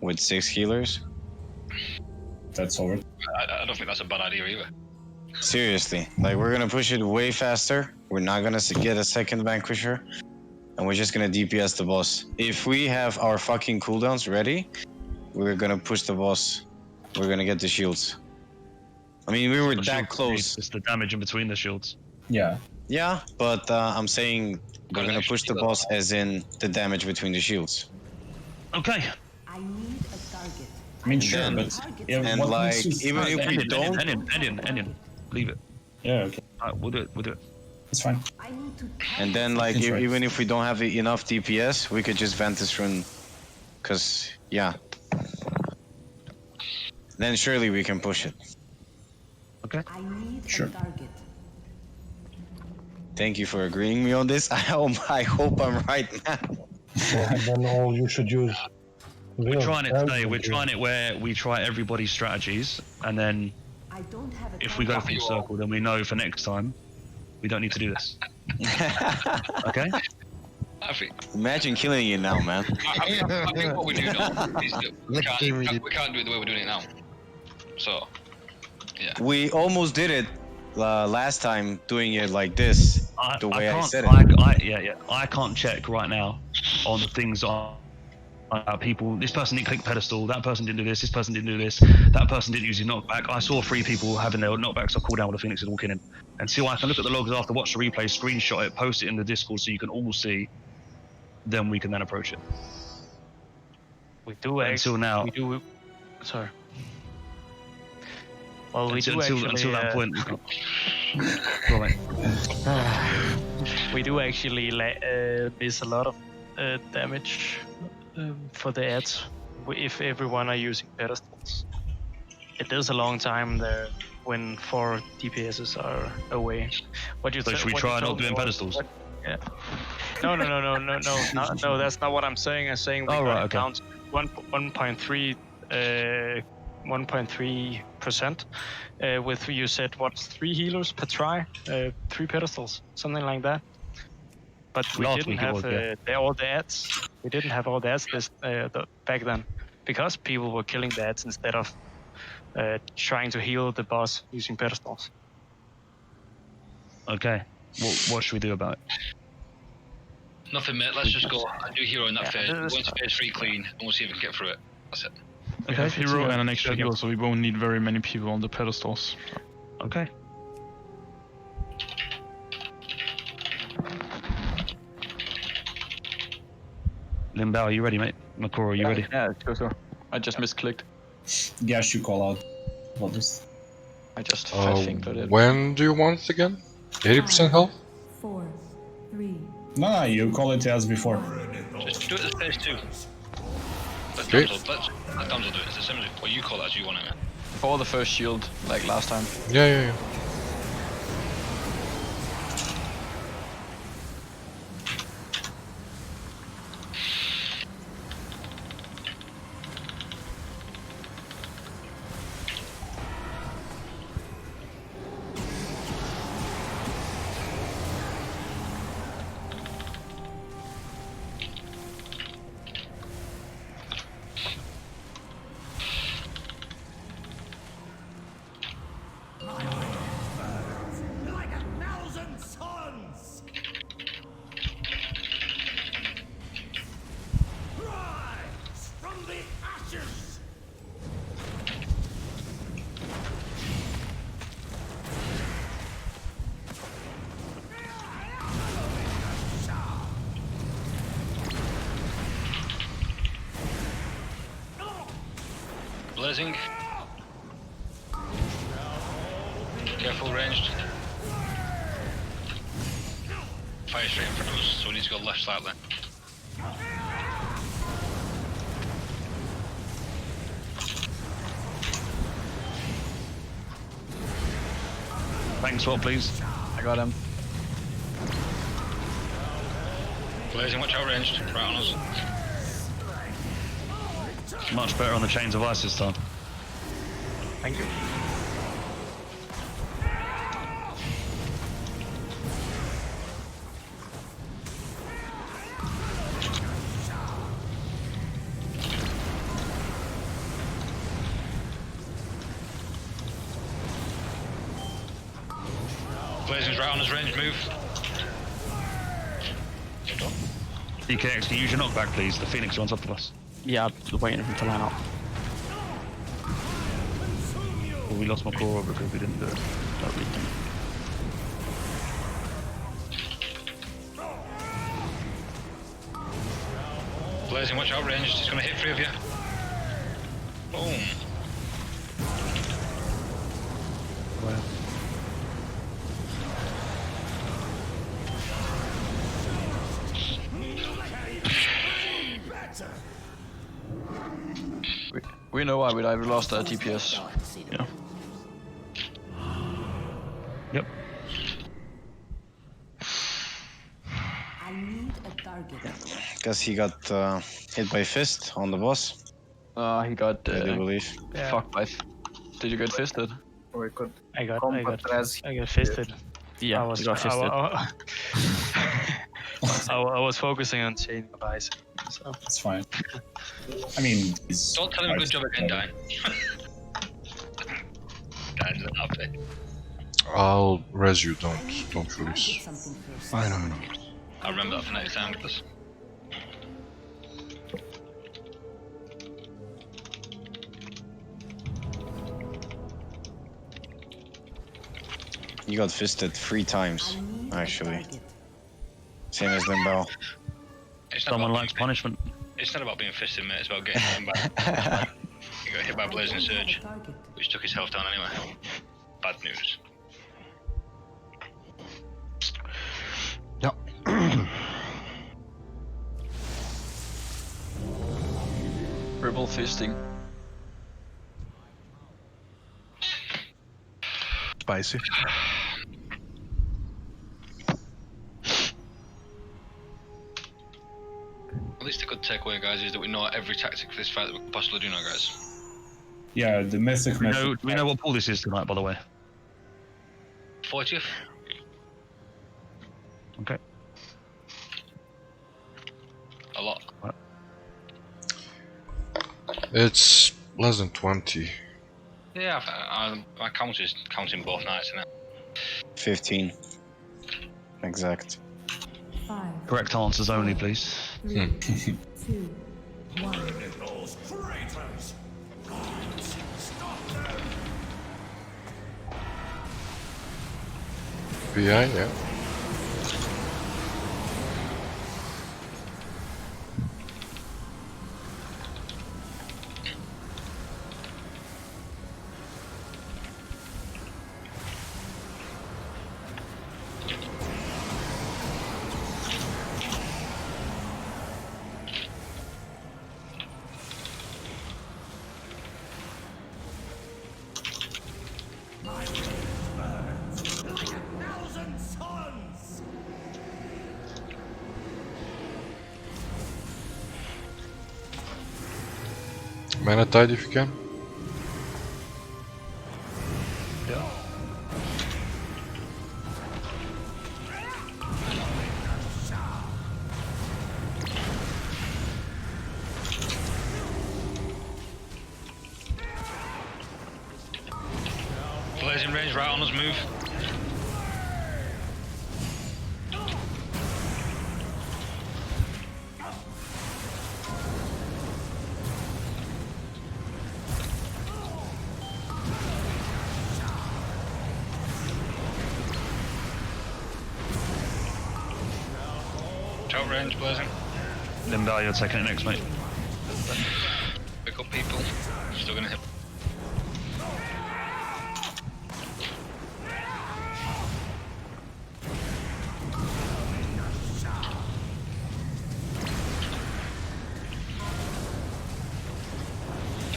with 6 healers. That's over. I don't think that's a bad idea either. Seriously, like we're gonna push it way faster. We're not gonna get a second vanquisher, and we're just gonna DPS the boss. If we have our fucking cooldowns ready, we're gonna push the boss. We're gonna get the shields. I mean, we were The that shields close. It's the damage in between the shields. Yeah. Yeah, but I'm saying we're gonna push the boss as in the damage between the shields. Okay. I need a target. I mean, sure, but and what like makes you even if we don't, end in. Leave it. Yeah, okay. We'll do it. It's fine. and then like That's right. even if we don't have enough DPS, we could just Ventus rune, cause yeah. Then surely we can push it. Okay. I need Sure. a target. Thank you for agreeing me on this. I hope I'm right now. And then all you should use. We're trying it today. We're trying it where we try everybody's strategies, and then I don't have a if we go full circle, then we know for next time we don't need to do this. Okay? I think. Imagine killing you now, man. I think what we do now is that we can't do it the way we're doing it now. So, yeah. We almost did it last time, doing it like this, the way I can't, said it. Yeah. I can't check right now on the things on people. This person didn't click pedestal. That person didn't do this. This person didn't do this. That person didn't use his knockback. I saw 3 people having their knockbacks. I called down with the phoenixes walking in. And see, I can look at the logs after, watch the replay, screenshot it, post it in the Discord so you can all see. Then we can then approach it. We do until now. We do. Sorry. Well, we do until that point. Go on, mate. We do actually miss a lot of damage for the ads if everyone are using pedestals. It is a long time there when 4 DPSs are away. So should we try not doing pedestals? Yeah. No. No, that's not what I'm saying. I'm saying we count 1.3%. With you said what's 3 healers per try, 3 pedestals, something like that. But we didn't have all the ads. We didn't have all the ads back then because people were killing the ads instead of trying to heal the boss using pedestals. Okay. What should we do about it? Nothing, mate. Let's just go and do hero in that phase. Go into phase 3 clean, and we'll see if we can get through it. That's it. We have hero and an extra heal, so we won't need very many people on the pedestals. Okay. Limbao, are you ready, mate? Makoro, are you ready? Yeah, sure. I just misclicked. Yes, you call out. What is? I think that it. When do you want it again? 80% health? 4, 3. No, you call it as before. Just do it as phase 2. Let Okay. Damsel do it. It's the same as what you call it as you want it. For the first shield, like last time. Yeah. Like 1,000 suns! Rise from the ashes! Blazing. Careful, ranged. fire straight in front of us, so we need to go left slightly. Flank swap, please. I got him. Blazing, watch out ranged, right on us. Much better on the chains of ice this time. Thank you. Blazing's right on us, range, move. DKX, can you use your knockback, please? The Phoenix are on top of us. Yeah, I'm waiting for him to line up. Well, we lost my core because we didn't do it. No, we didn't. Blazing, watch out ranged, he's gonna hit 3 of you. Boom. Wow. We know why we lost our TPS. Yeah. Yep. I need a target. Because he got hit by fist on the boss. He got I do believe. fucked by. Did you get fisted? We could I got combat fisted. Yeah, I was you got fisted. I was focusing on chain of ice. So. It's fine. I mean, don't tell him good job again, Dine. Dine's an update. I'll res you, don't release. I don't know. I'll remember that for next time, because You got fisted 3 times, actually. Same as Limbao. Someone likes punishment. It's not about being fisted, mate, it's about getting him back. He got hit by a blazing surge, which took his health down anyway. Bad news. Triple fisting. Spicy. At least a good takeaway, guys, is that we know every tactic for this fight that we could possibly do now, guys. Yeah, the Mythic method. Do we know what pool this is tonight, by the way? 40th? Okay. A lot. Right. It's less than 20. Yeah, my count is counting both nights, isn't it? 15. Exact. 5, Correct answers only, please. 3, 2, 1. Behind, yeah. Mana tide if you can. Yeah. Blazing range, right on us, move. Out range, Blazing. Limbal, you're taking it next, mate. Pick up people. Still gonna hit.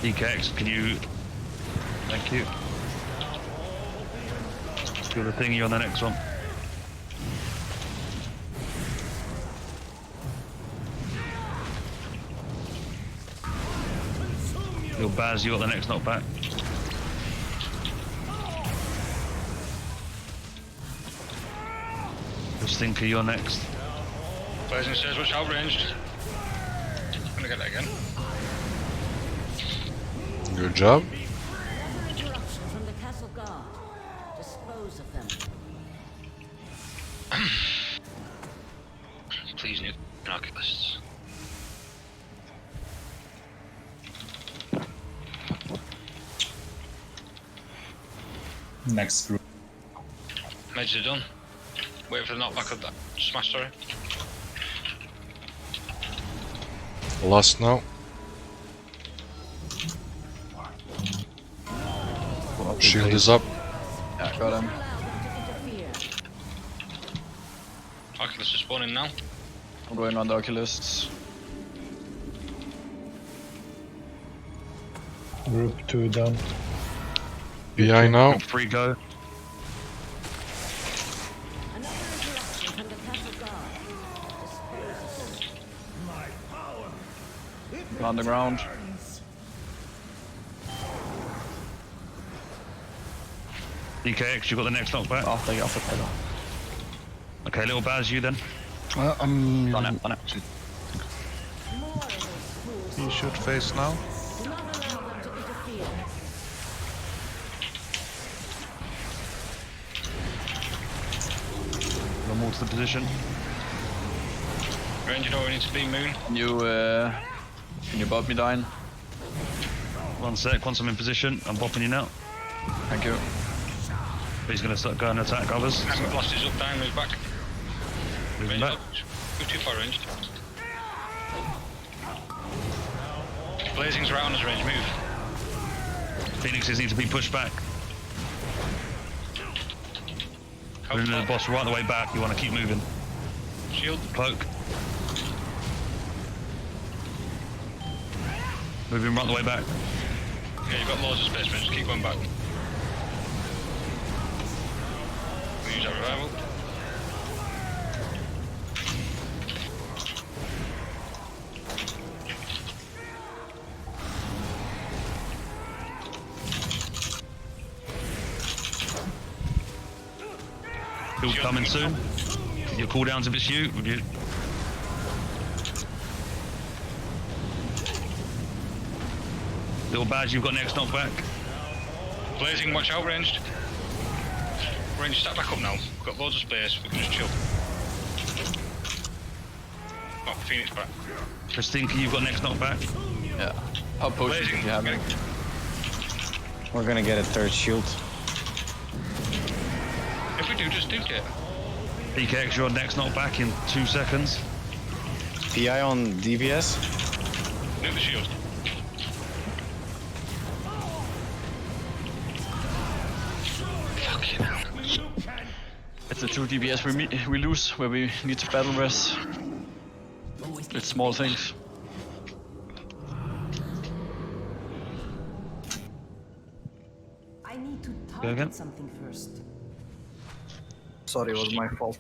DKX, can you... Thank you. Do the thingy on the next one. You'll Baz, you got the next knockback. Stinker, you're next. Blazing says, watch out, ranged. I'm gonna get that again. Good job. Interruption from the castle guard. Dispose of them. Please, new binocularists. Next group. Meds are done. Wait for the knockback of that smash, sorry. Lost now. Shield is up. Yeah, got him. Oculus is spawning now. I'm going on the Oculus. Group 2 down. BI now. Group 3 go. On the ground. DKX, you got the next knockback. I'll take it off the pillar. Okay, little Baz, you then. I'm On it, on it. He should face now. We'll move to the position. Range, you know where we need to be, Moon. Can you bob me down? 1 sec, once I'm in position, I'm bopping you now. Thank you. He's gonna start going to attack others. Hammer blast is up, down, move back. Moving Range back. Move too far ranged. Blazing's right on his range, move. Phoenixes need to be pushed back. We're in the boss right the way back, you want to keep moving. Shield. Cloak. Moving right the way back. Yeah, you've got loads of space, man. Just keep going back. We'll use that revival. Build coming soon. Your cooldowns if it's you. Little Badge, you've got next knockback. Blazing, watch out, ranged. Ranged, stack back up now. We've got loads of space, we can just chill. Oh, Phoenix back. Christinka, you've got next knockback. Yeah. I'll push it if you have it. We're gonna get a third shield. If we do, just duke it. DKX, you're next knockback in 2 seconds. PI on DPS. Nuke the shield. Fucking hell. It's the 2 DPS we lose where we need to battle res. It's small things. I need to again? target something first. Sorry, it was my fault.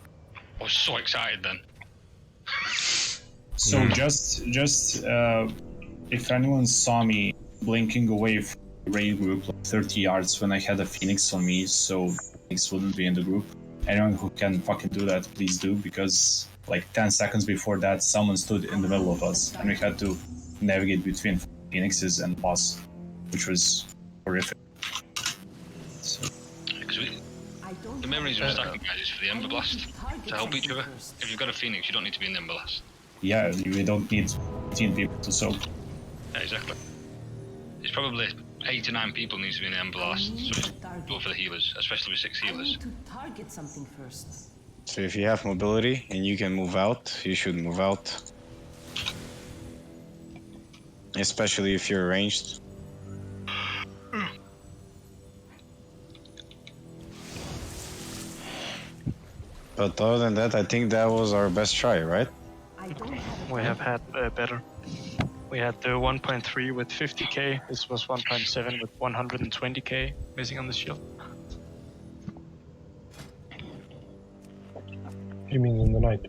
I was so excited then. So just if anyone saw me blinking away from the raid group like 30 yards when I had a Phoenix on me, so Phoenix wouldn't be in the group. Anyone who can fucking do that, please do, because like 10 seconds before that, someone stood in the middle of us, and we had to navigate between Phoenixes and boss, which was horrific. So. The main reason we're stacking guys is for the Ember Blast, to help each other. If you've got a Phoenix, you don't need to be in the Ember Blast. Yeah, we don't need 15 people to soak. Yeah, exactly. It's probably 8 to 9 people needs to be in the Ember Blast, so it's good for the healers, especially with 6 I healers. need to target something first. So if you have mobility and you can move out, you should move out. Especially if you're ranged. But other than that, I think that was our best try, right? We have had better. We had the 1.3 with 50k. This was 1.7 with 120k missing on the shield. You mean in the night?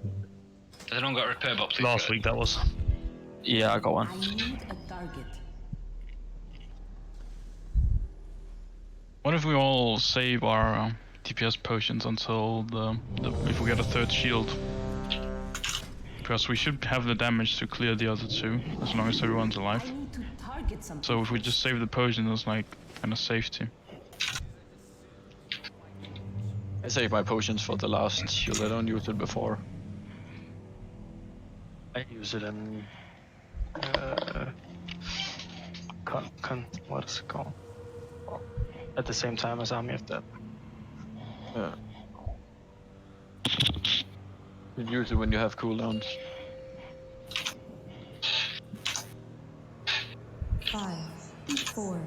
Has anyone got a repair box? Last week that was. Yeah, I got one. I need a target. What if we all save our DPS potions until if we get a third shield? Because we should have the damage to clear the other two, as long as everyone's alive. I need to target something. So if we just save the potion, it's like kind of safety. I save my potions for the last shield. I don't use it before. I use it in what is it called? At the same time as Army of Death. Yeah. You use it when you have cooldowns. 5, 4,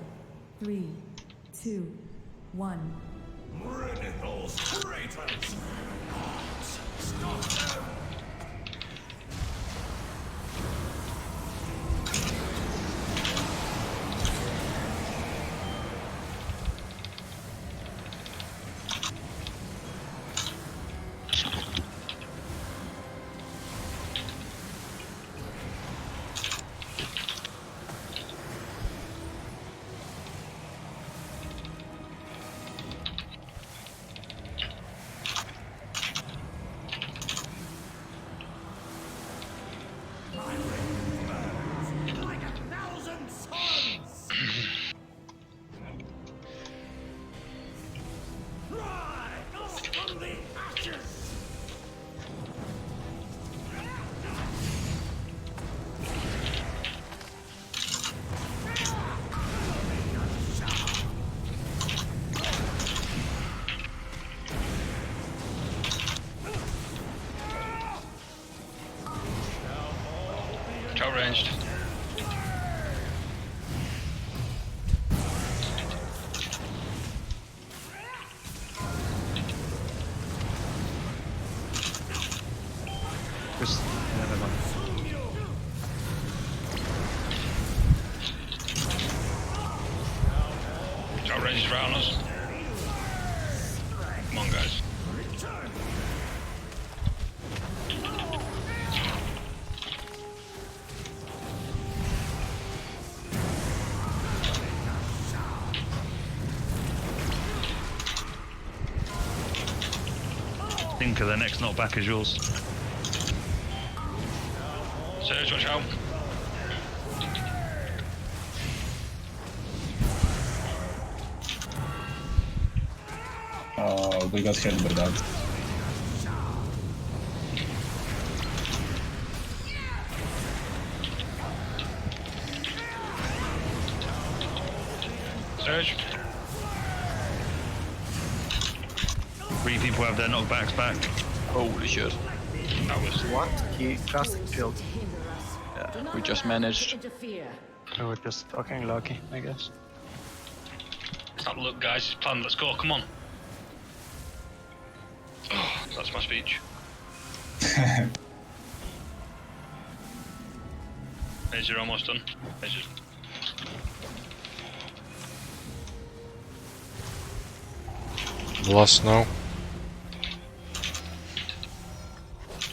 3, 2, 1. Bring those traitors! Stop them! Outranged. Just never mind. Outranged around us. Come on, guys. Tinker, the next knockback is yours. Surge, watch out. We got hit by that. Surge. 3 people have their knockbacks back. Holy shit. That was what? He cast shield. Yeah, we just managed. Interfere. We were just fucking lucky, I guess. Let's not look, guys. It's planned. Let's go. Come on. Oh, that's my speech. Major almost done. Major. Lost now.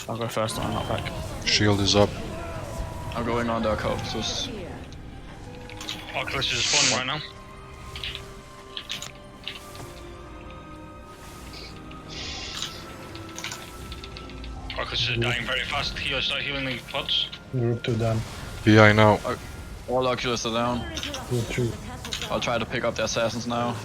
I'll go first on knockback. Shield is up. I'm going on the corpses. Oculus is spawning right now. Oculus is dying very fast. Heal, start healing the pods. Group 2 done. PI now. All Oculus are down. Group 3. I'll try to pick up the assassins now.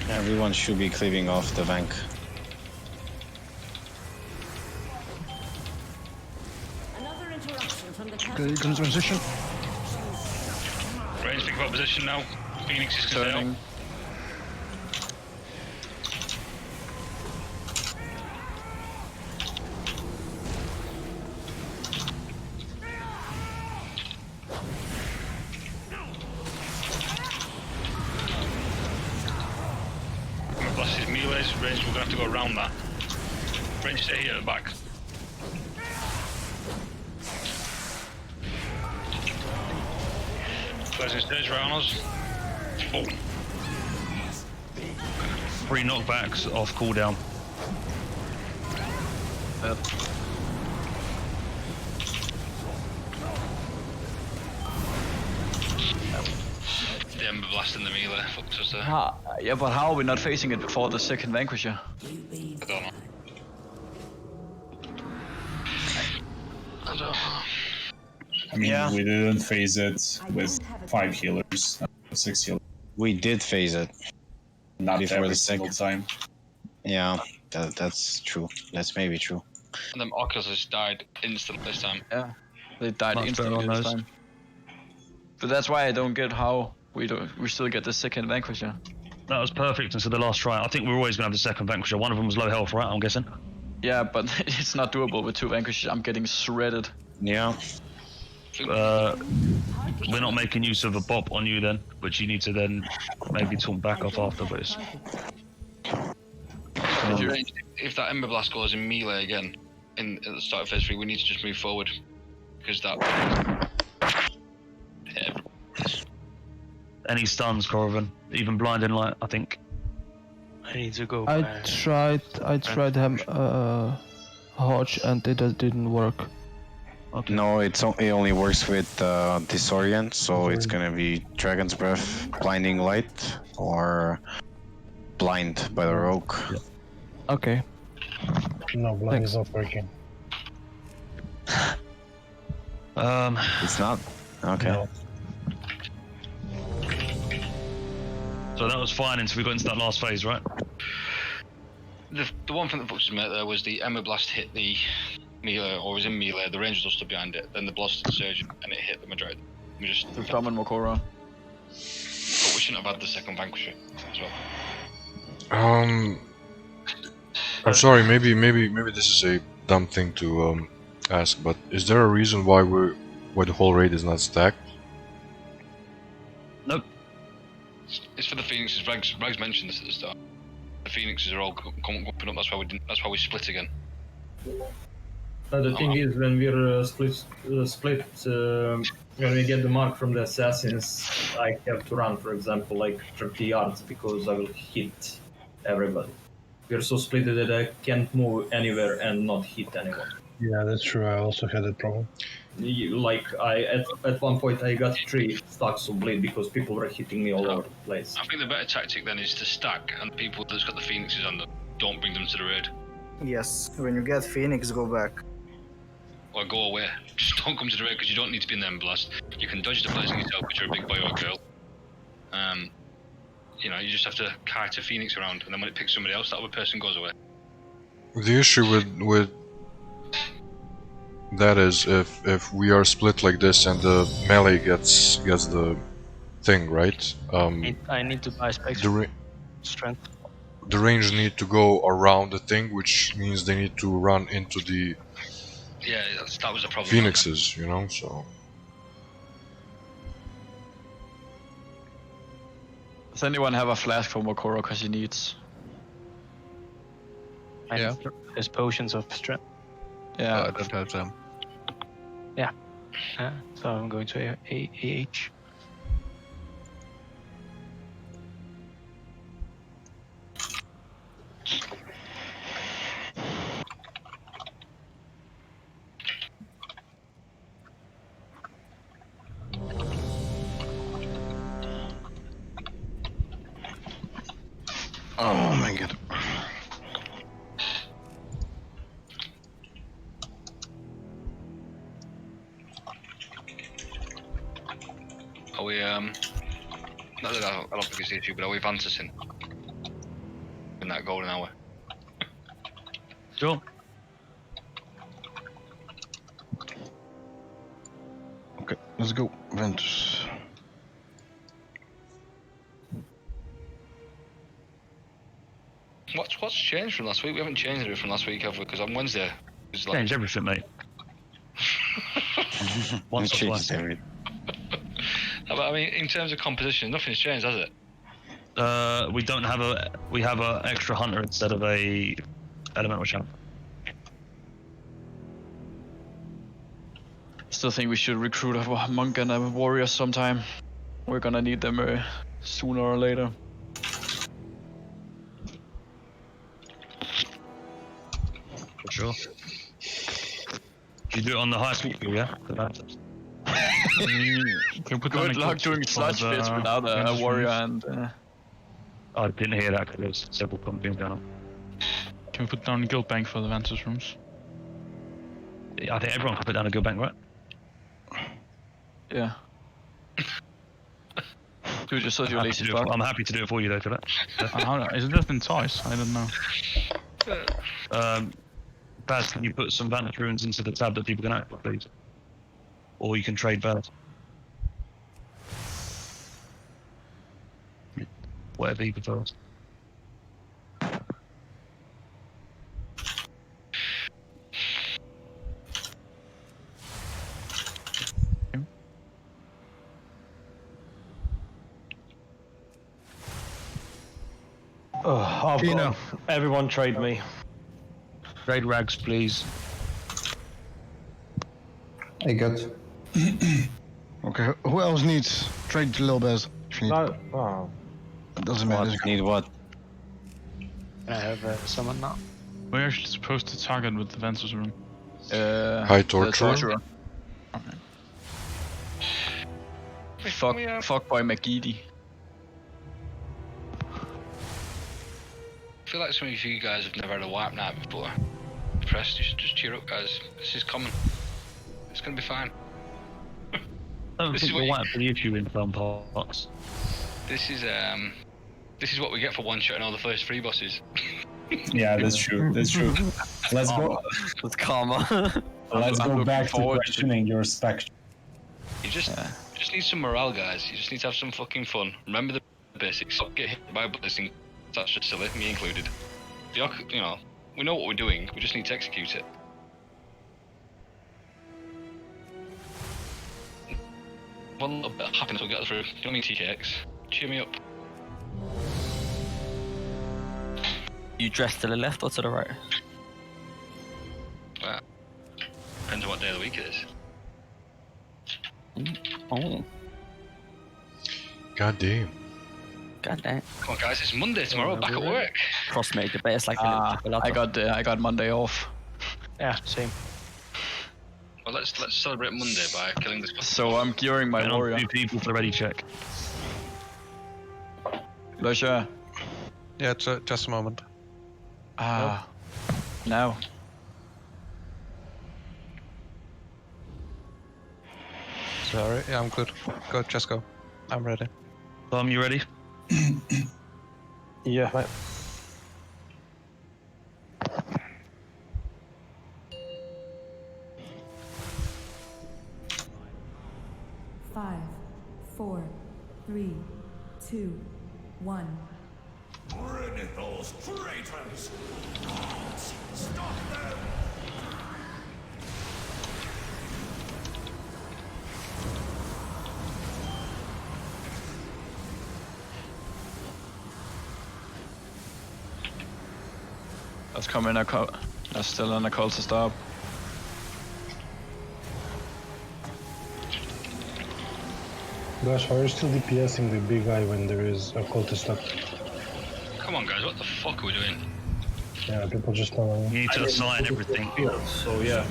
Everyone should be cleaving off the bank. Another interruption from the Okay, you can transition. Range, think about position now. Phoenix is turning. stairs. Range, we're gonna have to go around that. Range, stay here at the back. Closing stairs right on us. Oh. 3 knockbacks off cooldown. Yep. The Ember Blast and the melee fucked us there. Yeah, but how are we not facing it before the second Vanquisher? I don't know. I don't know. I mean, we didn't phase it with 5 healers, 6 healers. We did phase it. Not before every the single time. Yeah, that's true. That's maybe true. And then Oculus died instantly this time. Yeah, they died Much better instantly on this those. time. But that's why I don't get how we still get the second Vanquisher. That was perfect until the last try. I think we're always gonna have the second Vanquisher. One of them was low health, right? I'm guessing. Yeah, but it's not doable with 2 Vanquishers. I'm getting shredded. Yeah. We're not making use of a bop on you then, which you need to then maybe talk back off afterwards. If that Ember Blast goes in melee again at the start of phase 3, we need to just move forward because that. Any stuns, Corvin? Even blinding light, I think. I need to go. I tried him Hodge and it didn't work. Okay. No, it only works with Disorient, so it's gonna be Dragon's Breath, Blinding Light, or Blind by the Rogue. Yeah. Okay. No, blind is not working. It's not? Okay. No. So that was fine until we got into that last phase, right? The one thing that fucked us there was the Ember Blast hit the melee, or was in melee, the Rangers all stood behind it, then the Blast Surgeon, and it hit the Madrid. We just. The Summon Mokora. But we shouldn't have had the second Vanquisher as well. I'm sorry, maybe this is a dumb thing to ask, but is there a reason why the whole raid is not stacked? Nope. It's for the Phoenixes. Rags mentioned this at the start. The Phoenixes are all coming up. That's why we didn't. That's why we split again. The thing is, when we're split, when we get the mark from the assassins, I have to run, for example, like 30 yards because I will hit everybody. We're so split that I can't move anywhere and not hit anyone. Yeah, that's true. I also had that problem. Like at one point I got 3 stacks of bleed because people were hitting me all over the place. I think the better tactic then is to stack, and people that's got the Phoenixes on them, don't bring them to the raid. Yes, when you get Phoenix, go back. Or go away. Just don't come to the raid because you don't need to be in the Ember Blast. You can dodge the blazing yourself because you're a big boy or girl. You know, you just have to kite a Phoenix around, and then when it picks somebody else, that other person goes away. The issue with that is if we are split like this and the melee gets the thing, right? I need to buy specs. Strength. The range need to go around the thing, which means they need to run into the Yeah, that was a problem. Phoenixes, you know, so. Does anyone have a flask for Mokoro because he needs? Yeah. There's potions of strength. Yeah, I don't have them. Yeah. So I'm going to AH. Oh my god. Are we, not that I don't think it's the issue, but are we fantasing in that golden hour? Sure. Okay, let's go, Ventus. What's changed from last week? We haven't changed it from last week, have we? Because on Wednesday, it was like... Change everything, mate. Once or twice. I mean, in terms of composition, nothing's changed, has it? We don't have a. We have a extra hunter instead of a elemental champ. Still think we should recruit a monk and a warrior sometime. We're gonna need them sooner or later. For sure. You do it on the high speed, yeah? Good luck doing sludge fits without a warrior and. I didn't hear that because there's several companies down. Can we put down a guild bank for the Ventus rooms? I think everyone can put down a guild bank, right? Yeah. Do just so you're lazy. I'm happy to do it for you though, for that. Is it just in toys? I don't know. Baz, can you put some Vantage runes into the tab that people can access, please? Or you can trade Baz. Whatever you prefer. Everyone trade me. Trade rags, please. I got. Okay, who else needs trade to Lil Bez? If you need. No. Oh. It doesn't matter. Need what? I have someone now. We're actually supposed to target with the Ventus room. High torture. Fuck boy McGeady. I feel like some of you guys have never had a wipe night before. Pressed, you should just cheer up, guys. This is common. It's gonna be fine. I don't think the wipe the issue in some parts. This is what we get for one shot in all the first 3 bosses. Yeah, that's true. That's true. Let's go. That's karma. Let's go back to questioning your spec. You just need some morale, guys. You just need to have some fucking fun. Remember the basics. Stop getting hit by blitzing. That's just silly, me included. You know, we know what we're doing. We just need to execute it. One little bit of happiness will get us through. You don't need TKX. Cheer me up. You dress to the left or to the right? Well, depends on what day of the week it is. Oh. God damn. God damn. Come on, guys, it's Monday tomorrow. Back at work. Cross major, but it's like a little I got Monday off. Yeah, same. Well, let's celebrate Monday by killing this. So I'm gearing my warrior. 2 people for the ready check. Lusha. Yeah, just a moment. Now. Sorry, yeah, I'm good. Go, just go. I'm ready. Tom, you ready? Yeah, mate. Five, 4, 3, 2, 1. Bring those traitors! Gods, stop them! That's coming. That's still in a call to stop. Gosh, why are you still DPSing the big guy when there is a cultist up? Come on, guys, what the fuck are we doing? Yeah, people just don't know. You need to assign everything. So yeah.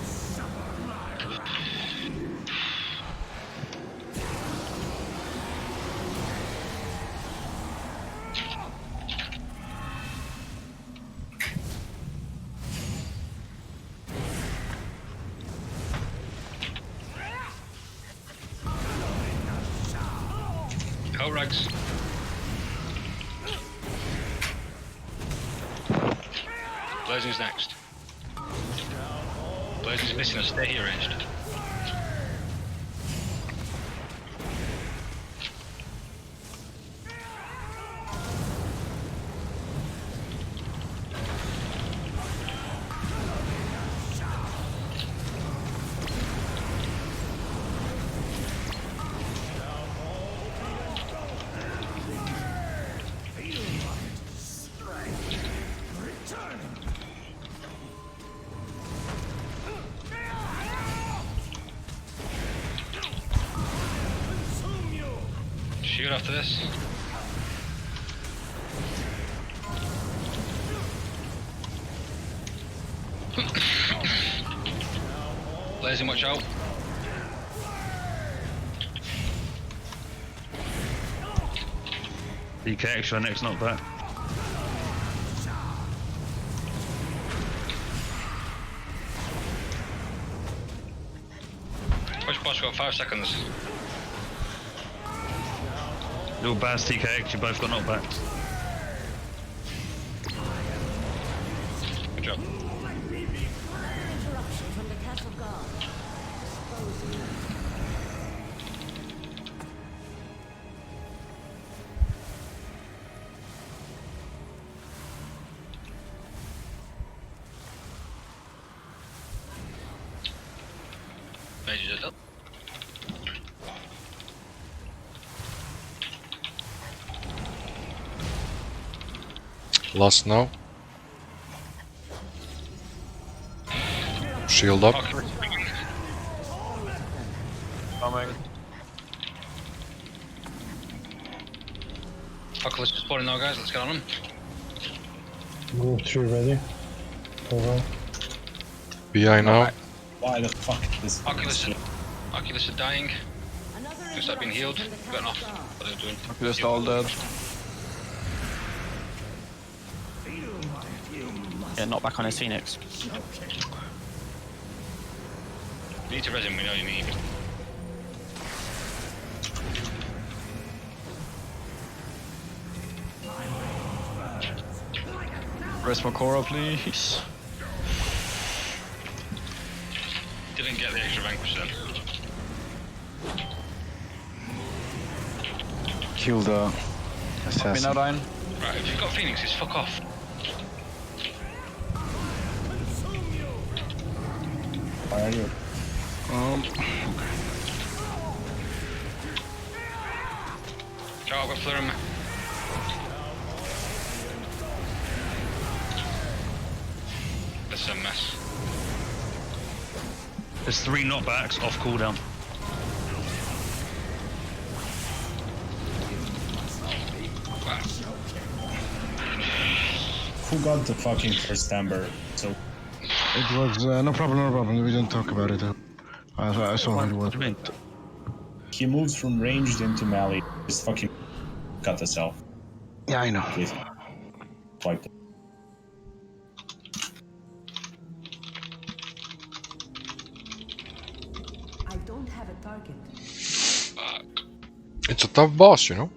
Go, Rags. Blazing's next. Blazing's missing us. Stay here, ranged. Shoot after this. Blazing, watch out. DK extra next knockback. Push boss, got 5 seconds. Little Baz, TKX, you both got knockbacks. Good job. Interruption from the castle guard. Exposing. Major just up. Last now. Shield up. Coming. Oculus is spawning now, guys. Let's get on them. Group 3 ready. Over. BI now. Why the fuck is Oculus are dying. Looks like being healed. Getting off. What are they doing? Just all dead. Yeah, not back on his Phoenix. You need to res him, we know you need. Rest Makora, please. Didn't get the extra vanquish then. Kill the assassin. Now dying. Right, if you've got Phoenixes, fuck off. Why are you? Ciao, I've got Fleur in me. This is a mess. There's 3 knockbacks off cooldown. Who got the fucking first Amber? So It was no problem. We didn't talk about it. I saw who it was. he moves from ranged into melee. Just fucking cut herself. Yeah, I know. Wiped it. I don't have a target. It's a tough boss, you know.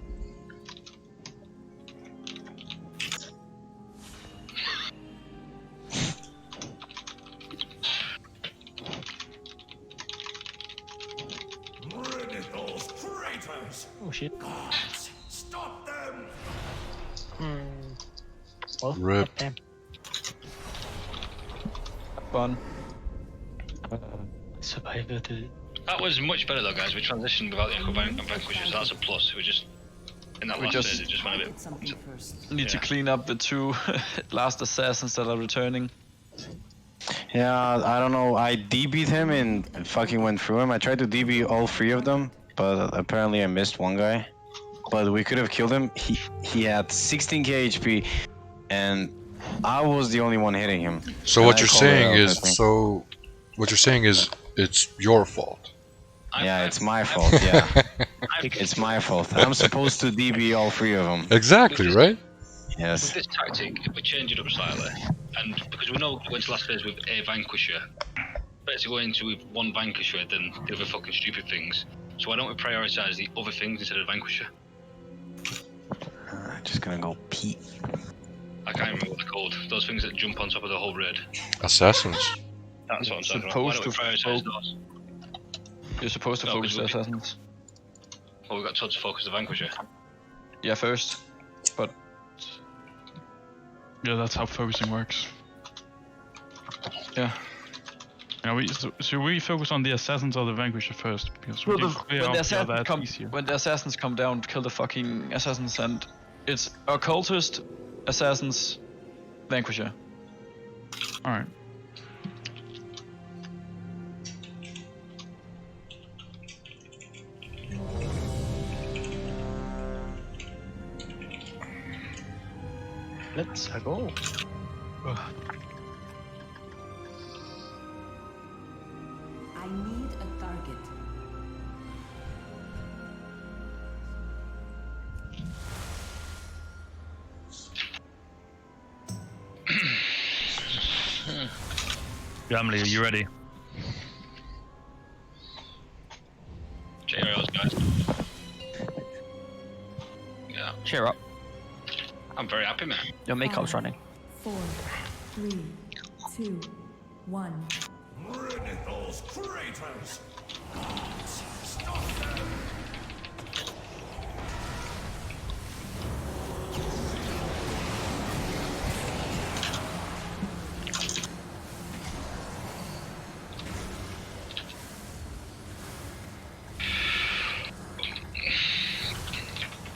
Bring it, those traitors! Oh shit. Guards, stop them! Well, Rip. damn. Fun. Survived it. That was much better though, guys. We transitioned without the Echo Vanquishers, so that's a plus. We just, in that We last just- phase, it just went a bit. Something first. Need to clean up the 2 last assassins that are returning. Yeah, I don't know. I DB'd him and fucking went through him. I tried to DB all 3 of them, but apparently I missed one guy. But we could have killed him. He had 16k HP, and I was the only one hitting him. So And what I you're called it saying out, is, I think. what you're saying is, it's your fault. Yeah, it's my fault. Yeah, it's my fault. I'm supposed to DB all 3 of them. Exactly, right? Yes. With this tactic, we change it up slightly, and because we know we went to last phase with a Vanquisher, better to go into with 1 Vanquisher than the other fucking stupid things. So why don't we prioritise the other things instead of Vanquisher? Just gonna go pee. I can't remember what they're called. Those things that jump on top of the whole raid. Assassins. That's what I'm talking about. Why don't we Supposed to prioritise those? You're supposed to No, focus 'cause the we- assassins. Well, we got told to focus the Vanquisher. Yeah, first. But Yeah, that's how focusing works. yeah. Yeah, should we focus on the assassins or the vanquisher first? Because we Well, can clear when the off the other assassins come, easier. when the assassins come down, kill the fucking assassins, and it's occultist, assassins, vanquisher. All right. Let's go. I need a target. Gamli, are you ready? Cheerios, guys. Yeah. Cheer up. I'm very happy, man. Your makeup's running. 4, 3, 2, 1. Rid those traitors! Gods, stop them!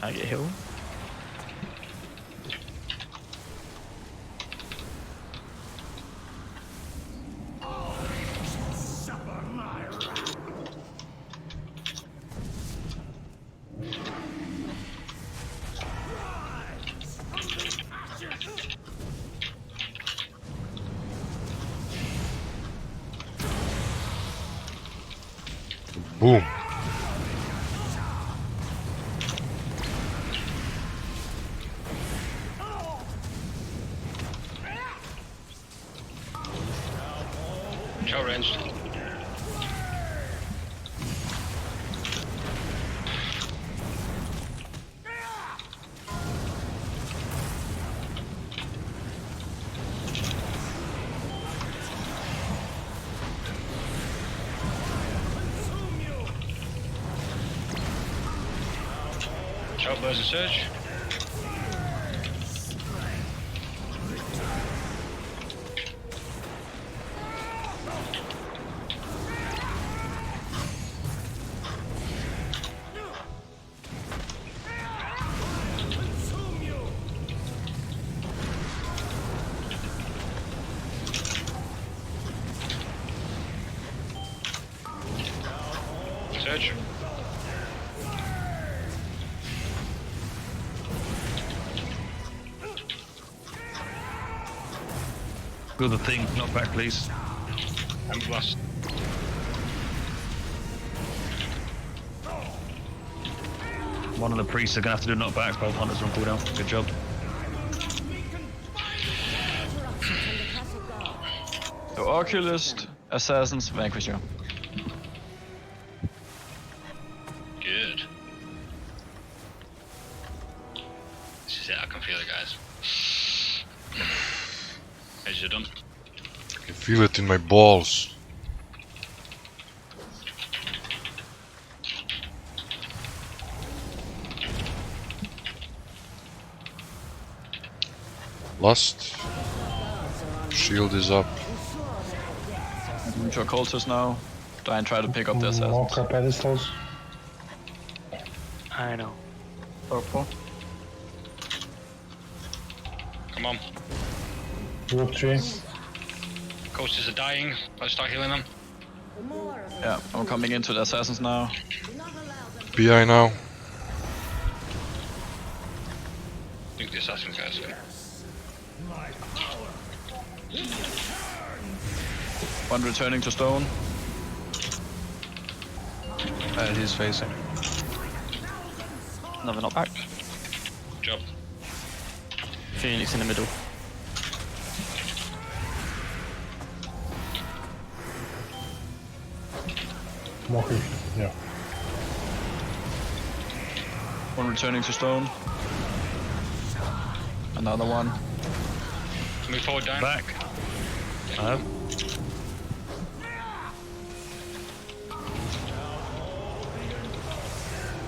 I get healed. Suffer my wrath! Rise from the ashes! Boom. Short ranged. Short burst and surge. Surge. Do the thing, knock back, please. I'm blessed. One of the priests are gonna have to do knock back, both hunters are on cooldown. Good job. So Oculist, Assassins, Vanquisher. Good. This is it, I can feel it, guys. As you're done. I can feel it in my balls. Lust. Shield is up. Move your cultists now. Try and pick up the assassins. Mocha pedestals. I know. Purple. Come on. Group 3. Coasters are dying. Let's start healing them. Yeah, I'm coming into the assassins now. PI now. I think the assassin guys can. One returning to stone. He's facing. Another knockback. Job. Phoenix in the middle. Mocha. Yeah. One returning to stone. Another one. Move forward, down. Back.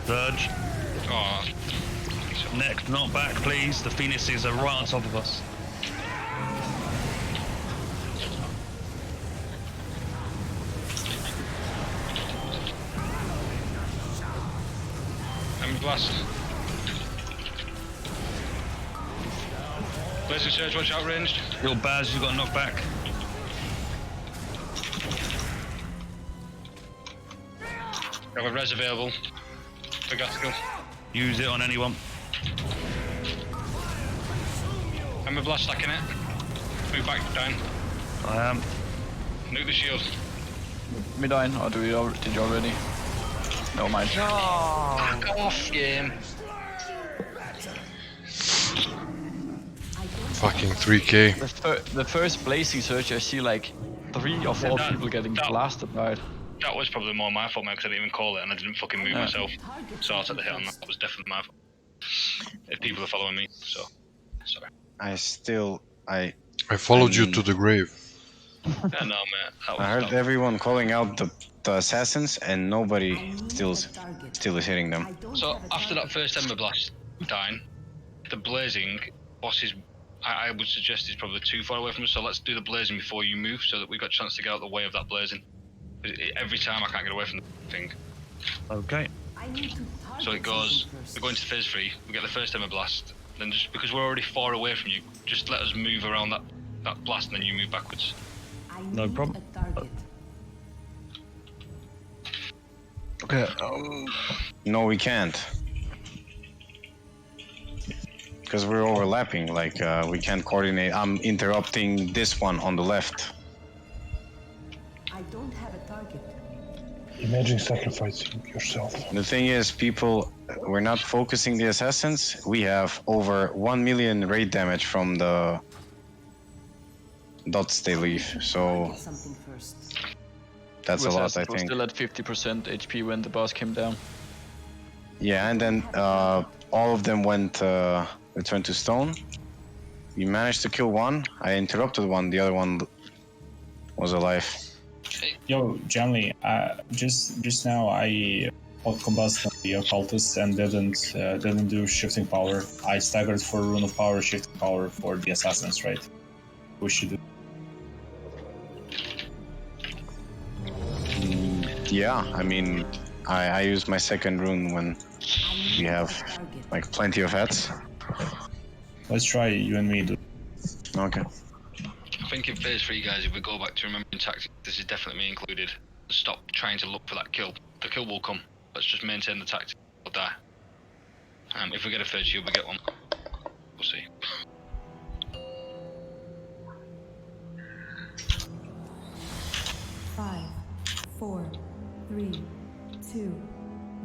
Surge. Oh. Next, knock back, please. The phoenixes are right on top of us. I'm blessed. Blazing surge, watch out, ranged. Your Baz, you got knocked back. Have a res available. Forgot to go. Use it on anyone. Ember Blast stacking it. Move back down. I am. Nuke the shield. Me dying, or did you already? No mind. No! Back off, game. Fucking 3k. The first blazing search, I see like 3 or 4 people getting blasted by it. That was probably more my fault, man, because I didn't even call it and I didn't fucking move myself. So I'll take the hit on that. That was definitely my fault. If people are following me, so sorry. I followed you to the grave. Yeah, no, man. I heard everyone calling out the assassins, and nobody still is hitting them. So after that first Ember Blast dying, the blazing boss is, I would suggest, is probably too far away from us. So let's do the blazing before you move, so that we've got a chance to get out the way of that blazing. Every time I can't get away from the thing. Okay. So it goes. We go into phase 3. We get the first Ember Blast. Then just because we're already far away from you, just let us move around that blast, and then you move backwards. No problem. Okay. No, we can't. Because we're overlapping, like we can't coordinate. I'm interrupting this one on the left. I don't have a target. Imagine sacrificing yourself. The thing is, people, we're not focusing the assassins. We have over 1 million raid damage from the dots they leave, so that's a lot, I We're think. still at 50% HP when the boss came down. Yeah, and then all of them returned to stone. We managed to kill one. I interrupted one. The other one was alive. Yo, Jamley, just now I outcombusted the occultist and didn't do shifting power. I staggered for rune of power, shifting power for the assassins, right? We should do. Yeah, I mean, I used my second rune when we have like plenty of heads. Let's try you and me. Okay. I think in phase 3, guys, if we go back to remembering tactics, this is definitely me included. Stop trying to look for that kill. The kill will come. Let's just maintain the tactics. We'll die. If we get a third shield, we get one. We'll see. Five, 4, 3, 2,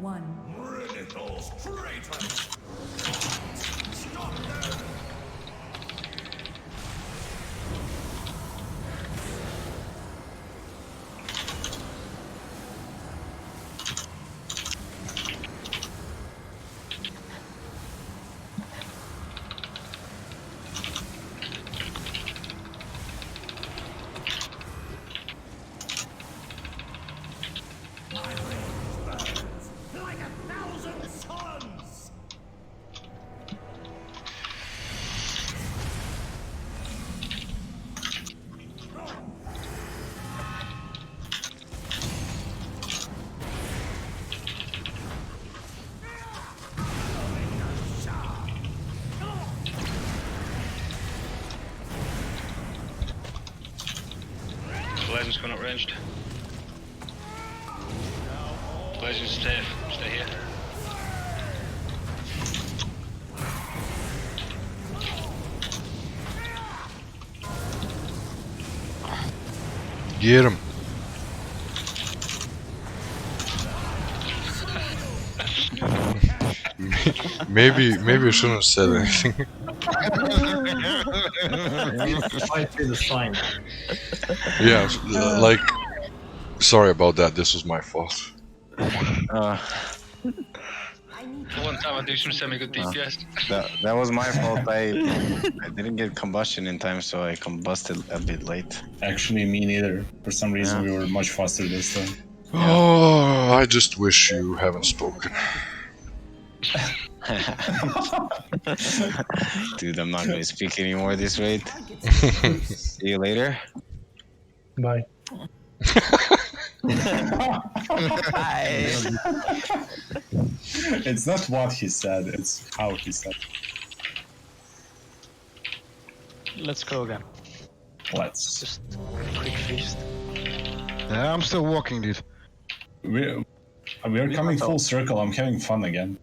1. Rid of those traitors! Stop them! Like 1,000 suns! Blazing's coming up ranged. Blazing, stay here. Get him. maybe I shouldn't have said anything. Might be the sign. Yeah, like, sorry about that. This was my fault. For one time I do some semi-good DPS. That was my fault. I didn't get combustion in time, so I combusted a bit late. Actually, me neither. For some reason, we were much faster this time. Oh, I just wish you haven't spoken. Dude, I'm not gonna speak anymore this rate. See you later. Bye. It's not what he said, it's how he said. Let's go again. Let's. Just a quick feast. Yeah, I'm still walking, dude. We're coming full circle. I'm having fun again.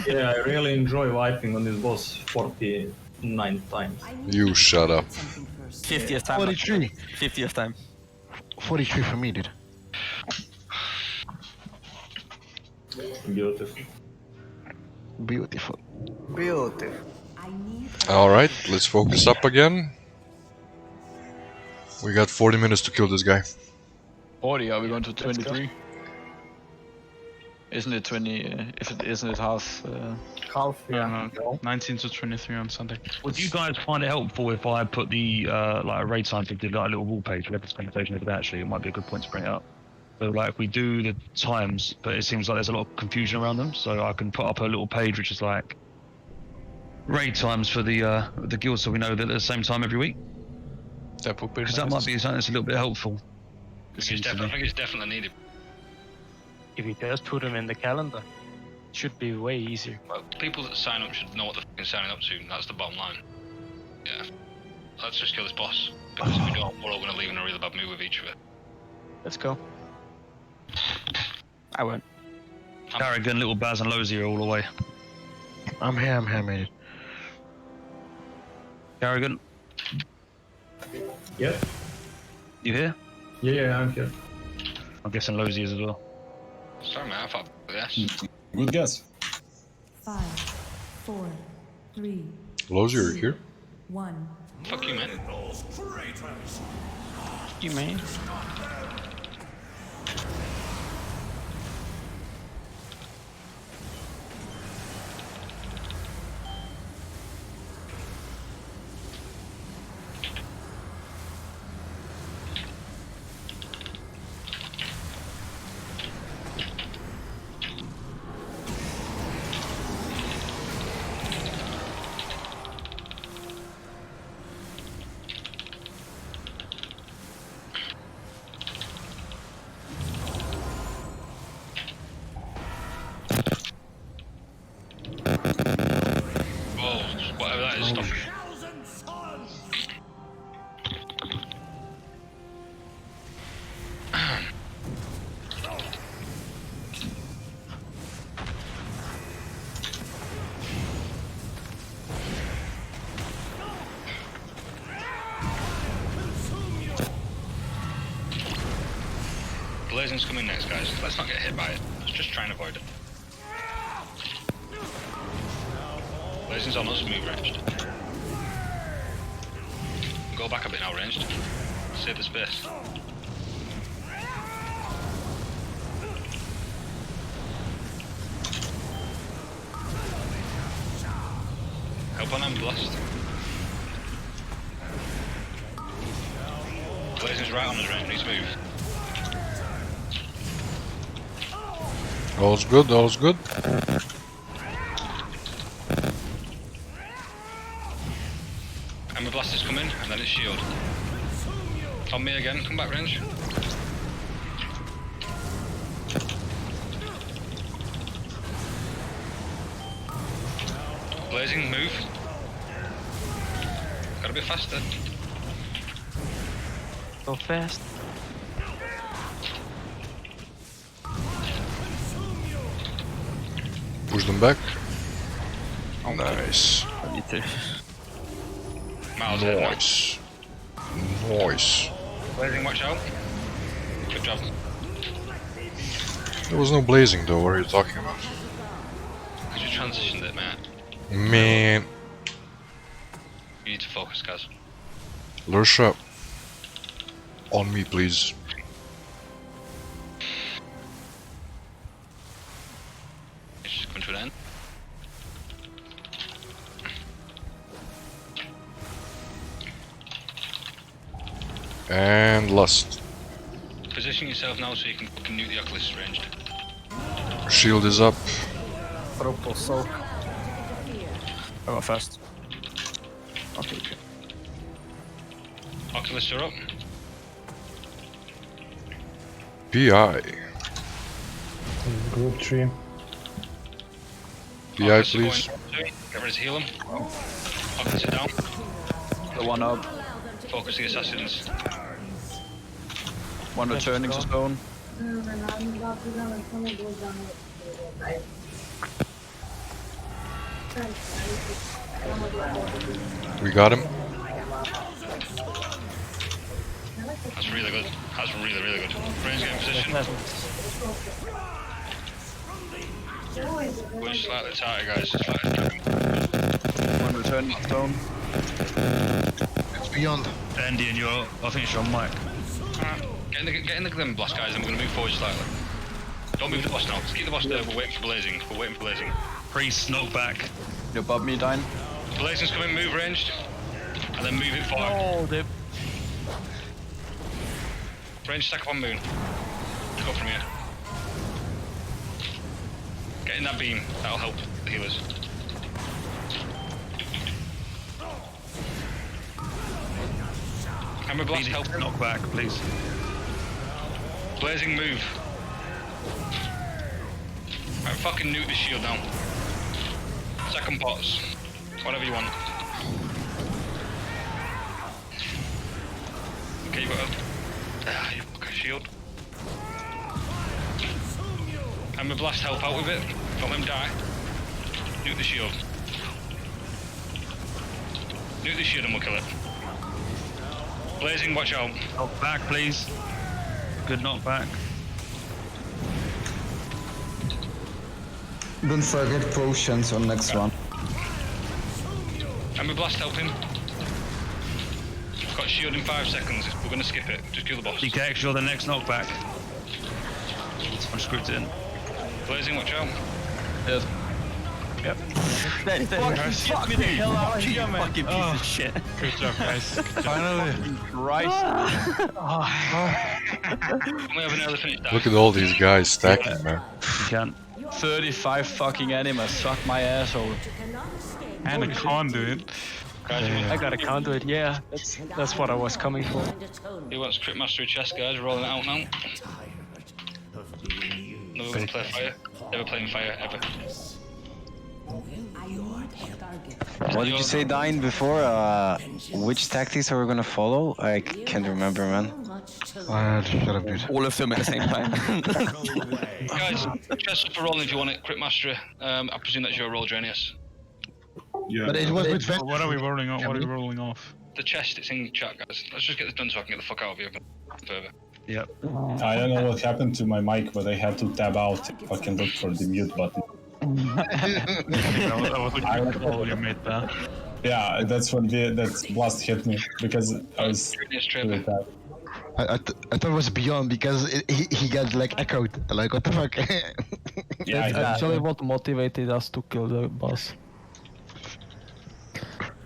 Yeah, I really enjoy wiping on this boss 49 times. You shut up. 50th time. 43. 50th time. 43 for me, dude. Beautiful. Beautiful. Beautiful. Alright, let's focus up again. We got 40 minutes to kill this guy. 40, are we going to 23? Isn't it 20? Isn't it half? Half, yeah. No, 19 to 23 on Sunday. Would you guys find it helpful if I put the like a raid time thing, did like a little wall page? We had this conversation over that actually. It might be a good point to bring it up. So like we do the times, but it seems like there's a lot of confusion around them. So I can put up a little page which is like raid times for the guild, so we know that at the same time every week. That would be because that might be something that's a little bit helpful. I think it's definitely needed. If you just put them in the calendar, it should be way easier. Well, people that sign up should know what they're signing up to. That's the bottom line. Yeah. Let's just kill this boss. Because if we don't, we're all going to leave in a really bad mood with each other. Let's go. I won't. Carrigan, Little Baz, and Lozy are all away. I'm here, mate. Carrigan? Yeah. You here? Yeah, I'm here. I'm guessing Lozy is as well. Sorry, man, I thought yes. Good guess. 5, 4, 3, Lozy, are you here? 1. Fuck you, man. You mean? Whoa, whatever that is, stop. Blazing's coming next, guys. Let's not get hit by it. Let's just try and avoid it. Blazing's on us, move ranged. Go back a bit now, ranged. Save the space. Help on them, blast. Blazing's right on his range, needs to move. All's good, all's good. And the blast is coming, and then it's shield. On me again, come back range. Blazing, move. Gotta be faster. Go fast. Push them back. Nice. I need to. Miles ahead, Nice. Nice. Blazing, watch out. Good job. There was no blazing though, what are you talking about? Because you transitioned it, man. Man. You need to focus, guys. Lursha. On me, please. It's just coming to an end. And lust. Position yourself now so you can fucking nuke the Oculus ranged. Shield is up. Purple soak. I got first. Okay. Oculus are up. PI. Group 3. PI, Oculus are please. going. Get ready to heal them. Oculus are down. The one up. Focus the assassins. One returning to stone. We got him. That's really good. That's really, really good. Brain's getting position. We're slightly tighter, guys. Slightly tighter. One return stone. It's beyond. Andy, and you're. I think it's your mic. Get in the glim blast, guys, and we're gonna move forward slightly. Don't move the boss now. Just keep the boss there. We're waiting for blazing. We're waiting for blazing. Priest, knock back. You're above me, Dine. Blazing's coming. Move ranged, and then move it forward. Oh, they... Range stack up on moon. Go from here. Get in that beam. That'll help the healers. Hammer blast help. Knock back, please. Blazing move. Right, fucking nuke the shield now. Second pots. Whatever you want. Okay, you got a... you fucking shield. Hammer blast help out with it. Don't let him die. Nuke the shield. Nuke the shield and we'll kill it. Blazing, watch out. Knock back, please. Good knock back. Don't forget potions on next one. Hammer blast help him. Got shield in 5 seconds. We're gonna skip it. Just kill the boss. DK, you're the next knockback. I'm scripted in. Blazing, watch out. Yes. Yep. Fuck me the hell out of here, man. Fucking piece of shit. Good job, guys. Finally. Christ. We have an elephant die. Look at all these guys stacking, man. You can't. 35 fucking animals. Suck my asshole. And a conduit. I got a conduit, yeah. That's what I was coming for. Who wants crit mastery chest, guys? Rolling it out now. No, we're gonna play fire. Never playing fire ever. What did you say, Dine, before? Which tactics are we gonna follow? I can't remember, man. Shut up, dude. All of them at the same time. Guys, chest up for rolling if you want it. Crit mastery. I presume that's your roll, Janius. Yeah. But it was with What are we rolling off? What are we rolling off? The chest, it's in chat, guys. Let's just get this done so I can get the fuck out of here further. Yep. I don't know what happened to my mic, but I had to tab out if I can look for the mute button. That was a good call you made there. Yeah, that's when that blast hit me because I was really bad. I thought it was beyond because he got like echoed. Like what the fuck? That's actually what motivated us to kill the boss.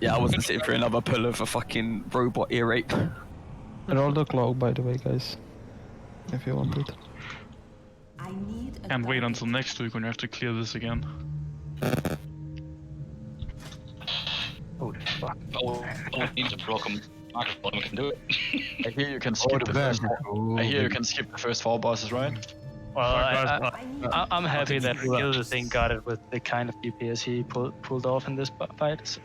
Yeah, I wasn't sitting for another pull of a fucking robot ear rape. Roll the cloak, by the way, guys. If you want it. Can't wait until next week when you have to clear this again. Oh, fuck. Oh, we need a broken microphone, we can do it. I hear you can skip the first. I hear you can skip the first 4 bosses, right? Well, I'm happy that the thing got it with the kind of DPS he pulled off in this fight. So.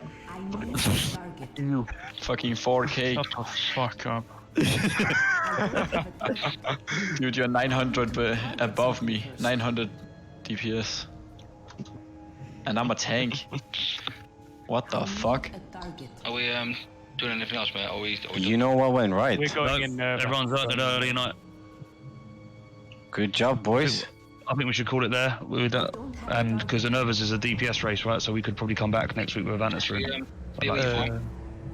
You fucking 4K. Shut the fuck up. Dude, you're 900 above me. 900 DPS. And I'm a tank. What the fuck? Are we doing anything else, mate? Are we You know what went right? We're going in. Everyone's out there early night. Good job, boys. I think we should call it there. And because the Nervous is a DPS race, right? So we could probably come back next week with Avantis room.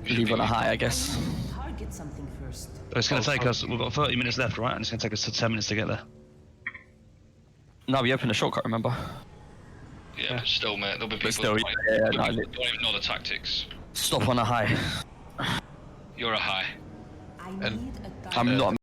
Leave on a high, I guess. Target something first. It's going to take us. We've got 30 minutes left, right? And it's going to take us 10 minutes to get there. No, we opened a shortcut, remember? Yeah, but still, mate, there'll be people still, who yeah, don't no, even know the tactics. Stop on a high. You're a high. And I'm not.